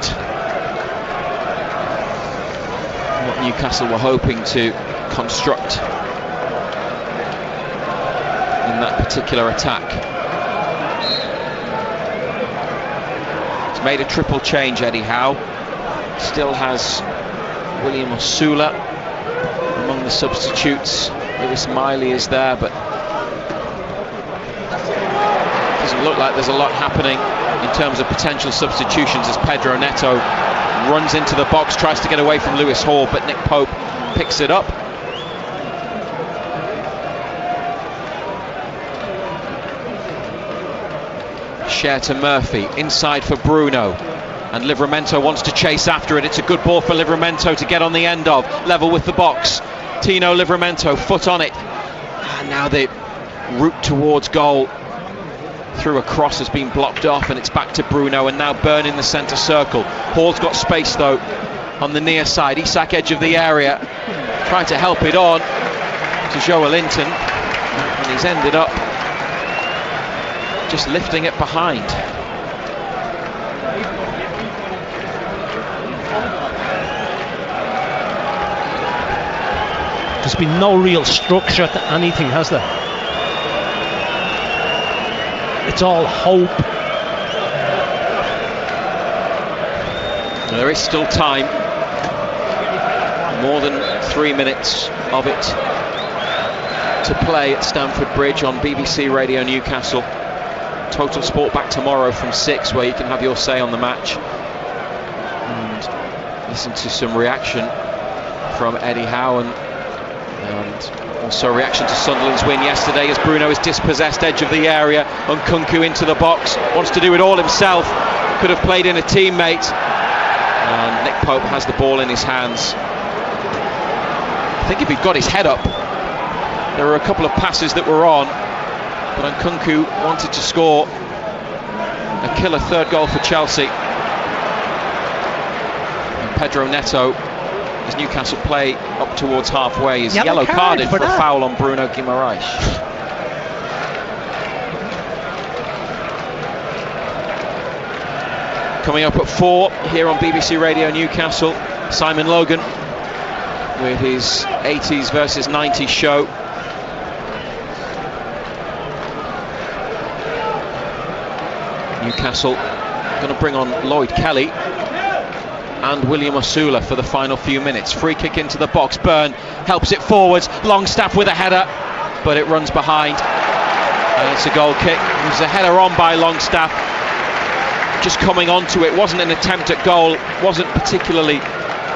A: what Newcastle were hoping to construct in that particular attack. Made a triple change, Eddie Howe. Still has William Osula among the substitutes. Lewis Miley is there, but doesn't look like there's a lot happening in terms of potential substitutions as Pedro Neto runs into the box, tries to get away from Lewis Hall, but Nick Pope picks it up. Share to Murphy, inside for Bruno, and Livramento wants to chase after it. It's a good ball for Livramento to get on the end of, level with the box. Tino Livramento, foot on it, and now the route towards goal through a cross has been blocked off, and it's back to Bruno, and now Burn in the centre circle. Hall's got space though on the near side. Isak edge of the area, trying to help it on to Joelinton, and he's ended up just lifting it behind.
E: There's been no real structure to anything, has there? It's all hope.
A: There is still time. More than 3 minutes of it to play at Stamford Bridge on BBC Radio Newcastle. Total Sport back tomorrow from 6, where you can have your say on the match and listen to some reaction from Eddie Howe and And also a reaction to Sunderland's win yesterday as Bruno is dispossessed edge of the area. Nkunku into the box, wants to do it all himself, could have played in a teammate. And Nick Pope has the ball in his hands. I think if he'd got his head up, there were a couple of passes that were on, but Nkunku wanted to score a killer third goal for Chelsea. And Pedro Neto, as Newcastle play up towards halfway, is yellow carded for a foul on Bruno Guimaraes. Coming up at 4 here on BBC Radio Newcastle, Simon Logan with his 80s versus 90s show. Newcastle going to bring on Lloyd Kelly and William Osula for the final few minutes. Free kick into the box, Byrne helps it forwards, Longstaff with a header, but it runs behind, and it's a goal kick. It was a header on by Longstaff, just coming onto it, wasn't an attempt at goal, wasn't particularly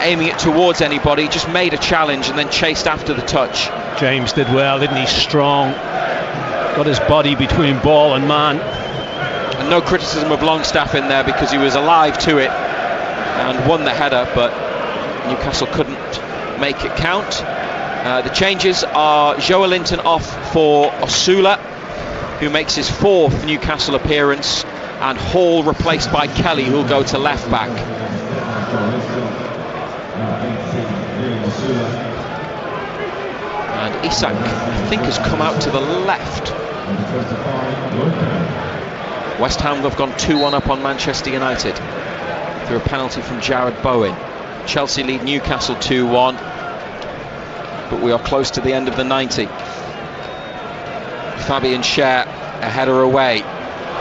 A: aiming it towards anybody, just made a challenge and then chased after the touch.
E: James did well, didn't he? Strong, got his body between ball and man.
A: And no criticism of Longstaff in there because he was alive to it and won the header, but Newcastle couldn't make it count. The changes are Joelinton off for Osula, who makes his 4th Newcastle appearance, and Hall replaced by Kelly, who'll go to left back. And Isak, I think, has come out to the left. West Ham have gone 2-1 up on Manchester United through a penalty from Jared Bowen. Chelsea lead Newcastle 2-1, but we are close to the end of the 90. Fabian Schär, a header away.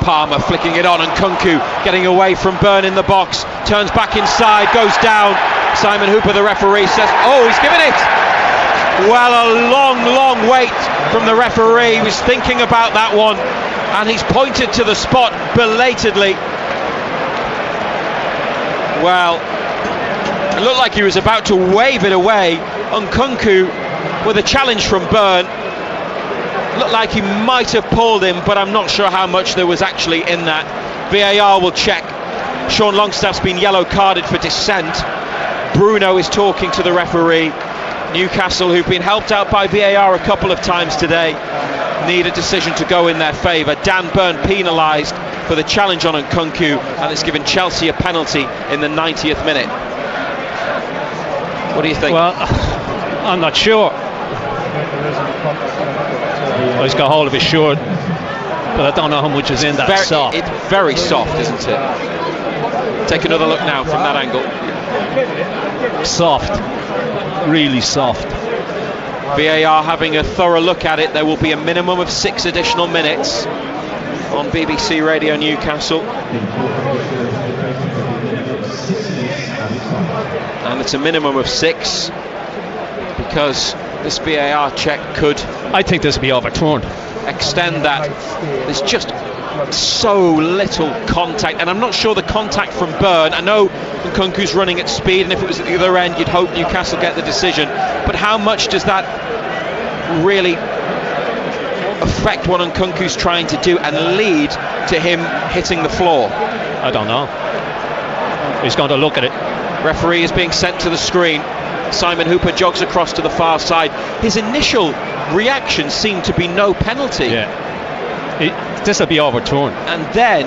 A: Palmer flicking it on, and Nkunku getting away from Byrne in the box, turns back inside, goes down. Simon Hooper, the referee, says, oh, he's given it. Well, a long wait from the referee. He was thinking about that one, and he's pointed to the spot belatedly. Well, it looked like he was about to wave it away. Nkunku with a challenge from Byrne. Looked like he might have pulled him, but I'm not sure how much there was actually in that. VAR will check. Sean Longstaff's been yellow carded for dissent. Bruno is talking to the referee. Newcastle, who've been helped out by VAR a couple of times today, need a decision to go in their favour. Dan Byrne penalised for the challenge on Nkunku, and it's given Chelsea a penalty in the 90th minute. What do you think?
E: Well, I'm not sure. Oh, he's got hold of his shirt, but I don't know how much is in that soft.
A: It's very soft, isn't it? Take another look now from that angle.
E: Soft, really soft.
A: VAR having a thorough look at it. There will be a minimum of 6 additional minutes on BBC Radio Newcastle, and it's a minimum of 6 because this VAR check could,
E: I think this will be overturned,
A: extend that. There's just so little contact, and I'm not sure the contact from Byrne. I know Nkunku's running at speed, and if it was at the other end you'd hope Newcastle get the decision, but how much does that really affect what Nkunku's trying to do and lead to him hitting the floor?
E: I don't know. He's going to look at it.
A: Referee is being sent to the screen. Simon Hooper jogs across to the far side. His initial reaction seemed to be no penalty.
E: Yeah. This will be overturned.
A: And then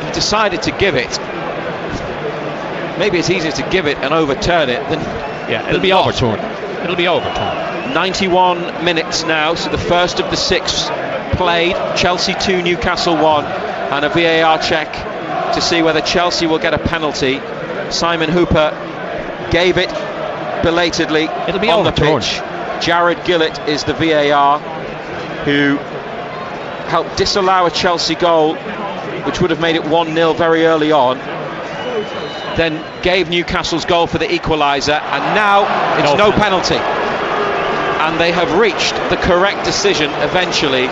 A: he decided to give it. Maybe it's easier to give it and overturn it than...
E: Yeah, it'll be overturned. It'll be overturned.
A: 91 minutes now, so the first of the 6 played. Chelsea 2, Newcastle 1, and a VAR check to see whether Chelsea will get a penalty. Simon Hooper gave it belatedly.
E: It'll be
A: on
E: overturned.
A: The pitch. Jared Gillett is the VAR who helped disallow a Chelsea goal, which would have made it 1-0 very early on. Then gave Newcastle's goal for the equaliser, and now it's no penalty. And they have reached the correct decision eventually.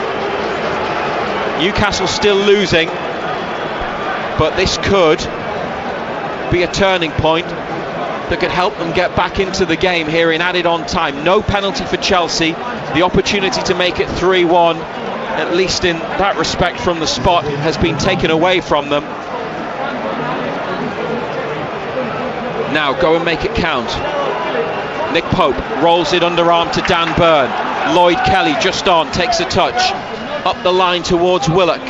A: Newcastle still losing, but this could be a turning point that could help them get back into the game here in added on time. No penalty for Chelsea. The opportunity to make it 3-1, at least in that respect from the spot, has been taken away from them. Now go and make it count. Nick Pope rolls it underarm to Dan Burn. Lloyd Kelly just on, takes a touch. Up the line towards Willock.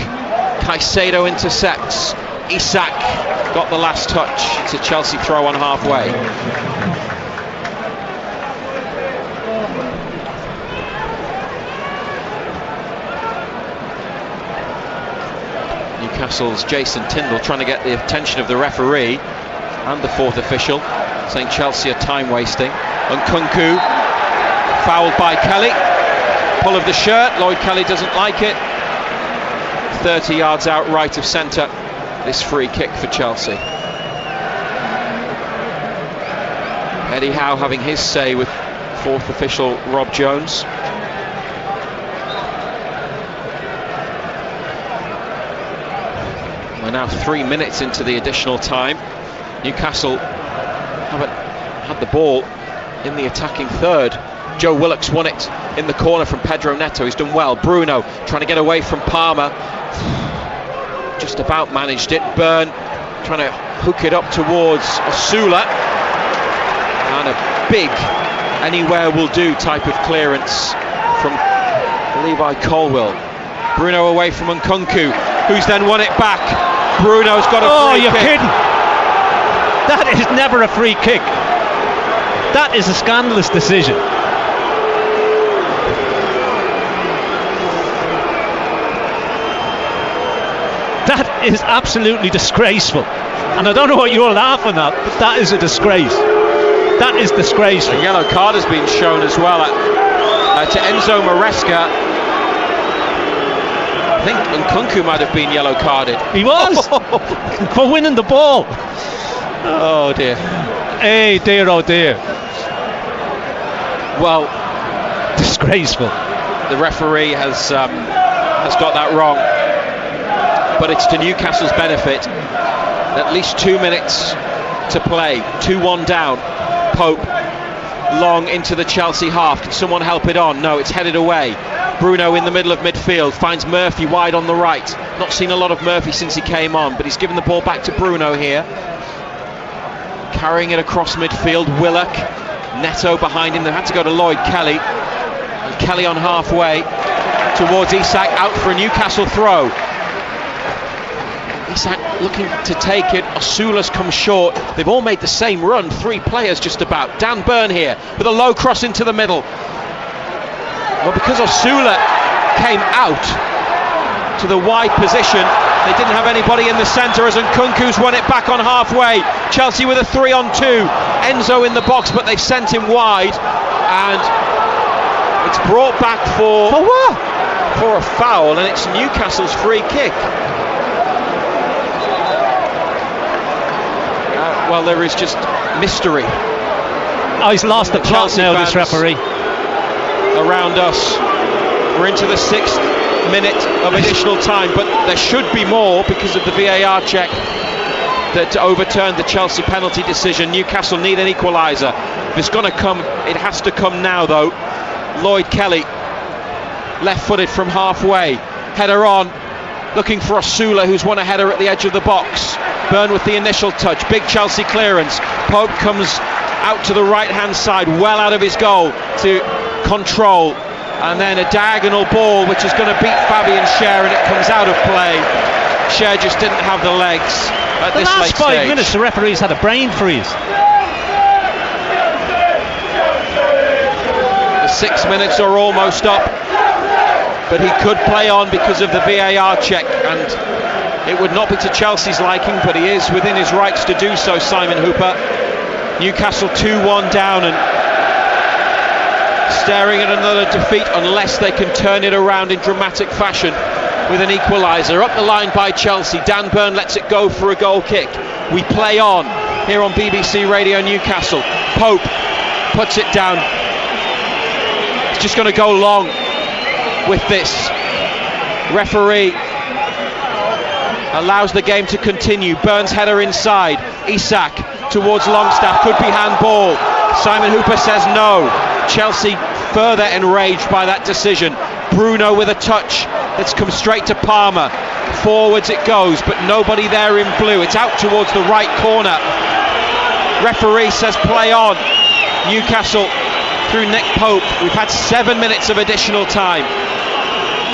A: Caicedo intercepts. Isak got the last touch. It's a Chelsea throw on halfway. Newcastle's Jason Tindall trying to get the attention of the referee and the fourth official, saying Chelsea are time wasting. Nkunku fouled by Kelly. Pull of the shirt. Lloyd Kelly doesn't like it. 30 yards out right of centre. This free kick for Chelsea. Eddie Howe having his say with fourth official Rob Jones. We're now 3 minutes into the additional time. Newcastle haven't had the ball in the attacking third. Joe Willock's won it in the corner from Pedro Neto. He's done well. Bruno trying to get away from Palmer. Just about managed it. Burn trying to hook it up towards Osula. And a big anywhere will do type of clearance from Levi Colwill. Bruno away from Nkunku, who's then won it back. Bruno's got a free kick.
E: Oh, you're kidding. That is never a free kick. That is a scandalous decision. That is absolutely disgraceful. And I don't know what you're laughing at, but that is a disgrace. That is disgraceful.
A: A yellow card has been shown as well to Enzo Maresca. I think Nkunku might have been yellow carded.
E: He was for winning the ball.
A: Oh dear.
E: Hey dear, oh dear.
A: Well,
E: disgraceful.
A: The referee has got that wrong, but it's to Newcastle's benefit. At least 2 minutes to play. 2-1 down. Pope long into the Chelsea half. Can someone help it on? No, it's headed away. Bruno in the middle of midfield finds Murphy wide on the right. Not seen a lot of Murphy since he came on, but he's given the ball back to Bruno here. Carrying it across midfield, Willock. Neto behind him. They had to go to Lloyd Kelly. And Kelly on halfway towards Isak, out for a Newcastle throw. Isak looking to take it. Osula's come short. They've all made the same run. 3 players just about. Dan Burn here with a low cross into the middle. Well, because Osula came out to the wide position, they didn't have anybody in the centre as Nkunku's won it back on halfway. Chelsea with a 3-on-2. Enzo in the box, but they've sent him wide. And it's brought back for what? For a foul, and it's Newcastle's free kick. Well, there is just mystery.
E: Oh, he's lost the plot now, this referee.
A: Around us. We're into the 6th minute of additional time, but there should be more because of the VAR check that overturned the Chelsea penalty decision. Newcastle need an equaliser. If it's going to come, it has to come now, though. Lloyd Kelly, left-footed from halfway. Header on. Looking for Osula, who's won a header at the edge of the box. Burn with the initial touch. Big Chelsea clearance. Pope comes out to the right-hand side, well out of his goal to control. And then a diagonal ball, which is going to beat Fabian Schär, and it comes out of play. Schär just didn't have the legs at this late stage.
E: The last 5 minutes, the referee's had a brain freeze.
A: The 6 minutes are almost up, but he could play on because of the VAR check, and it would not be to Chelsea's liking, but he is within his rights to do so, Simon Hooper. Newcastle 2-1 down and staring at another defeat unless they can turn it around in dramatic fashion with an equaliser. Up the line by Chelsea. Dan Burn lets it go for a goal kick. We play on here on BBC Radio Newcastle. Pope puts it down. It's just going to go long with this. Referee allows the game to continue. Burns header inside. Isak towards Longstaff, could be handball. Simon Hooper says no. Chelsea further enraged by that decision. Bruno with a touch that's come straight to Palmer. Forwards it goes, but nobody there in blue. It's out towards the right corner. Referee says play on. Newcastle through Nick Pope. We've had 7 minutes of additional time.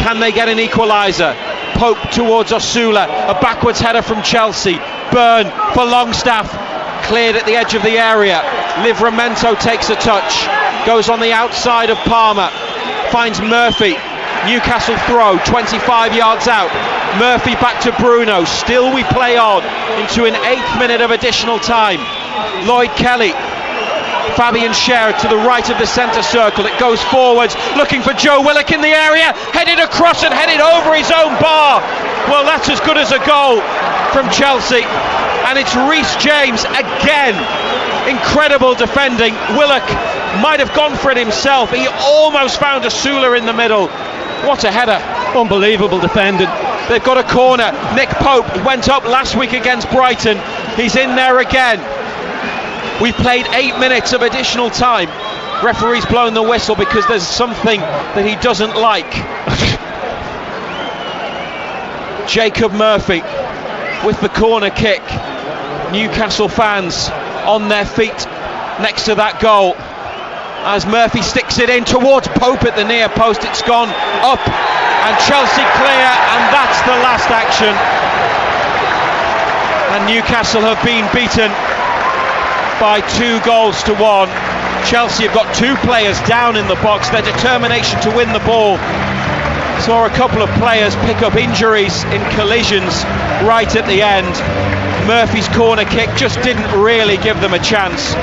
A: Can they get an equaliser? Pope towards Osula. A backwards header from Chelsea. Byrne for Longstaff. Cleared at the edge of the area. Livramento takes a touch. Goes on the outside of Palmer. Finds Murphy. Newcastle throw 25 yards out. Murphy back to Bruno. Still we play on into an 8th minute of additional time. Lloyd Kelly. Fabian Scher to the right of the centre circle. It goes forwards, looking for Joe Willock in the area, headed across and headed over his own bar. Well, that's as good as a goal from Chelsea. And it's Reece James again. Incredible defending. Willock might have gone for it himself. He almost found Osula in the middle. What a header.
E: Unbelievable defending.
A: They've got a corner. Nick Pope went up last week against Brighton. He's in there again. We've played 8 minutes of additional time. Referee's blown the whistle because there's something that he doesn't like. Jacob Murphy with the corner kick. Newcastle fans on their feet next to that goal. As Murphy sticks it in towards Pope at the near post, it's gone up and Chelsea clear, and that's the last action. And Newcastle have been beaten by 2-1. Chelsea have got 2 players down in the box. Their determination to win the ball saw a couple of players pick up injuries in collisions right at the end. Murphy's corner kick just didn't really give them a chance.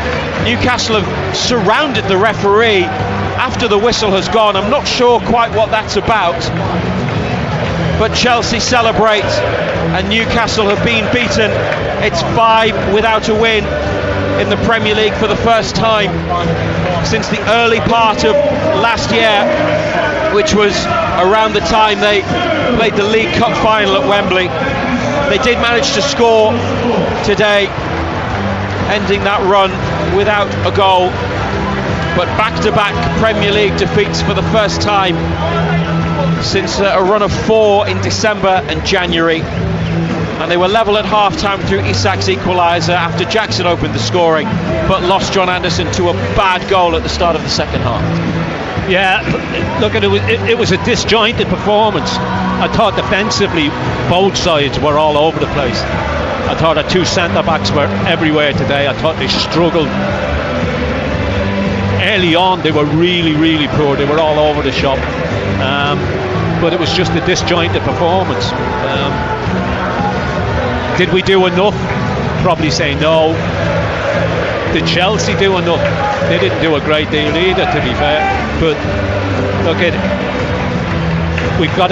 A: Newcastle have surrounded the referee after the whistle has gone. I'm not sure quite what that's about, but Chelsea celebrate and Newcastle have been beaten. It's 5 without a win in the Premier League for the first time since the early part of last year, which was around the time they played the League Cup final at Wembley. They did manage to score today, ending that run without a goal, but back-to-back Premier League defeats for the first time since a run of 4 in December and January. And they were level at half-time through Isak's equaliser after Jackson opened the scoring, but lost John Anderson to a bad goal at the start of the second half.
E: Yeah, look, it was a disjointed performance. I thought defensively both sides were all over the place. I thought our 2 centre-backs were everywhere today. I thought they struggled. Early on they were really, really poor. They were all over the shop. But it was just a disjointed performance. Did we do enough? Probably say no. Did Chelsea do enough? They didn't do a great deal either, to be fair. But look, we've got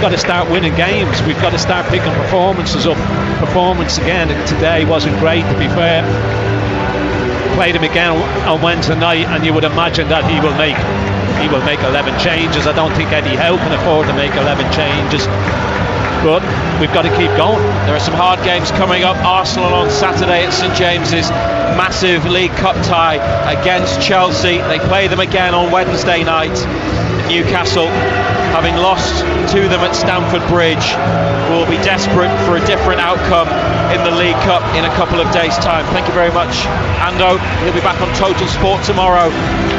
E: to start winning games. We've got to start picking performances up. Performance again today wasn't great, to be fair. Played him again on Wednesday night, and you would imagine that he will make 11 changes. I don't think Eddie Howe can afford to make 11 changes. But we've got to keep going.
A: There are some hard games coming up. Arsenal on Saturday at St James's. Massive League Cup tie against Chelsea. They play them again on Wednesday night. Newcastle, having lost to them at Stamford Bridge, will be desperate for a different outcome in the League Cup in a couple of days' time. Thank you very much, Ando. He'll be back on Total Sport tomorrow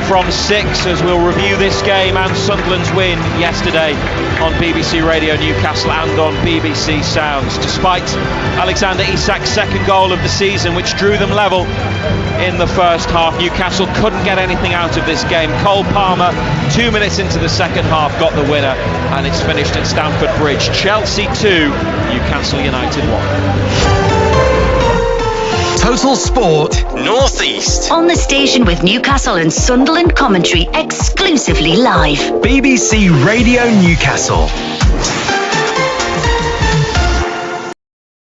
A: from 6 as we'll review this game and Sunderland's win yesterday on BBC Radio Newcastle and on BBC Sounds. Despite Alexander Isak's second goal of the season, which drew them level in the first half, Newcastle couldn't get anything out of this game. Cole Palmer, 2 minutes into the second half, got the winner, and it's finished at Stamford Bridge. Chelsea 2, Newcastle United 1.
C: Total Sport North East.
D: On the station with Newcastle and Sunderland commentary exclusively live.
C: BBC Radio Newcastle.